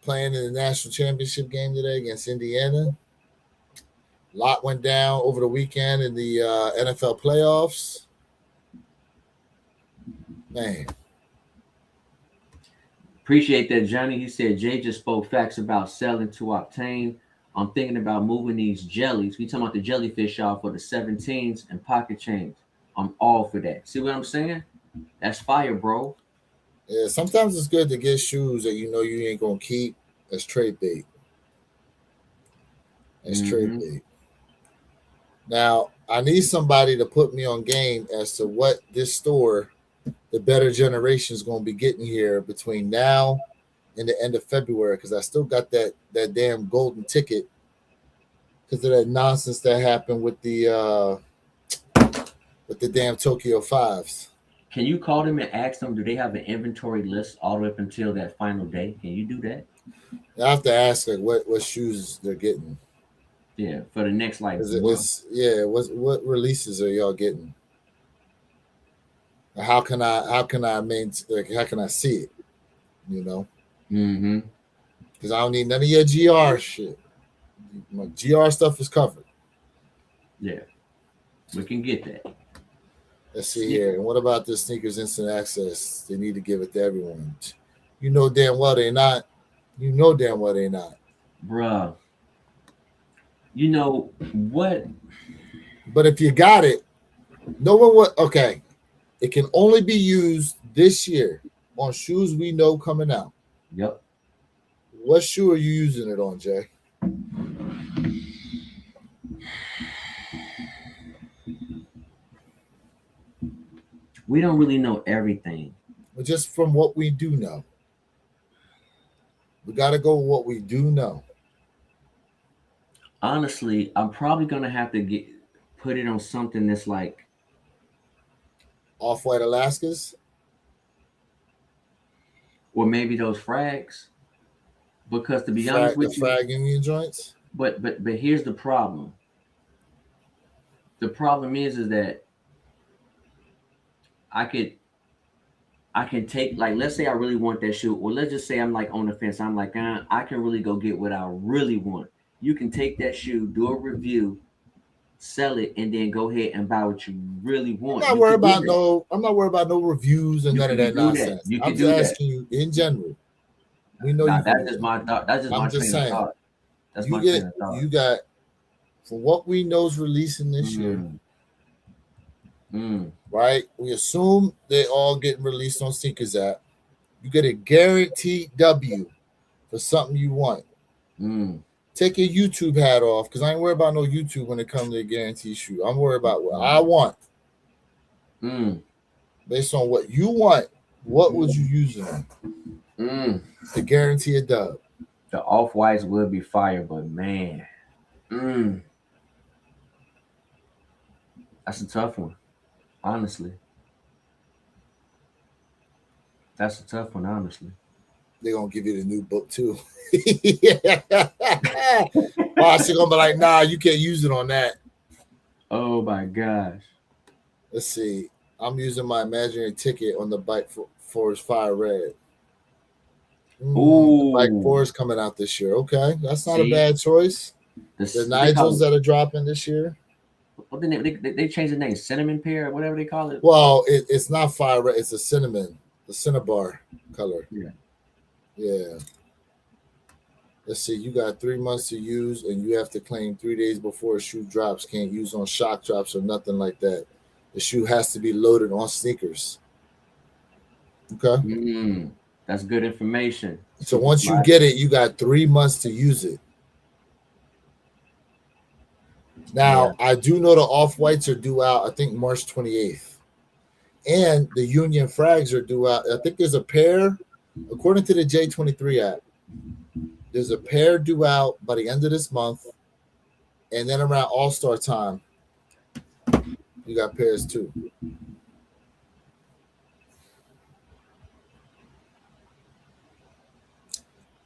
playing in the national championship game today against Indiana. A lot went down over the weekend in the NFL playoffs. Man, Appreciate that, Johnny. He said Jay just spoke facts about selling to obtain. I'm thinking about moving these jellies. We talking about the jellyfish, y'all, for the 17s and pocket chains. I'm all for that. See what I'm saying? That's fire, bro. yeah, sometimes it's good to get shoes that you know you ain't gonna keep as trade bait. As trade Mm-hmm. bait. Now I need somebody to put me on game as to what this store, the better generation, is going to be getting here between now and the end of February, because I still got that damn golden ticket because of that nonsense that happened with the damn Tokyo Fives. Can you call them and ask them, do they have an inventory list all the way up until that final day? Can you do that? I have to ask like what shoes they're getting. Yeah, for the next like Is month. it's yeah, what releases are y'all getting? How can I like, how can I see it? You know, Mm-hmm. because I don't need none of your GR shit. My GR stuff is covered. Yeah, we can get that. Let's see Sneaker, here. And what about this sneakers instant access? They need to give it to everyone. You know damn well they not. You know damn well they not. bruh. You know what? But if you got it, no one what okay. It can only be used this year on shoes we know coming out. Yep. What shoe are you using it on, Jay? We don't really know everything. Well, just from what we do know. We got to go with what we do know. Honestly, I'm probably gonna have to get put it on something that's like, Off White Alaskas, or maybe those frags. Because to be honest the with you, frag Union joints. but here's the problem. The problem is that I could I can take, like, let's say I really want that shoe, or let's just say I'm like on the fence. I'm like, I can really go get what I really want. You can take that shoe, do a review, sell it, and then go ahead and buy what you really I'm want. not You worried could do about that. no. I'm not worried about no reviews and You none of can that do that. nonsense. You I'm can just do that. asking you in general. We know Now you can that's do just it. my thought. That's just I'm my just train of saying. thought. That's my train of thought. You got for what we know is releasing this year, Mm, mm, right? We assume they all getting released on Sneakers app. You get a guaranteed W for something you want. mm, Take your YouTube hat off because I ain't worried about no YouTube when it comes to a guaranteed shoe. I'm worried about what I mm, want mm, based on what you want. What would you mm, use it on mm. to guarantee a dub? The off whites would be fire, but man, mm, that's a tough one. Honestly, that's a tough one. Honestly. They're gonna give you the new book too. Boss, they're gonna be like, nah, you can't use it on that. Oh my gosh. Let's see. I'm using my imaginary ticket on the bike for his Fire Red. The bike Ooh. 4 is coming out this year. Okay, that's not a See, bad choice. The this what they call Nigels it. that are dropping this year. What they changed the name, cinnamon pear, or whatever they call it. Well, it's not Fire Red. It's a cinnamon, the Cinnabar color. Yeah. Yeah. Let's see. You got 3 months to use, and you have to claim 3 days before a shoe drops. Can't use on shock drops or nothing like that. The shoe has to be loaded on sneakers. Okay. Mm, that's good information. So Super once you fly. get it, you got 3 months to use it. Yeah. Now, I do know the off whites are due out, I think March 28th. And the Union Frags are due out. I think there's a pair, according to the J23 app, there's a pair due out by the end of this month. And then around All Star time, you got pairs too.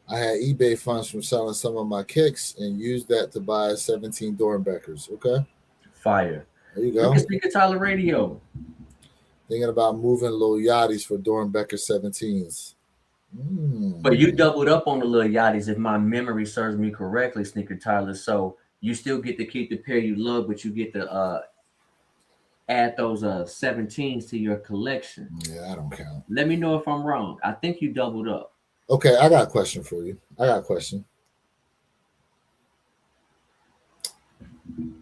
I had eBay funds from selling some of my kicks and used that to buy 17 Dornbeckers. Okay. Fire. There you Look go. at Speaker Tyler Radio. Thinking about moving little Yachties for Dornbecker 17s. But you doubled up on the little yachties, if my memory serves me correctly, Sneaker Tyler. So you still get to keep the pair you love, but you get to add those 17s to your collection. Yeah, I don't count. Let me know if I'm wrong. I think you doubled up. Okay, I got a question for you. I got a question.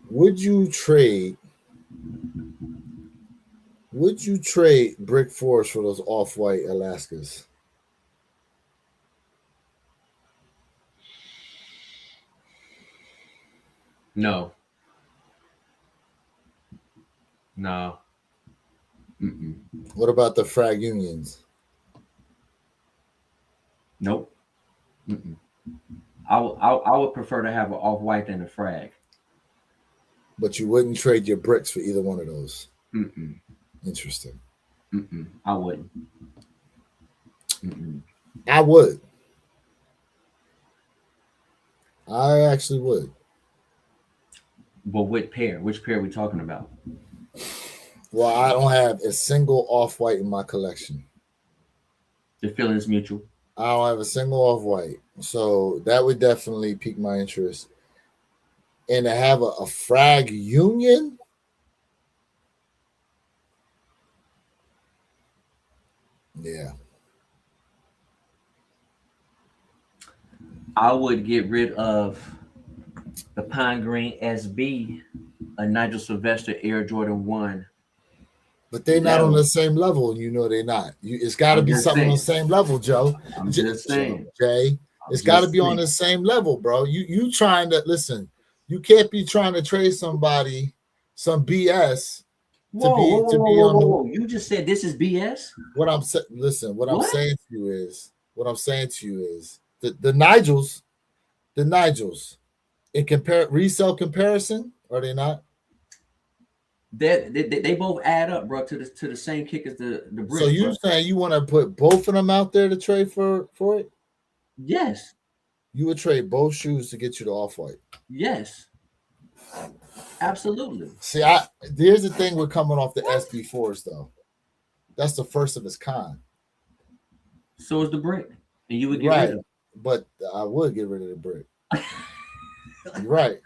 Would you trade? Would you trade Brick Forest for those off-white Alaskas? No. No. Mm-mm. What about the frag unions? Nope. Mm-mm. I would prefer to have an off-white than a frag. But you wouldn't trade your bricks for either one of those. Mm-mm. Interesting. Mm-mm. I wouldn't. Mm-mm. I would. I actually would. But what pair? Which pair are we talking about? Well, I don't have a single off-white in my collection. The feeling is mutual. I don't have a single off-white. So that would definitely pique my interest. And to have a frag union? Yeah. I would get rid of the Pine Green SB, a Nigel Sylvester Air Jordan 1. But they're not on the same level, and you know they're not. It's got to be something on the same level, Joe. I'm just saying. Jay, it's got to be on the same level, bro. You trying to listen. You can't be trying to trade somebody some BS Whoa. You just said this is BS? What I'm saying, listen, what I'm saying to you is the Nigels, in resale comparison, are they not? They both add up, bro, to the same kick as the bricks. So you saying you want to put both of them out there to trade for it? Yes. You would trade both shoes to get you the off-white? Yes. Absolutely. See, there's the thing with coming off the SB4s though. That's the first of its kind. So is the brick, and you would get rid of it. But I would get rid of the brick. You're right.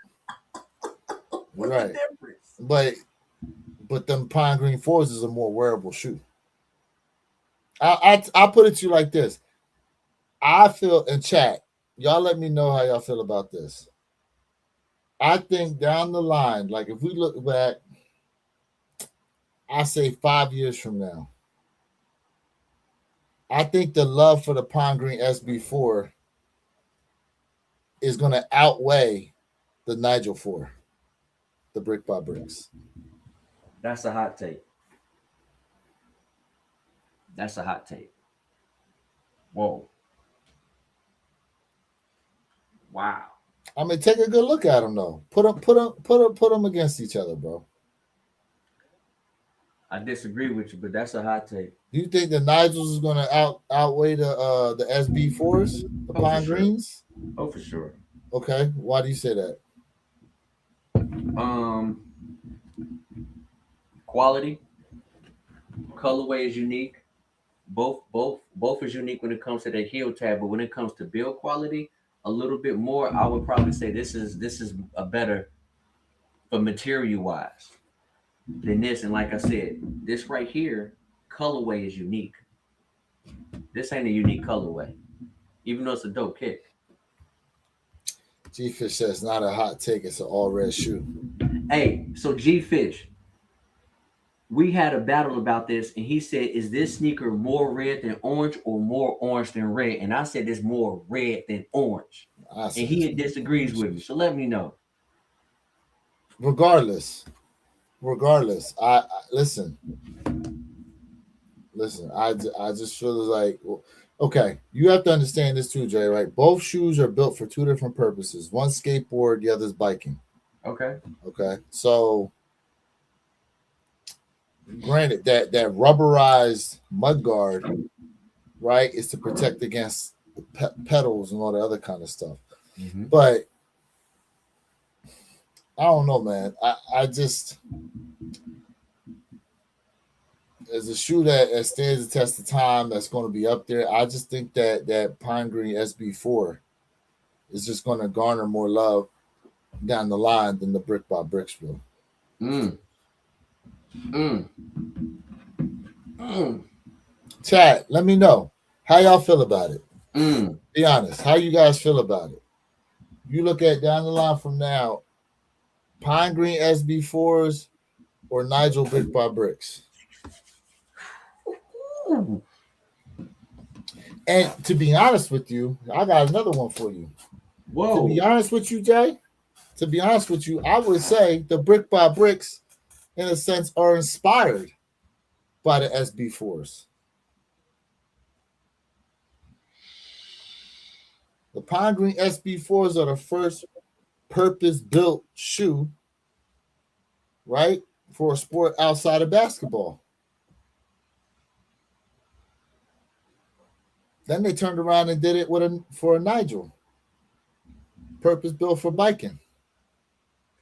You're right. But them Pine Green 4s is a more wearable shoe. I'll put it to you like this. I feel, in chat, y'all let me know how y'all feel about this. I think down the line, like if we look back, I say 5 years from now, I think the love for the Pine Green SB4 is going to outweigh the Nigel 4, the brick by bricks. That's a hot take. That's a hot take. Whoa. Wow. I mean, take a good look at them though. Put them against each other, bro. I disagree with you, but that's a hot take. Do you think the Nigels is going to outweigh the SB4s, the Pine Greens? Oh, for sure. Okay, why do you say that? Quality, colorway is unique. Both is unique when it comes to the heel tab, but when it comes to build quality, a little bit more, I would probably say this is a better for material wise than this. And like I said, this right here, colorway is unique. This ain't a unique colorway, even though it's a dope kick. G Fish says not a hot take, it's an all red shoe. Hey, so G Fish, we had a battle about this, and he said, is this sneaker more red than orange or more orange than red? And I said it's more red than orange. And he disagrees with me. So let me know. Regardless, I listen. I just feel like, okay, you have to understand this too, Jay, right? Both shoes are built for two different purposes. One skateboard, the other's biking. Okay. So granted, that rubberized mud guard, right, is to protect against pedals and all the other kind of stuff. Mm-hmm. But I don't know, man. I just, as a shoe that stands the test of time, that's going to be up there, I just think that Pine Green SB4 is just going to garner more love down the line than the brick by bricks will. Chat, let me know how y'all feel about it. Be honest, how you guys feel about it. You look at down the line from now, Pine Green SB4s or Nigel brick by bricks. And to be honest with you, I got another one for you. Whoa. To be honest with you, Jay, I would say the brick by bricks in a sense, are inspired by the SB4s. The Pine Green SB4s are the first purpose-built shoe, right, for a sport outside of basketball. Then they turned around and did it for a Nigel, purpose-built for biking.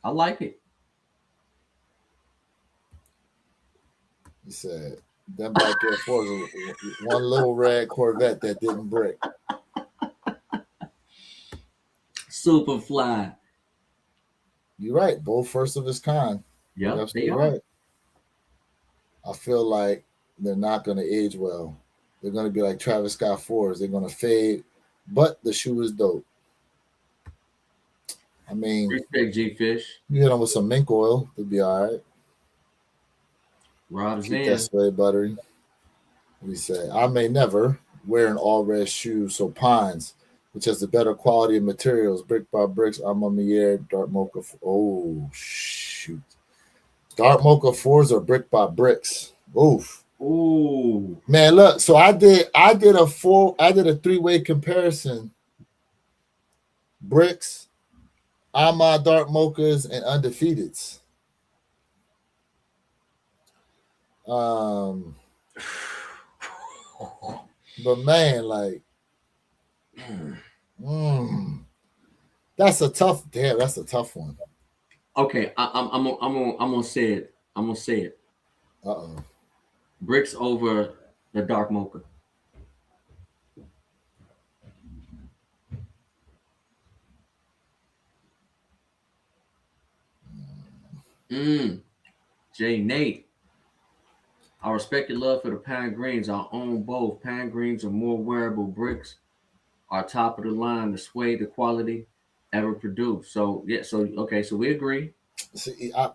I like it. He said, them bike Air Force, one little red Corvette that didn't break. Super fly. You're right. Both first of its kind. Yep, You're absolutely right. I feel like they're not going to age well. They're going to be like Travis Scott 4s. They're going to fade, but the shoe is dope. I mean, respect G-Fish. You hit them with some mink oil, they'll be all right. Rob's Keep in. that suede buttery. What do you say? I may never wear an all red shoe, so Pines, which has the better quality of materials, brick by bricks, Armamier, Dark Mocha. Oh, shoot. Dark Mocha 4s are brick by bricks. Oof. Ooh. Man, look, so I did a 3-way comparison. Bricks, Arma Dark Mochas, and Undefeateds. But man, like, that's a tough one. Okay, I'm gonna say it. I'm gonna say it. Bricks over the Dark Mocha. Jay Nate. I respect your love for the Pine Greens. I own both. Pine Greens are more wearable. Bricks are top of the line. The suede, the quality ever produced. So yeah, so okay, so we agree. See, I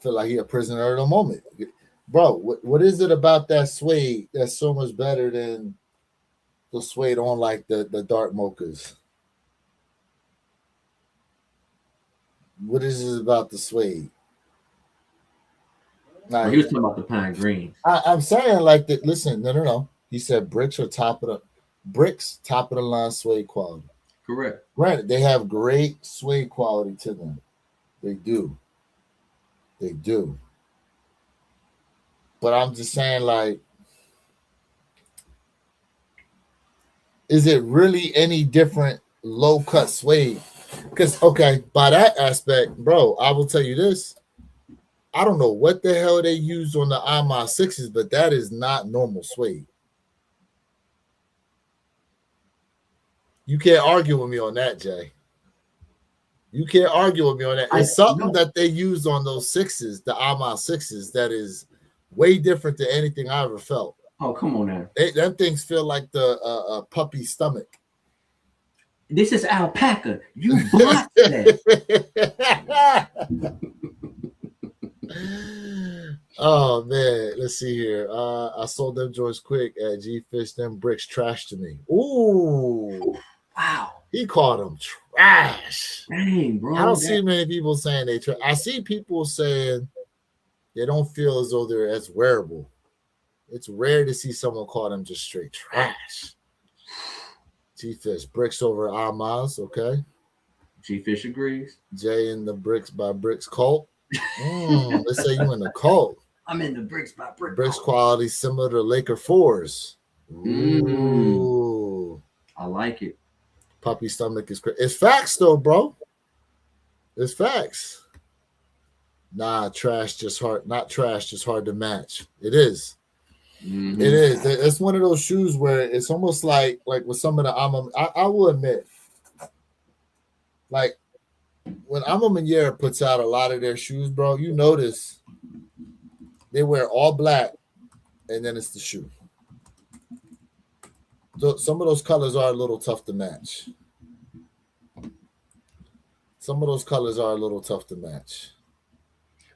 feel like he a prisoner of the moment, bro. What is it about that suede that's so much better than the suede on like the Dark Mochas? What is it about the suede? Like, he was talking about the Pine Greens. I'm saying like that. Listen, no. He said bricks are top of the line suede quality. Correct. Granted, they have great suede quality to them. They do. But I'm just saying, like, is it really any different low cut suede? Because, okay, by that aspect, bro, I will tell you this. I don't know what the hell they used on the Arma 6s, but that is not normal suede. You can't argue with me on that, Jay. You can't argue with me on that. It's something that they used on those 6s, the Arma 6s, that is way different than anything I ever felt. Oh, come on now. Them things feel like the puppy stomach. This is alpaca. You blocked that. Oh man, let's see here. I sold them joints quick at G Fish. Them bricks trash to me. Ooh, wow. He called them trash. Dang, bro. I don't see many people saying they trash. I see people saying they don't feel as though they're as wearable. It's rare to see someone call them just straight trash. G Fish bricks over Armas, okay. G Fish agrees. Jay in the bricks by bricks cult. Let's say you in the cult. I'm in the bricks by bricks quality similar to Laker 4s. Ooh, I like it. Puppy stomach is crazy. It's facts though, bro. It's facts. Nah, trash just hard. Not trash, just hard to match. It is. It is. It's one of those shoes where it's almost like with some of the I will admit, like when Armamier puts out a lot of their shoes, bro, you notice they wear all black, and then it's the shoe. So some of those colors are a little tough to match.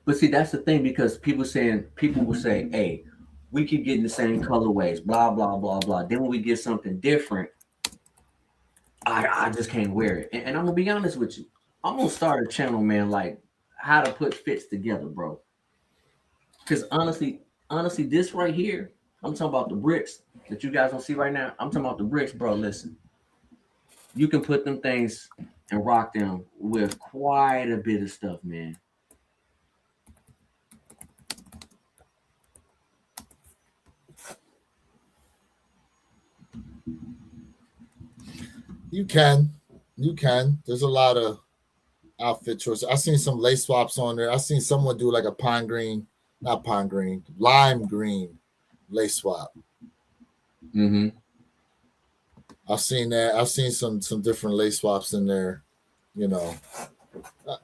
But see, that's the thing, because people will say, hey, we keep getting the same colorways, blah, blah, blah, blah. Then when we get something different, I just can't wear it. And I'm going to be honest with you. I'm going to start a channel, man, like how to put fits together, bro. Because honestly, this right here, I'm talking about the bricks that you guys don't see right now. I'm talking about the bricks, bro. Listen, you can put them things and rock them with quite a bit of stuff, man. You can. You can. There's a lot of outfit choices. I seen some lace swaps on there. I seen someone do like a pine green, not pine green, lime green lace swap. Mm-hmm. I've seen that. I've seen some different lace swaps in there. You know,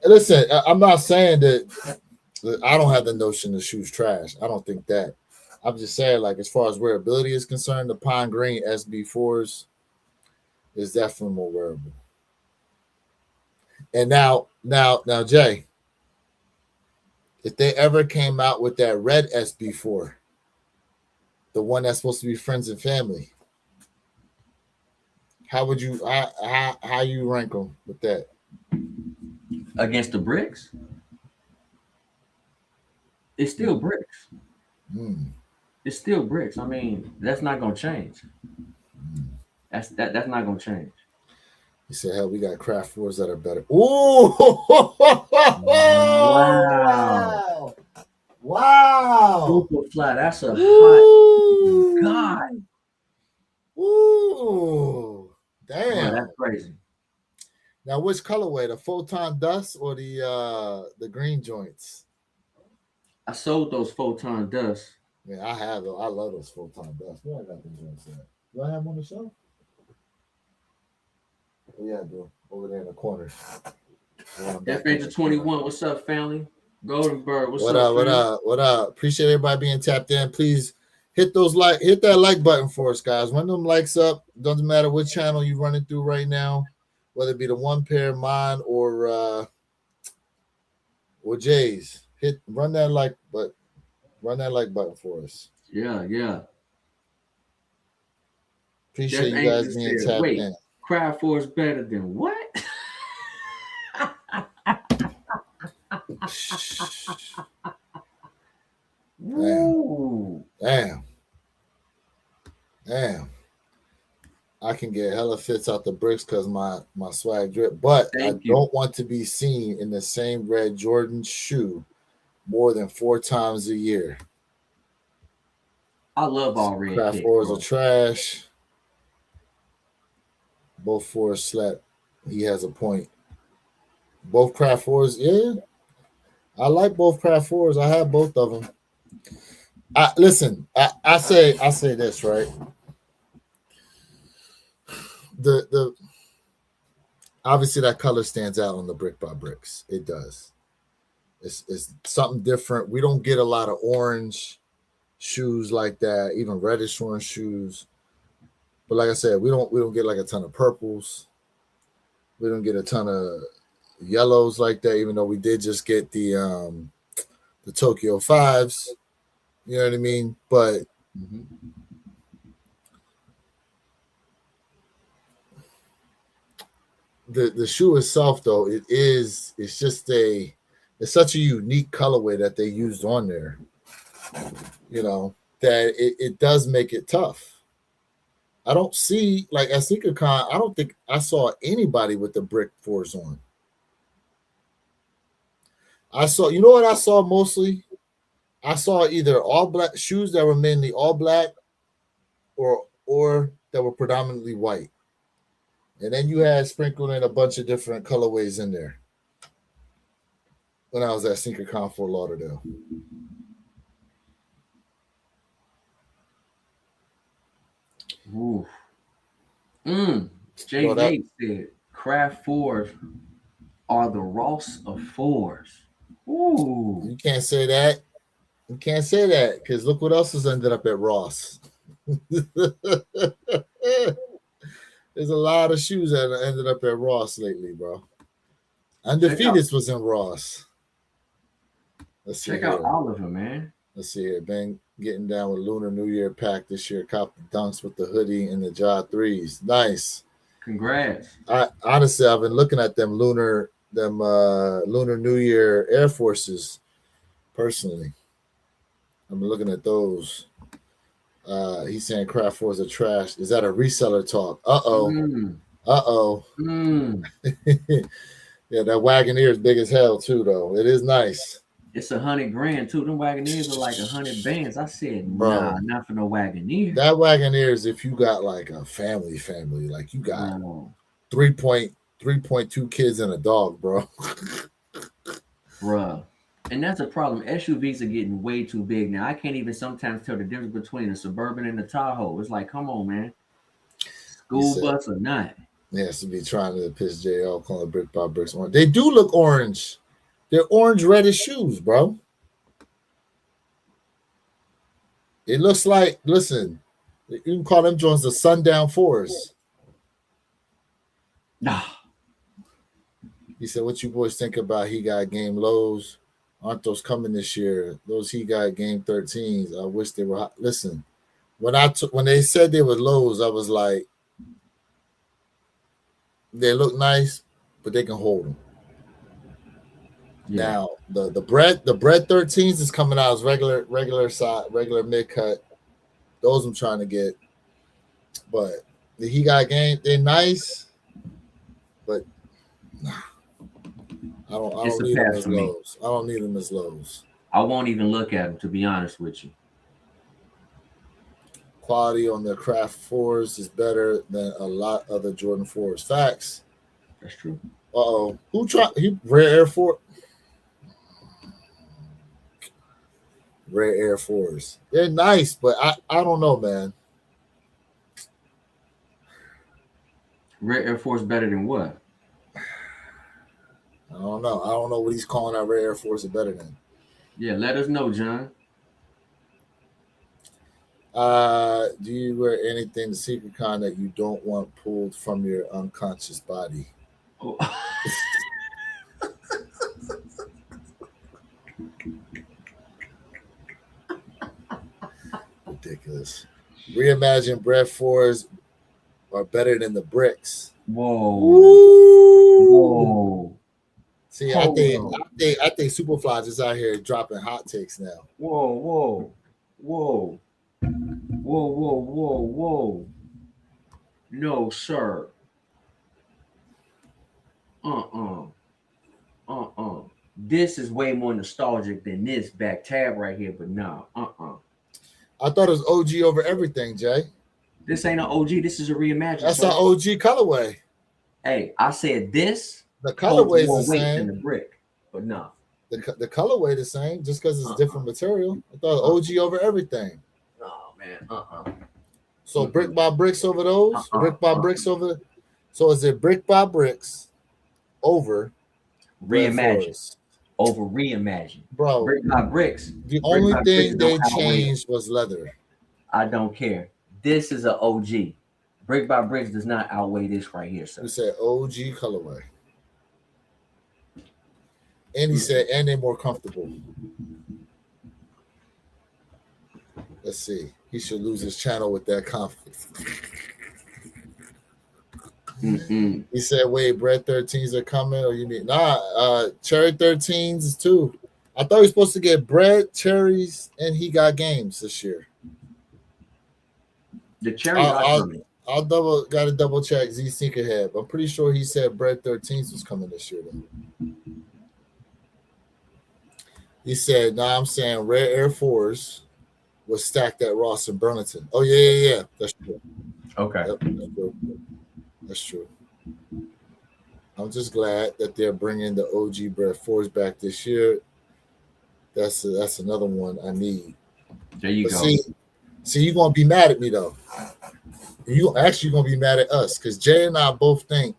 listen, I'm not saying that I don't have the notion the shoe's trash. I don't think that. I'm just saying, like, as far as wearability is concerned, the pine green SB4s is definitely more wearable. And now, Jay, if they ever came out with that red SB4, the one that's supposed to be friends and family, how would you how you rank them with that? Against the bricks, it's still bricks. Mm. It's still bricks. I mean, that's not gonna change. That's not gonna change. He said, "Hell, we got craft fours that are better." Ooh, Wow. wow, wow, Super fly. That's a hot ooh, God. ooh, Bro, damn. that's crazy. Now, which colorway, the photon dust or the green joints? I sold those photon dust. Man, I have them. I love those photon dust. Where I got them joints at? Do I have them on the show? Oh, yeah, I do. Over there in the corner. F Angel 21. What's up, family? Golden Bird. What's What up, up? What fam? up? What up? Appreciate everybody being tapped in. Please hit that like button for us, guys. Run them likes up. Doesn't matter what channel you're running through right now, whether it be the one pair, mine, or Jay's. Run that like button for us. Yeah, yeah. Appreciate Death you guys Angel being said, tapped wait, in. Cry for is better than what? Damn, Woo. damn, damn. I can get hella fits out the bricks because my swag drip, but I Thank you. don't want to be seen in the same red Jordan shoe more than 4 times a year. I love all red Craft kicks, fours are bro. trash. Both fours slept. He has a point. Both craft fours, yeah. I like both craft fours. I have both of them. Listen. I say this right. The obviously that color stands out on the brick by bricks. It does. It's something different. We don't get a lot of orange shoes like that, even reddish orange shoes. But like I said, we don't get like a ton of purples. We don't get a ton of yellows like that, even though we did just get the Tokyo fives. You know what I mean? But Mm-hmm. the shoe itself, though, it's such a unique colorway that they used on there. You know that it does make it tough. I don't see like at SneakerCon. I don't think I saw anybody with the brick fours on. I saw, you know what I saw mostly? I saw either all black shoes that were mainly all black or that were predominantly white. And then you had sprinkled in a bunch of different colorways in there when I was at SneakerCon Fort Lauderdale. Ooh. Mm. Jay Bro, that Nate said, Craft fours are the Ross of fours. Ooh. you can't say that. You can't say that because look what else has ended up at Ross. There's a lot of shoes that ended up at Ross lately, bro. Check out Undefeated was in Ross. Let's see check out here. Oliver, man. Let's see here. Been getting down with Lunar New Year pack this year. Cop the dunks with the hoodie and the jaw threes. Nice. Congrats. I honestly I've been looking at them Lunar New Year Air Forces personally. I'm looking at those. He's saying Craft Fours are trash. Is that a reseller talk? Uh-oh. Uh-oh. Yeah, that Wagoneer is big as hell too, though. It is nice. It's $100,000 too. Them Wagoneers are like 100 bands. I said, Bro, nah, not for no Wagoneer. That Wagoneer is if you got like a family, like you got 3.2 kids and a dog, bro. Bruh. And that's a problem. SUVs are getting way too big now. I can't even sometimes tell the difference between a Suburban and a Tahoe. It's like, come on, man. School bus or not. Yes, to be trying to piss JL calling brick by bricks orange. They do look orange. They're orange reddish shoes, bro. It looks like, listen, you can call them joints the sundown fours. Nah. He said, what you boys think about He Got Game lows? Aren't those coming this year? Those He Got Game 13s. I wish they were hot. Listen, when they said they were lows, I was like, they look nice, but they can hold them. Yeah. Now the bread 13s is coming out as regular side, regular mid cut. Those I'm trying to get, but the He Got Game, they're nice, but nah, I don't need them as lows. I don't need them as lows. I won't even look at them, to be honest with you. Quality on the Craft Fours is better than a lot of the Jordan 4s. Facts. That's true. Uh-oh. Rare Air Force? Rare Air Force. They're nice, but I don't know, man. Rare Air Force better than what? I don't know. I don't know what he's calling out Rare Air Force is better than. Yeah, let us know, John. Do you wear anything to Secret Con that you don't want pulled from your unconscious body? Oh. Ridiculous. Reimagine Bread 4s are better than the bricks. Whoa. Woo. Whoa. See, I think Superfly is out here dropping hot takes now. Whoa. No, sir. This is way more nostalgic than this back tab right here, but no. I thought it was OG over everything, Jay. This ain't an OG. This is a reimagined. That's an OG colorway. Hey, I said this. The colorway is the same. Than the brick, but no. The colorway the same, just because it's different material. I thought OG over everything. Oh man. So brick by bricks over those. Brick by bricks over. So is it brick by bricks over reimagined? Over reimagined, bro. Brick by bricks. The only thing they changed was leather. I don't care. This is an OG. Brick by bricks does not outweigh this right here, sir. You said OG colorway. And he said, and they're more comfortable. Let's see. He should lose his channel with that confidence. He said, wait, bread 13s are coming, or you mean cherry 13s is too. I thought he was supposed to get bread, cherries, and He Got Games this year. The cherries are coming. Gotta double check Z Sneakerhead. I'm pretty sure he said bread 13s was coming this year though. He said, I'm saying Rare Air Force was stacked at Ross and Burlington. Oh, yeah. That's true. Okay. Yep, that's true. I'm just glad that they're bringing the OG Bread 4s back this year. That's another one I need. There you go. See, you're going to be mad at me, though. You actually going to be mad at us because Jay and I both think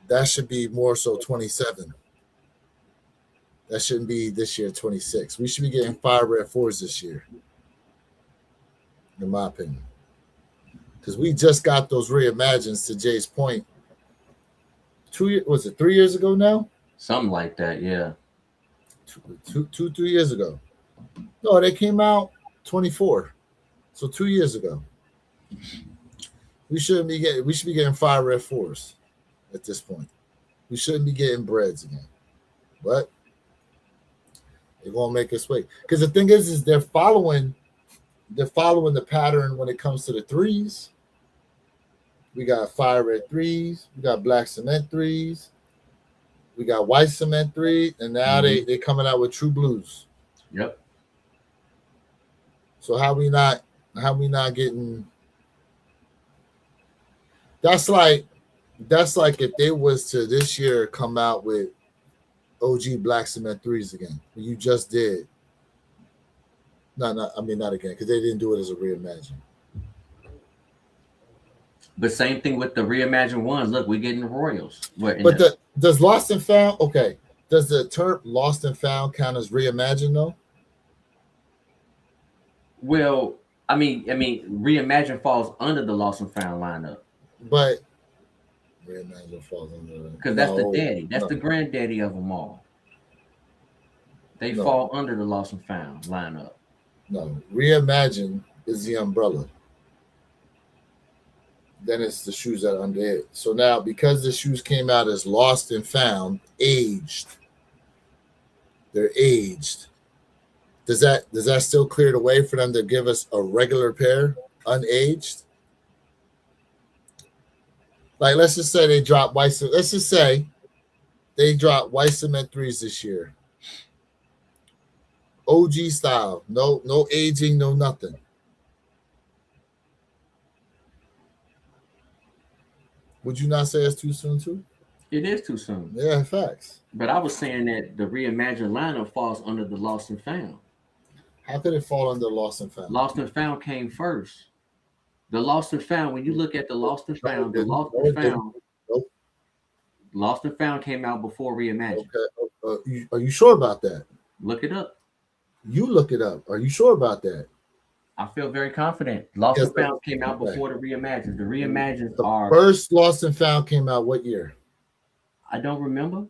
that should be more so 27. That shouldn't be this year, 26. We should be getting 5 Red 4s this year, in my opinion. Because we just got those reimagines, to Jay's point. 3 years ago now? Something like that, yeah. 3 years ago. No, they came out 24. So 2 years ago. We should be getting 5 Red 4s at this point. We shouldn't be getting breads again. But They're gonna make us wait. Because the thing is they're following the pattern when it comes to the threes. We got fire red threes, we got black cement threes, we got white cement three, and now they coming out with true blues. Yep. So how we not getting? That's like if they was to this year come out with OG black cement threes again. You just did. No, I mean not again because they didn't do it as a reimagine. But same thing with the reimagined ones. Look, we're getting the Royals. But does Lost and Found? Okay, does the term Lost and Found count as reimagined though? Well, I mean, reimagined falls under the Lost and Found lineup. But reimagined falls under because that's the daddy. That's the granddaddy of them all. They fall under the Lost and Found lineup. No, reimagine is the umbrella. Then it's the shoes that are under it. So now, because the shoes came out as Lost and Found, aged, they're aged. Does that still clear the way for them to give us a regular pair, unaged? Like, let's just say they drop white. Let's just say they drop white cement threes this year. OG style, no aging, no nothing. Would you not say it's too soon too? It is too soon. Yeah, facts. But I was saying that the reimagined lineup falls under the Lost and Found. How could it fall under Lost and Found? Lost and Found came first. The Lost and Found, when you look at the Lost and Found, the Lost and Found, Lost and Found came out before Reimagined. Okay. Are you sure about that? Look it up. You look it up. Are you sure about that? I feel very confident. Lost and Found came out before the Reimagined. The Reimagined are first Lost and Found came out what year? I don't remember.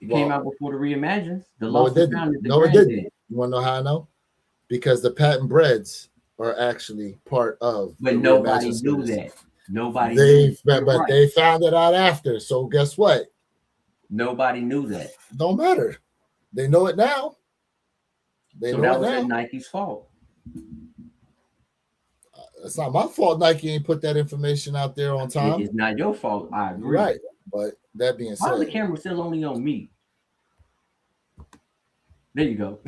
It came out before the Reimagined. The Lost and Found is the No, it didn't. You want to know how I know? Because the patent breads are actually part of. But nobody knew that. Nobody knew that. But they found it out after. So guess what? Nobody knew that. Don't matter. They know it now. So that was Nike's fault. It's not my fault Nike ain't put that information out there on time. It's not your fault. I agree. Right. But that being said, why is the camera still only on me? There you go.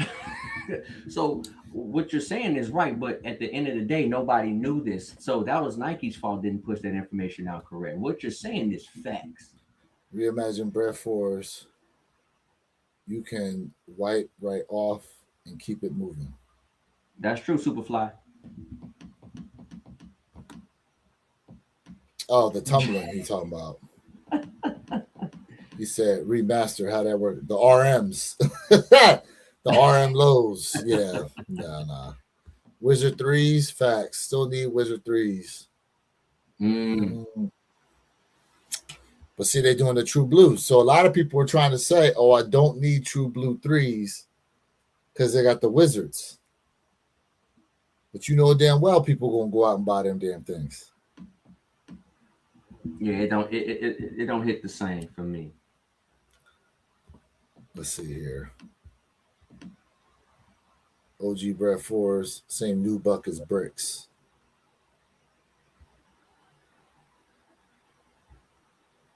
So what you're saying is right, but at the end of the day, nobody knew this. So that was Nike's fault, didn't push that information out correct. What you're saying is facts. Reimagine bread fours. You can wipe right off and keep it moving. That's true, Superfly. Oh, the tumbling he's talking about. He said remaster, how that work. The RMs. The RM lows. Yeah. Nah. Wizard threes, facts. Still need Wizard threes. But see, they're doing the true blues. So a lot of people are trying to say, oh, I don't need true blue threes because they got the Wizards. But you know damn well people gonna go out and buy them damn things. Yeah, it don't hit the same for me. Let's see here. OG Bread fours, same new buck as bricks.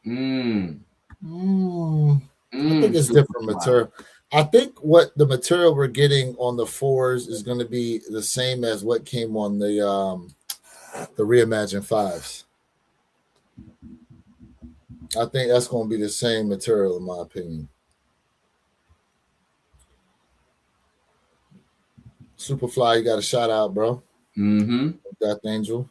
I think it's different material. I think what the material we're getting on the fours is going to be the same as what came on the reimagined fives. I think that's going to be the same material, in my opinion. Superfly, you got a shout out, bro. Death Angel.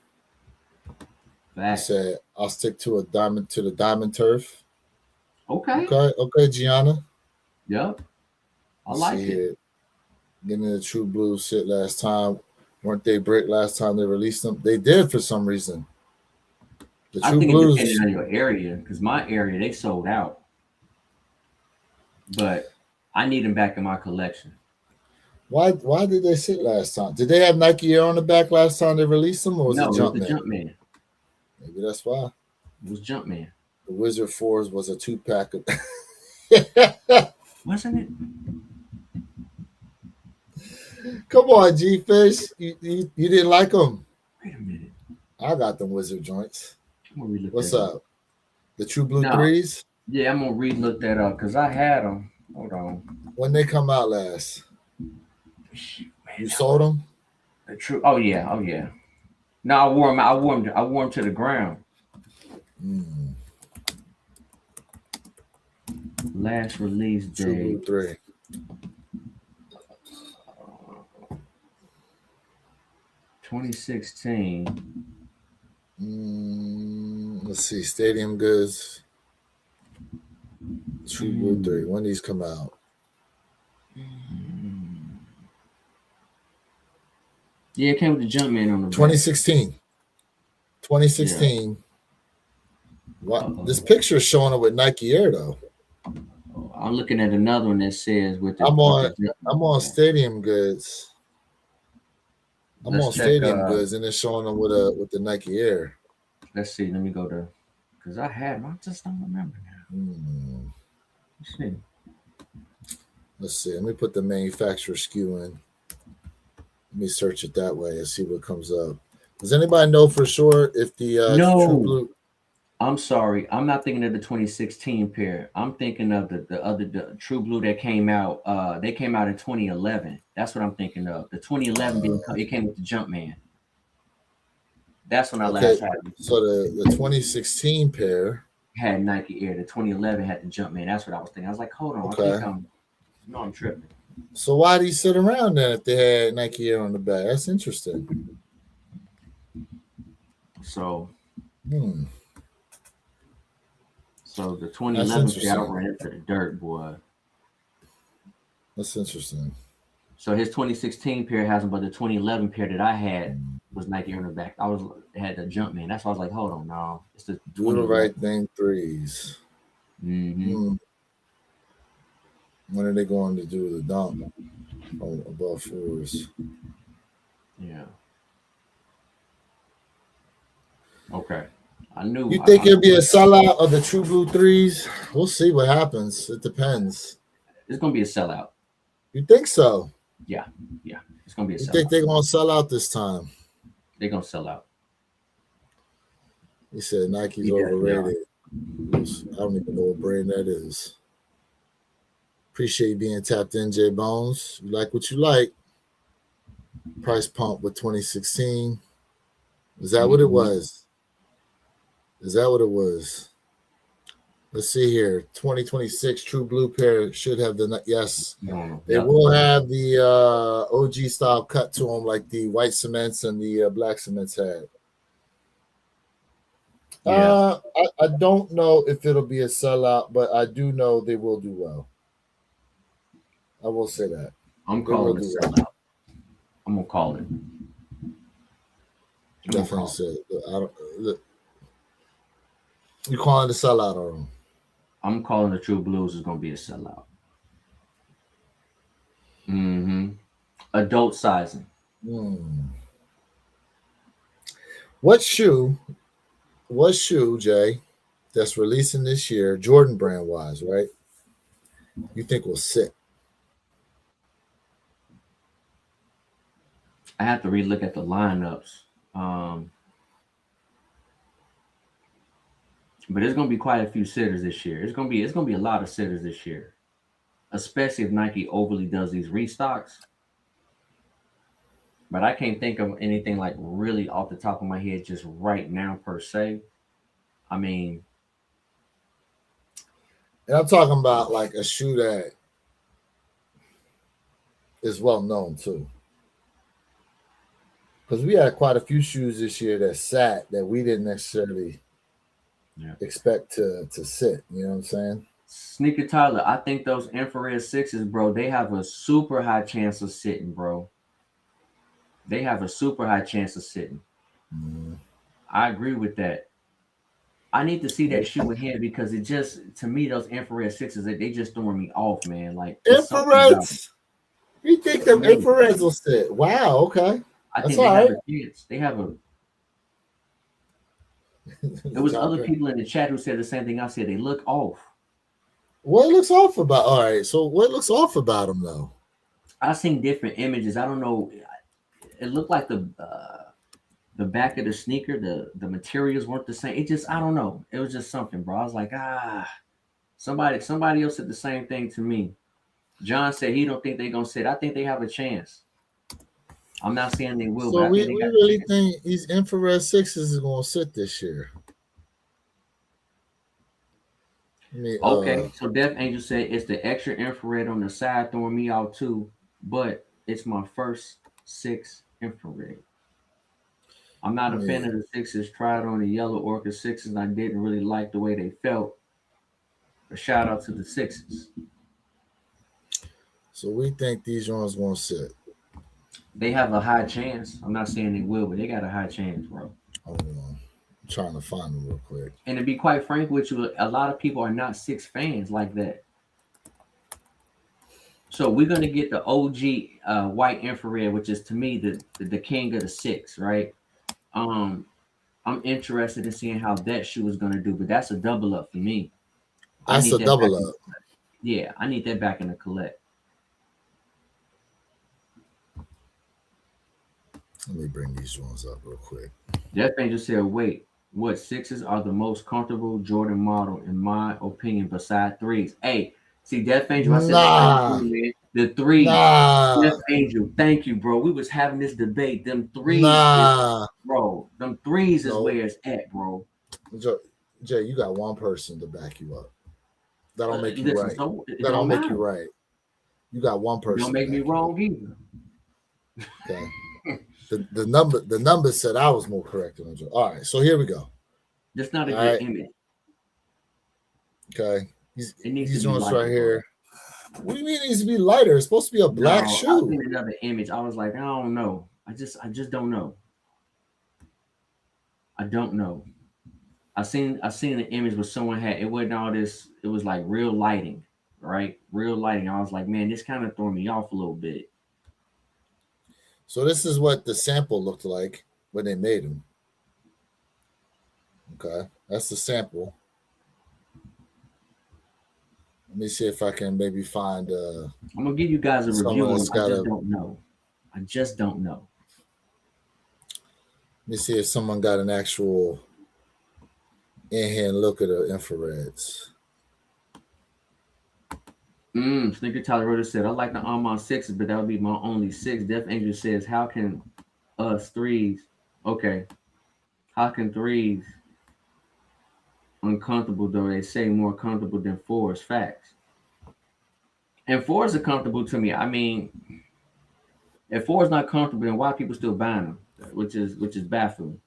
I said I'll stick to the diamond turf. Okay, Gianna. Yep. I like it. Getting the true blue shit last time. Weren't they brick last time they released them? They did for some reason. The true blues. It depends on your area, because my area they sold out. But I need them back in my collection. Why did they sit last time? Did they have Nike Air on the back last time they released them, or was it Jumpman? Maybe that's why. It was Jumpman. The Wizard 4s was a 2-pack. Wasn't it? Come on, G Fish. You didn't like them. Wait a minute. I got them wizard joints. I'm gonna relook What's that up. up? The True Blue No, threes? yeah, I'm gonna relook that up because I had them. Hold on. When they come out last? Shoot, You man, that sold was them? the true. Oh yeah, oh yeah. No, I wore them. I wore them. I wore them to the ground. Mm. Last release True Blue date 3. 2016. Let's see. Stadium Goods. True Blue 3. When these come out? Yeah, it came with the Jumpman on the back. 2016. 2016. Yeah. What? This picture is showing up with Nike Air though. I'm looking at another one that says with the. I'm on Stadium Goods. I'm on Stadium Goods, and it's showing them with the Nike Air. Let's see. Let me go to, because I had them. I just don't remember now. Let's see. Let's see. Let me put the manufacturer SKU in. Let me search it that way and see what comes up. Does anybody know for sure if the True Blue? I'm sorry. I'm not thinking of the 2016 pair. I'm thinking of the True Blue that came out. They came out in 2011. That's what I'm thinking of. The 2011 didn't come. It came with the Jumpman. That's when I last had it. So the 2016 pair had Nike Air. The 2011 had the Jumpman. That's what I was thinking. I was like, hold on. Okay. I'm tripping. So why do you sit around then if they had Nike Air on the back? That's interesting. So, So the 2011 pair, I ran into the dirt, boy. That's interesting. So his 2016 pair has them, but the 2011 pair that I had was Nike Air on the back. Had the Jumpman. That's why I was like, hold on, no, it's the Do the right thing threes. When are they going to do the dunk above fours? Yeah. Okay. I knew. You think it'll be a sellout of the True Blue threes? We'll see what happens. It depends. It's gonna be a sellout. You think so? Yeah. It's gonna be a sellout. You think they're gonna sell out this time? They're gonna sell out. He said Nike's overrated. I don't even know what brand that is. Appreciate you being tapped in, J Bones. You like what you like. Price pump with 2016. Is that what it was? Is that what it was? Let's see here. 2026 True Blue pair should have the yes. They will have the OG style cut to them like the white cements and the black cements had. I don't know if it'll be a sellout, but I do know they will do well. I will say that. I'm calling it a sellout. I'm gonna call it. Definitely said. Look, you calling it a sellout or? I'm calling the True Blues is gonna be a sellout. Adult sizing. What shoe, Jay, that's releasing this year, Jordan brand wise, right? You think will sit? I have to relook at the lineups. But there's gonna be quite a few sitters this year. It's gonna be a lot of sitters this year, especially if Nike overly does these restocks. But I can't think of anything like really off the top of my head just right now per se. I mean, and I'm talking about like a shoe that is well known too. Because we had quite a few shoes this year that sat that we didn't necessarily expect to sit. You know what I'm saying? Sneaker Tyler, I think those infrared sixes, bro, they have a super high chance of sitting, bro. They have a super high chance of sitting. I agree with that. I need to see that shoe ahead because it just, to me, those infrared sixes, they just throwing me off, man. Like infrareds. You think them infrareds will sit? Wow. Okay. I think they have a chance. They have a. There was other people in the chat who said the same thing I said. They look off. What looks off about? All right, so what looks off about him though? I seen different images. I don't know. It looked like the back of the sneaker, the materials weren't the same. It just I don't know. It was just something, bro. I was like, somebody else said the same thing to me. John said he don't think they're gonna sit. I think they have a chance. I'm not saying they will, but So I we, think they we got a really chance. think these infrared sixes is going to sit this year. I mean, Okay, so Death Angel said it's the extra infrared on the side throwing me out too, but it's my first six infrared. I'm not I a fan mean, of the sixes. Tried on the yellow orca sixes, and I didn't really like the way they felt. A shout out to the sixes. so we think these ones going to sit. They have a high chance. I'm not saying they will, but they got a high chance, bro. Hold on. I'm trying to find them real quick. And to be quite frank with you, a lot of people are not six fans like that. So we're gonna get the OG white infrared, which is to me the king of the six, right? Um, I'm interested in seeing how that shoe is gonna do, but that's a double up for me. I That's need a that back double in. up. Yeah, I need that back in the collect. Let me bring these ones up real quick. Death Angel said, "Wait, what sixes are the most comfortable Jordan model in my opinion, beside threes?" Hey, see, Death Angel, I said the same Nah, thing, man. The threes, Death nah, Angel. Thank you, bro. We was having this debate. Them threes is, nah. bro. Them threes is No, where it's at, bro. Jay, you got one person to back you up. That don't make you Listen, right. so it That don't don't make you matter. right. You got one It don't person to make me back you up. wrong either. Okay. The number said I was more correct than Joe. All right, so here we go. That's not a All good right, image. okay. These It needs to these be ones right lighter, bro. here. What do you mean it needs to be lighter? It's supposed to be a black No, I shoe. seen another image. I was like, I don't know. I just don't know. I don't know. I seen an image where someone had it wasn't all this. It was like real lighting, right? Real lighting. I was like, man, this kind of threw me off a little bit. So this is what the sample looked like when they made them. Okay, that's the sample. Let me see if I can maybe find I'm gonna give you guys a someone review on that's them. I got a. just Let don't know. I just don't know. me see if someone got an actual in hand look at the infrareds. Sneaker Tyler Rhoda said, I like the Armand sixes, but that would be my only six. Death Angel says, how can us threes? Okay, how can threes uncomfortable though? They say more comfortable than fours. Facts. And fours are comfortable to me. I mean, if four is not comfortable, then why are people still buying them? Which is baffling.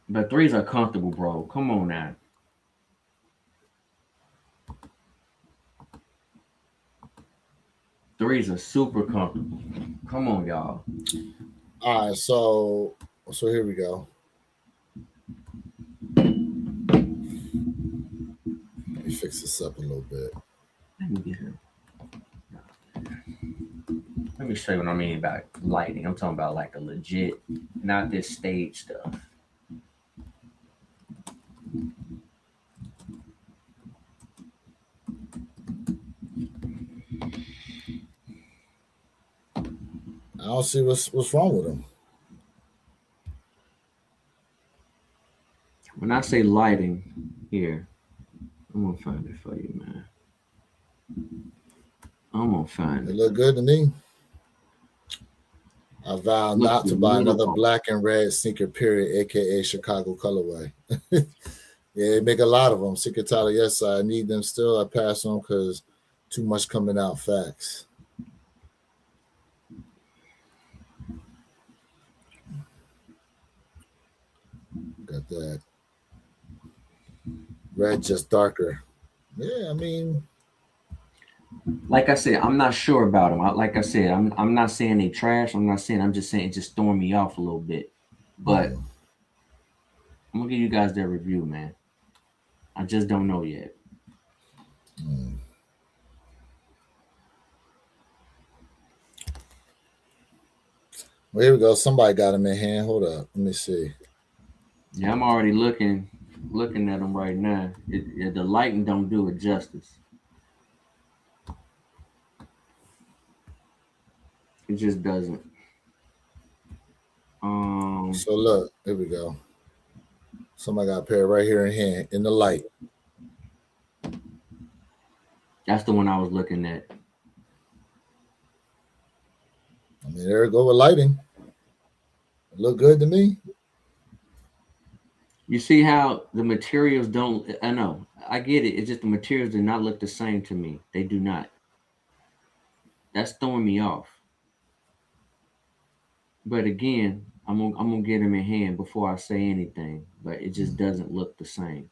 But threes are comfortable, bro. Come on now. Threes are super comfortable. Come on, y'all. All right, so here we go. Let me fix this up a little bit. Let me get him. Let me show you what I mean about lighting. I'm talking about like a legit, not this stage stuff. I don't see what's wrong with them. When I say lighting, here, I'm gonna find it for you, man. I'm gonna find They it. look good to me. I vow Looks not a to buy little another off. black and red sneaker, period, aka Chicago colorway. Yeah, they make a lot of them. Secret Tyler, yes, I need them still. I pass on because too much coming out. Facts. Got that. Red just darker. Yeah, I mean, Like I said, I'm not sure about them. Like I said, I'm not saying they trash. I'm not saying. I'm just saying it just throwing me off a little bit. But mm, I'm gonna give you guys their review, man. I just don't know yet. mm. Well, here we go. Somebody got them in hand. Hold up. Let me see. Yeah, I'm already looking. Looking at them right now, the lighting don't do it justice. It just doesn't. So look, here we go. Somebody got a pair right here in hand in the light. That's the one I was looking at. I mean, there we go with lighting. It look good to me. You see how the materials don't, I know, I get it. It's just the materials do not look the same to me. They do not. That's throwing me off. But again, I'm gonna get them in hand before I say anything. But it just doesn't look the same.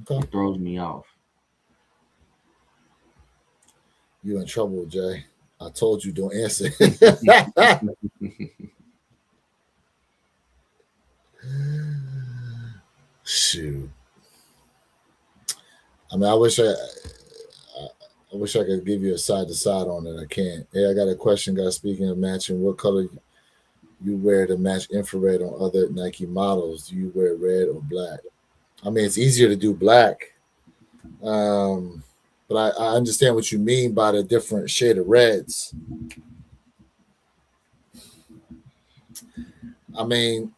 Okay. It throws me off. You in trouble, Jay. I told you don't answer. Shoot. I mean, I wish I could give you a side to side on it. I can't. Hey, I got a question, guys. Speaking of matching, what color you wear to match infrared on other Nike models? Do you wear red or black? I mean, it's easier to do black. But I understand what you mean by the different shade of reds. I mean,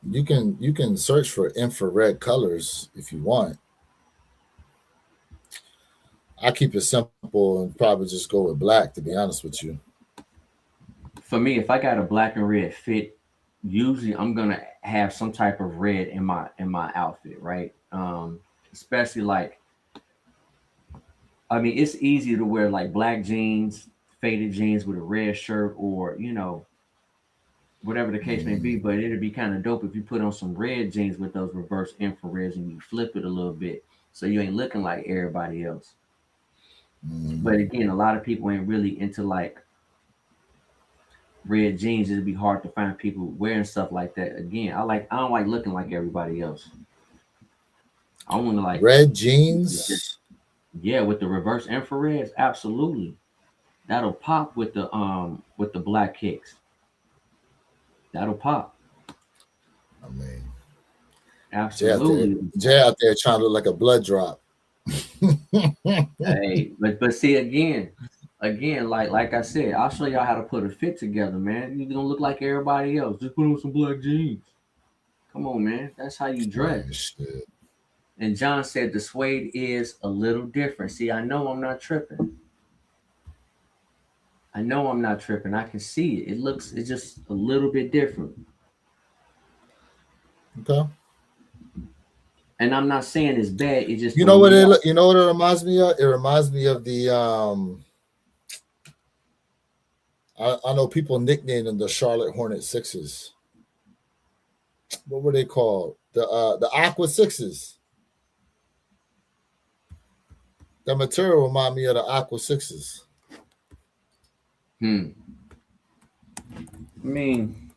you can search for infrared colors if you want. I keep it simple and probably just go with black, to be honest with you. For me, if I got a black and red fit, usually I'm gonna have some type of red in my outfit, right? Especially like, I mean, it's easy to wear like black jeans, faded jeans with a red shirt, or whatever the case may be. But it'd be kind of dope if you put on some red jeans with those reverse infrareds and you flip it a little bit, so you ain't looking like everybody else. But again, a lot of people ain't really into like red jeans. It'd be hard to find people wearing stuff like that. Again, I don't like looking like everybody else. I want to like red jeans. Yeah, with the reverse infrareds, absolutely. That'll pop with the black kicks. That'll pop. I mean, Absolutely. Jay out there trying to look like a blood drop. Hey, but see again, like I said, I'll show y'all how to put a fit together, man. You don't look like everybody else. Just put on some black jeans. Come on, man. That's how you dress. Shit. And John said the suede is a little different. See, I know I'm not tripping. I know I'm not tripping. I can see it. It's just a little bit different. Okay. And I'm not saying it's bad. It just you know what it reminds me of? It reminds me of the I know people nicknamed them the Charlotte Hornet Sixes. What were they called? The Aqua Sixes. The material remind me of the Aqua Sixes. I mean,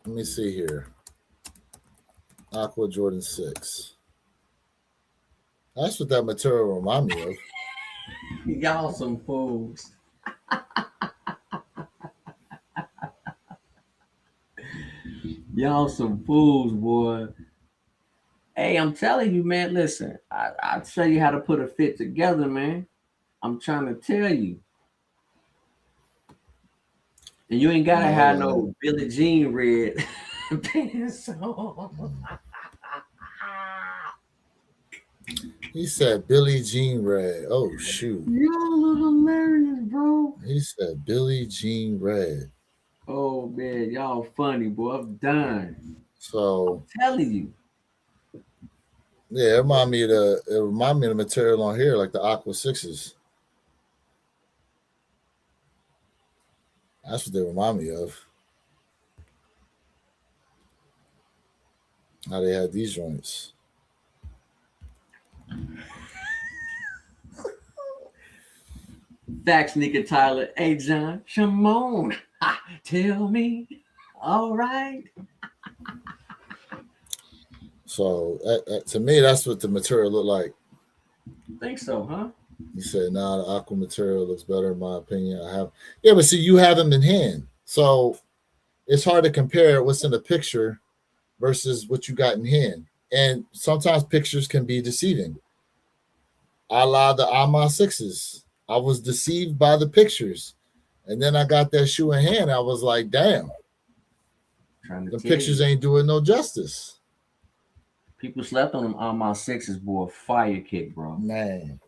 let me see here. Aqua Jordan 6. That's what that material remind me of. y'all some fools. Y'all some fools, boy. Hey, I'm telling you, man. Listen, I'll show you how to put a fit together, man. I'm trying to tell you. And you ain't gotta have no Billie Jean red pants on. He said Billie Jean Red. Oh shoot. Y'all look hilarious, bro. He said Billie Jean Red. Oh man, y'all funny, boy. I'm done. So I'm telling you. Yeah, it remind me of the material on here, like the Aqua Sixes. That's what they remind me of. How they had these joints. Facts, Nika Tyler. Hey, John, Shimon. Tell me. All right. So to me, that's what the material looked like. Think so, huh? You said, "Nah, the Aqua material looks better in my opinion." I have, yeah, but see, you have them in hand, so it's hard to compare what's in the picture versus what you got in hand. And sometimes pictures can be deceiving. A la the Ama sixes. I was deceived by the pictures. And then I got that shoe in hand. I was like, damn, the pictures ain't doing no justice. People slept on them on my sixes, boy. Fire kick, bro. Man,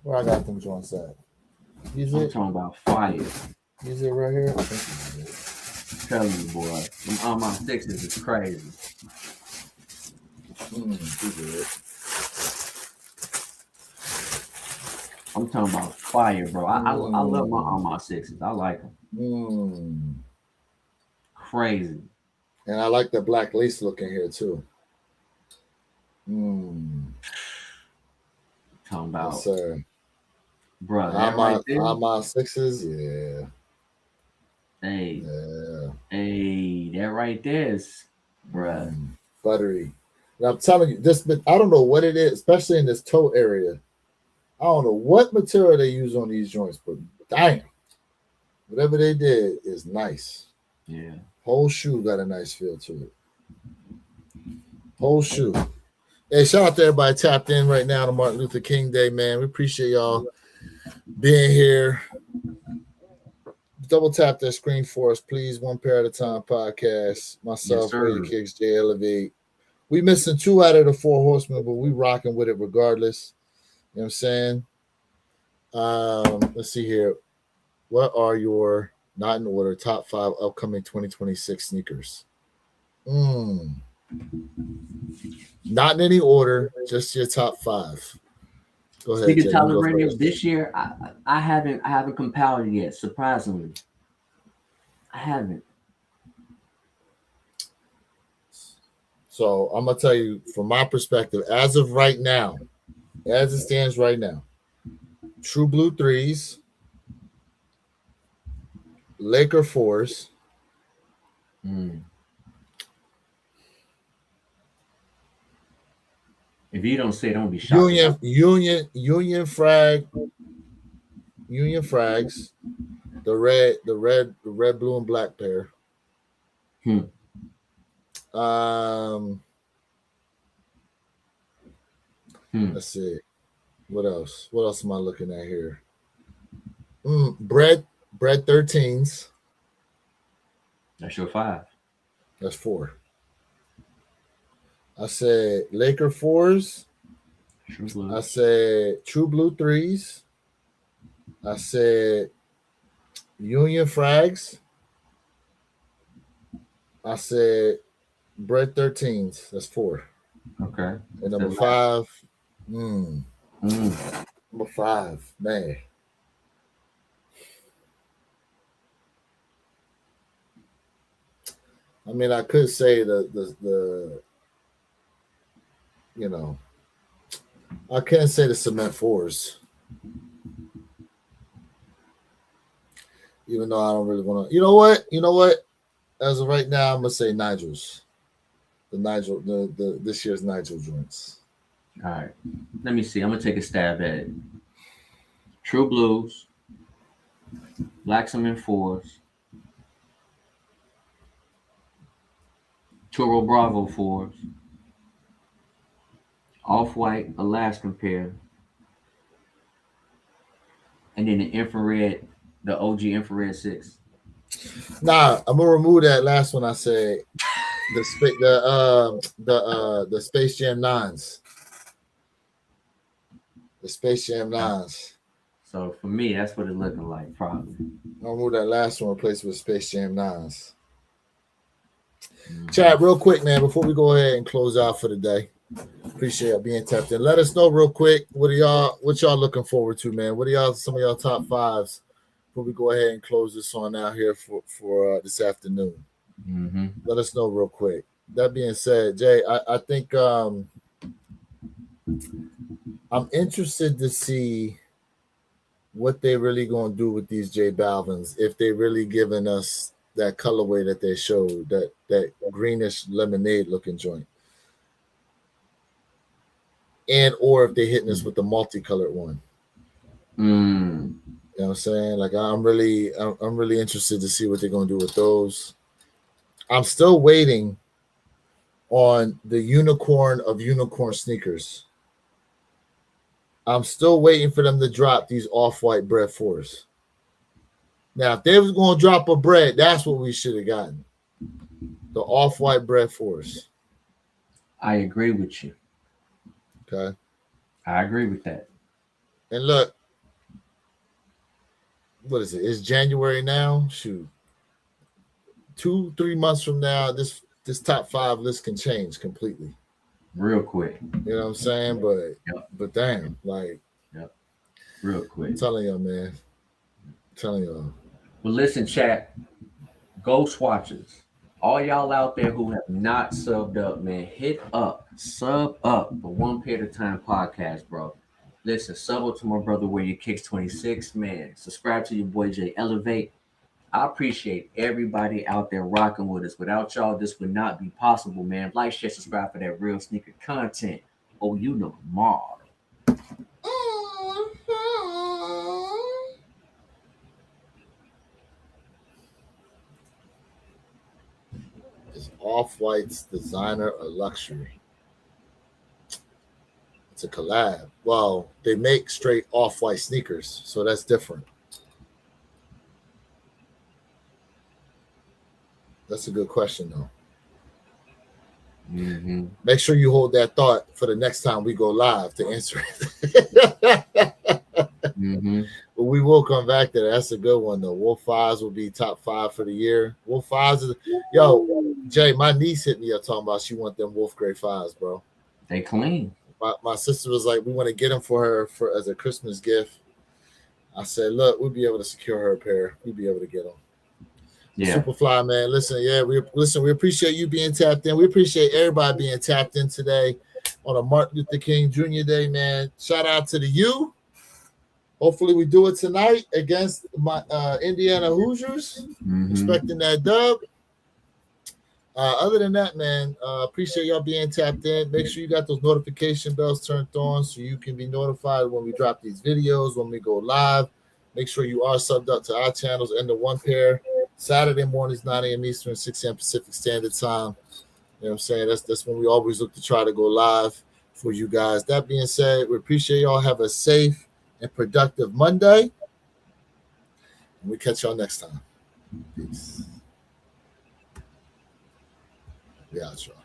where I got them joints at? I'm talking about fire. Is it right here? I think it's telling you, boy. Them on my sixes is crazy. I'm talking about fire, bro. I love my on my sixes. I like them. Crazy. And I like the black lace look in here too. Talking about, yes, sir. Bro. On my sixes, yeah. Hey, hey, that right there is, bruh. Buttery. And I'm telling you, this. I don't know what it is, especially in this toe area. I don't know what material they use on these joints, but damn, whatever they did is nice. Yeah. Whole shoe got a nice feel to it. Whole shoe. Hey, shout out to everybody tapped in right now to Martin Luther King Day, man. We appreciate y'all being here. Double tap that screen for us, please. One pair at a time podcast. Myself, Willie Kicks, J Elevate. We missing 2 out of the 4 horsemen, but we rocking with it regardless. You know what I'm saying? Let's see here. What are your, not in order, top 5 upcoming 2026 sneakers? Not in any order, just your top 5. Go ahead. Sneaker Tyler Radio this year, I haven't compiled it yet. Surprisingly, I haven't. So I'm gonna tell you from my perspective, as of right now, as it stands right now, True Blue 3s, Laker 4s. If you don't say it, don't be shocked. Union Frags, the red, blue, and black pair. Let's see. What else? What else am I looking at here? Bread 13s. That's your 5. That's 4. I said Laker 4s. I said True Blue 3s. I said Union Frags. I said Bread 13s. That's 4. Okay. And number 5. Number 5, man. I mean, I could say the you know, I can't say the cement 4s, even though I don't really want to. You know what? As of right now, I'm gonna say Nigel's. The this year's Nigel joints. All right, let me see. I'm gonna take a stab at it. True Blues, Black Cement 4s, Toro Bravo 4s, Off-White Alaskan pair, and then the infrared, the OG infrared 6. Nah, I'm gonna remove that last one. I said the Space Jam 9s. The Space Jam 9s. So for me, that's what it's looking like, probably. I'll remove that last one, replace it with Space Jam 9s. Chat, real quick, man, before we go ahead and close out for the day. Appreciate y'all being tapped in. Let us know real quick what y'all looking forward to, man. What are some of y'all top 5s before we go ahead and close this on out here for this afternoon? Let us know real quick. That being said, Jay, I think I'm interested to see what they really gonna do with these J Balvins, if they really giving us that colorway that they showed, that greenish lemonade looking joint, and or if they hitting us with the multicolored one. You know what I'm saying? Like I'm really interested to see what they're gonna do with those. I'm still waiting on the unicorn of unicorn sneakers. I'm still waiting for them to drop these off-white bread 4s. Now, if they was going to drop a bread, that's what we should have gotten. The off-white bread 4s. I agree with you. Okay. I agree with that. And look, what is it? It's January now. Shoot. 2-3 months from now, this top 5 list can change completely. Real quick. You know what I'm saying? But damn, like, real quick. I'm telling y'all, man. I'm telling y'all. Well, listen, chat. Ghost Watchers. All y'all out there who have not subbed up, man, sub up the One Pair at a Time podcast, bro. Listen, sub up to my brother Where Your Kicks 26, man. Subscribe to your boy Jay Elevate. I appreciate everybody out there rocking with us. Without y'all, this would not be possible, man. Like, share, subscribe for that real sneaker content. Oh, you know the mall. Is Off-White's designer or luxury? It's a collab. Well, they make straight Off-White sneakers, so that's different. That's a good question, though. Mm-hmm. Make sure you hold that thought for the next time we go live to answer it. Mm-hmm. But we will come back to that. That's a good one, though. Wolf 5s will be top 5 for the year. Wolf 5s is, yo, Jay, my niece hit me up talking about she want them Wolf Gray 5s, bro. They clean. My sister was like, we want to get them for her as a Christmas gift. I said, look, we'll be able to secure her a pair. We'll be able to get them. Yeah. Superfly, man. Listen, we appreciate you being tapped in. We appreciate everybody being tapped in today on a Martin Luther King Jr. Day, man. Shout out to the U. Hopefully we do it tonight against my Indiana Hoosiers. Mm-hmm. Expecting that dub. Other than that, man, appreciate y'all being tapped in. Make sure you got those notification bells turned on so you can be notified when we drop these videos, when we go live. Make sure you are subbed up to our channels and the One Pair. Saturday mornings, 9 a.m. Eastern, 6 a.m. Pacific Standard Time. You know what I'm saying? That's when we always look to try to go live for you guys. That being said, we appreciate y'all. Have a safe and productive Monday. And we catch y'all next time. Peace. Yeah, that's right.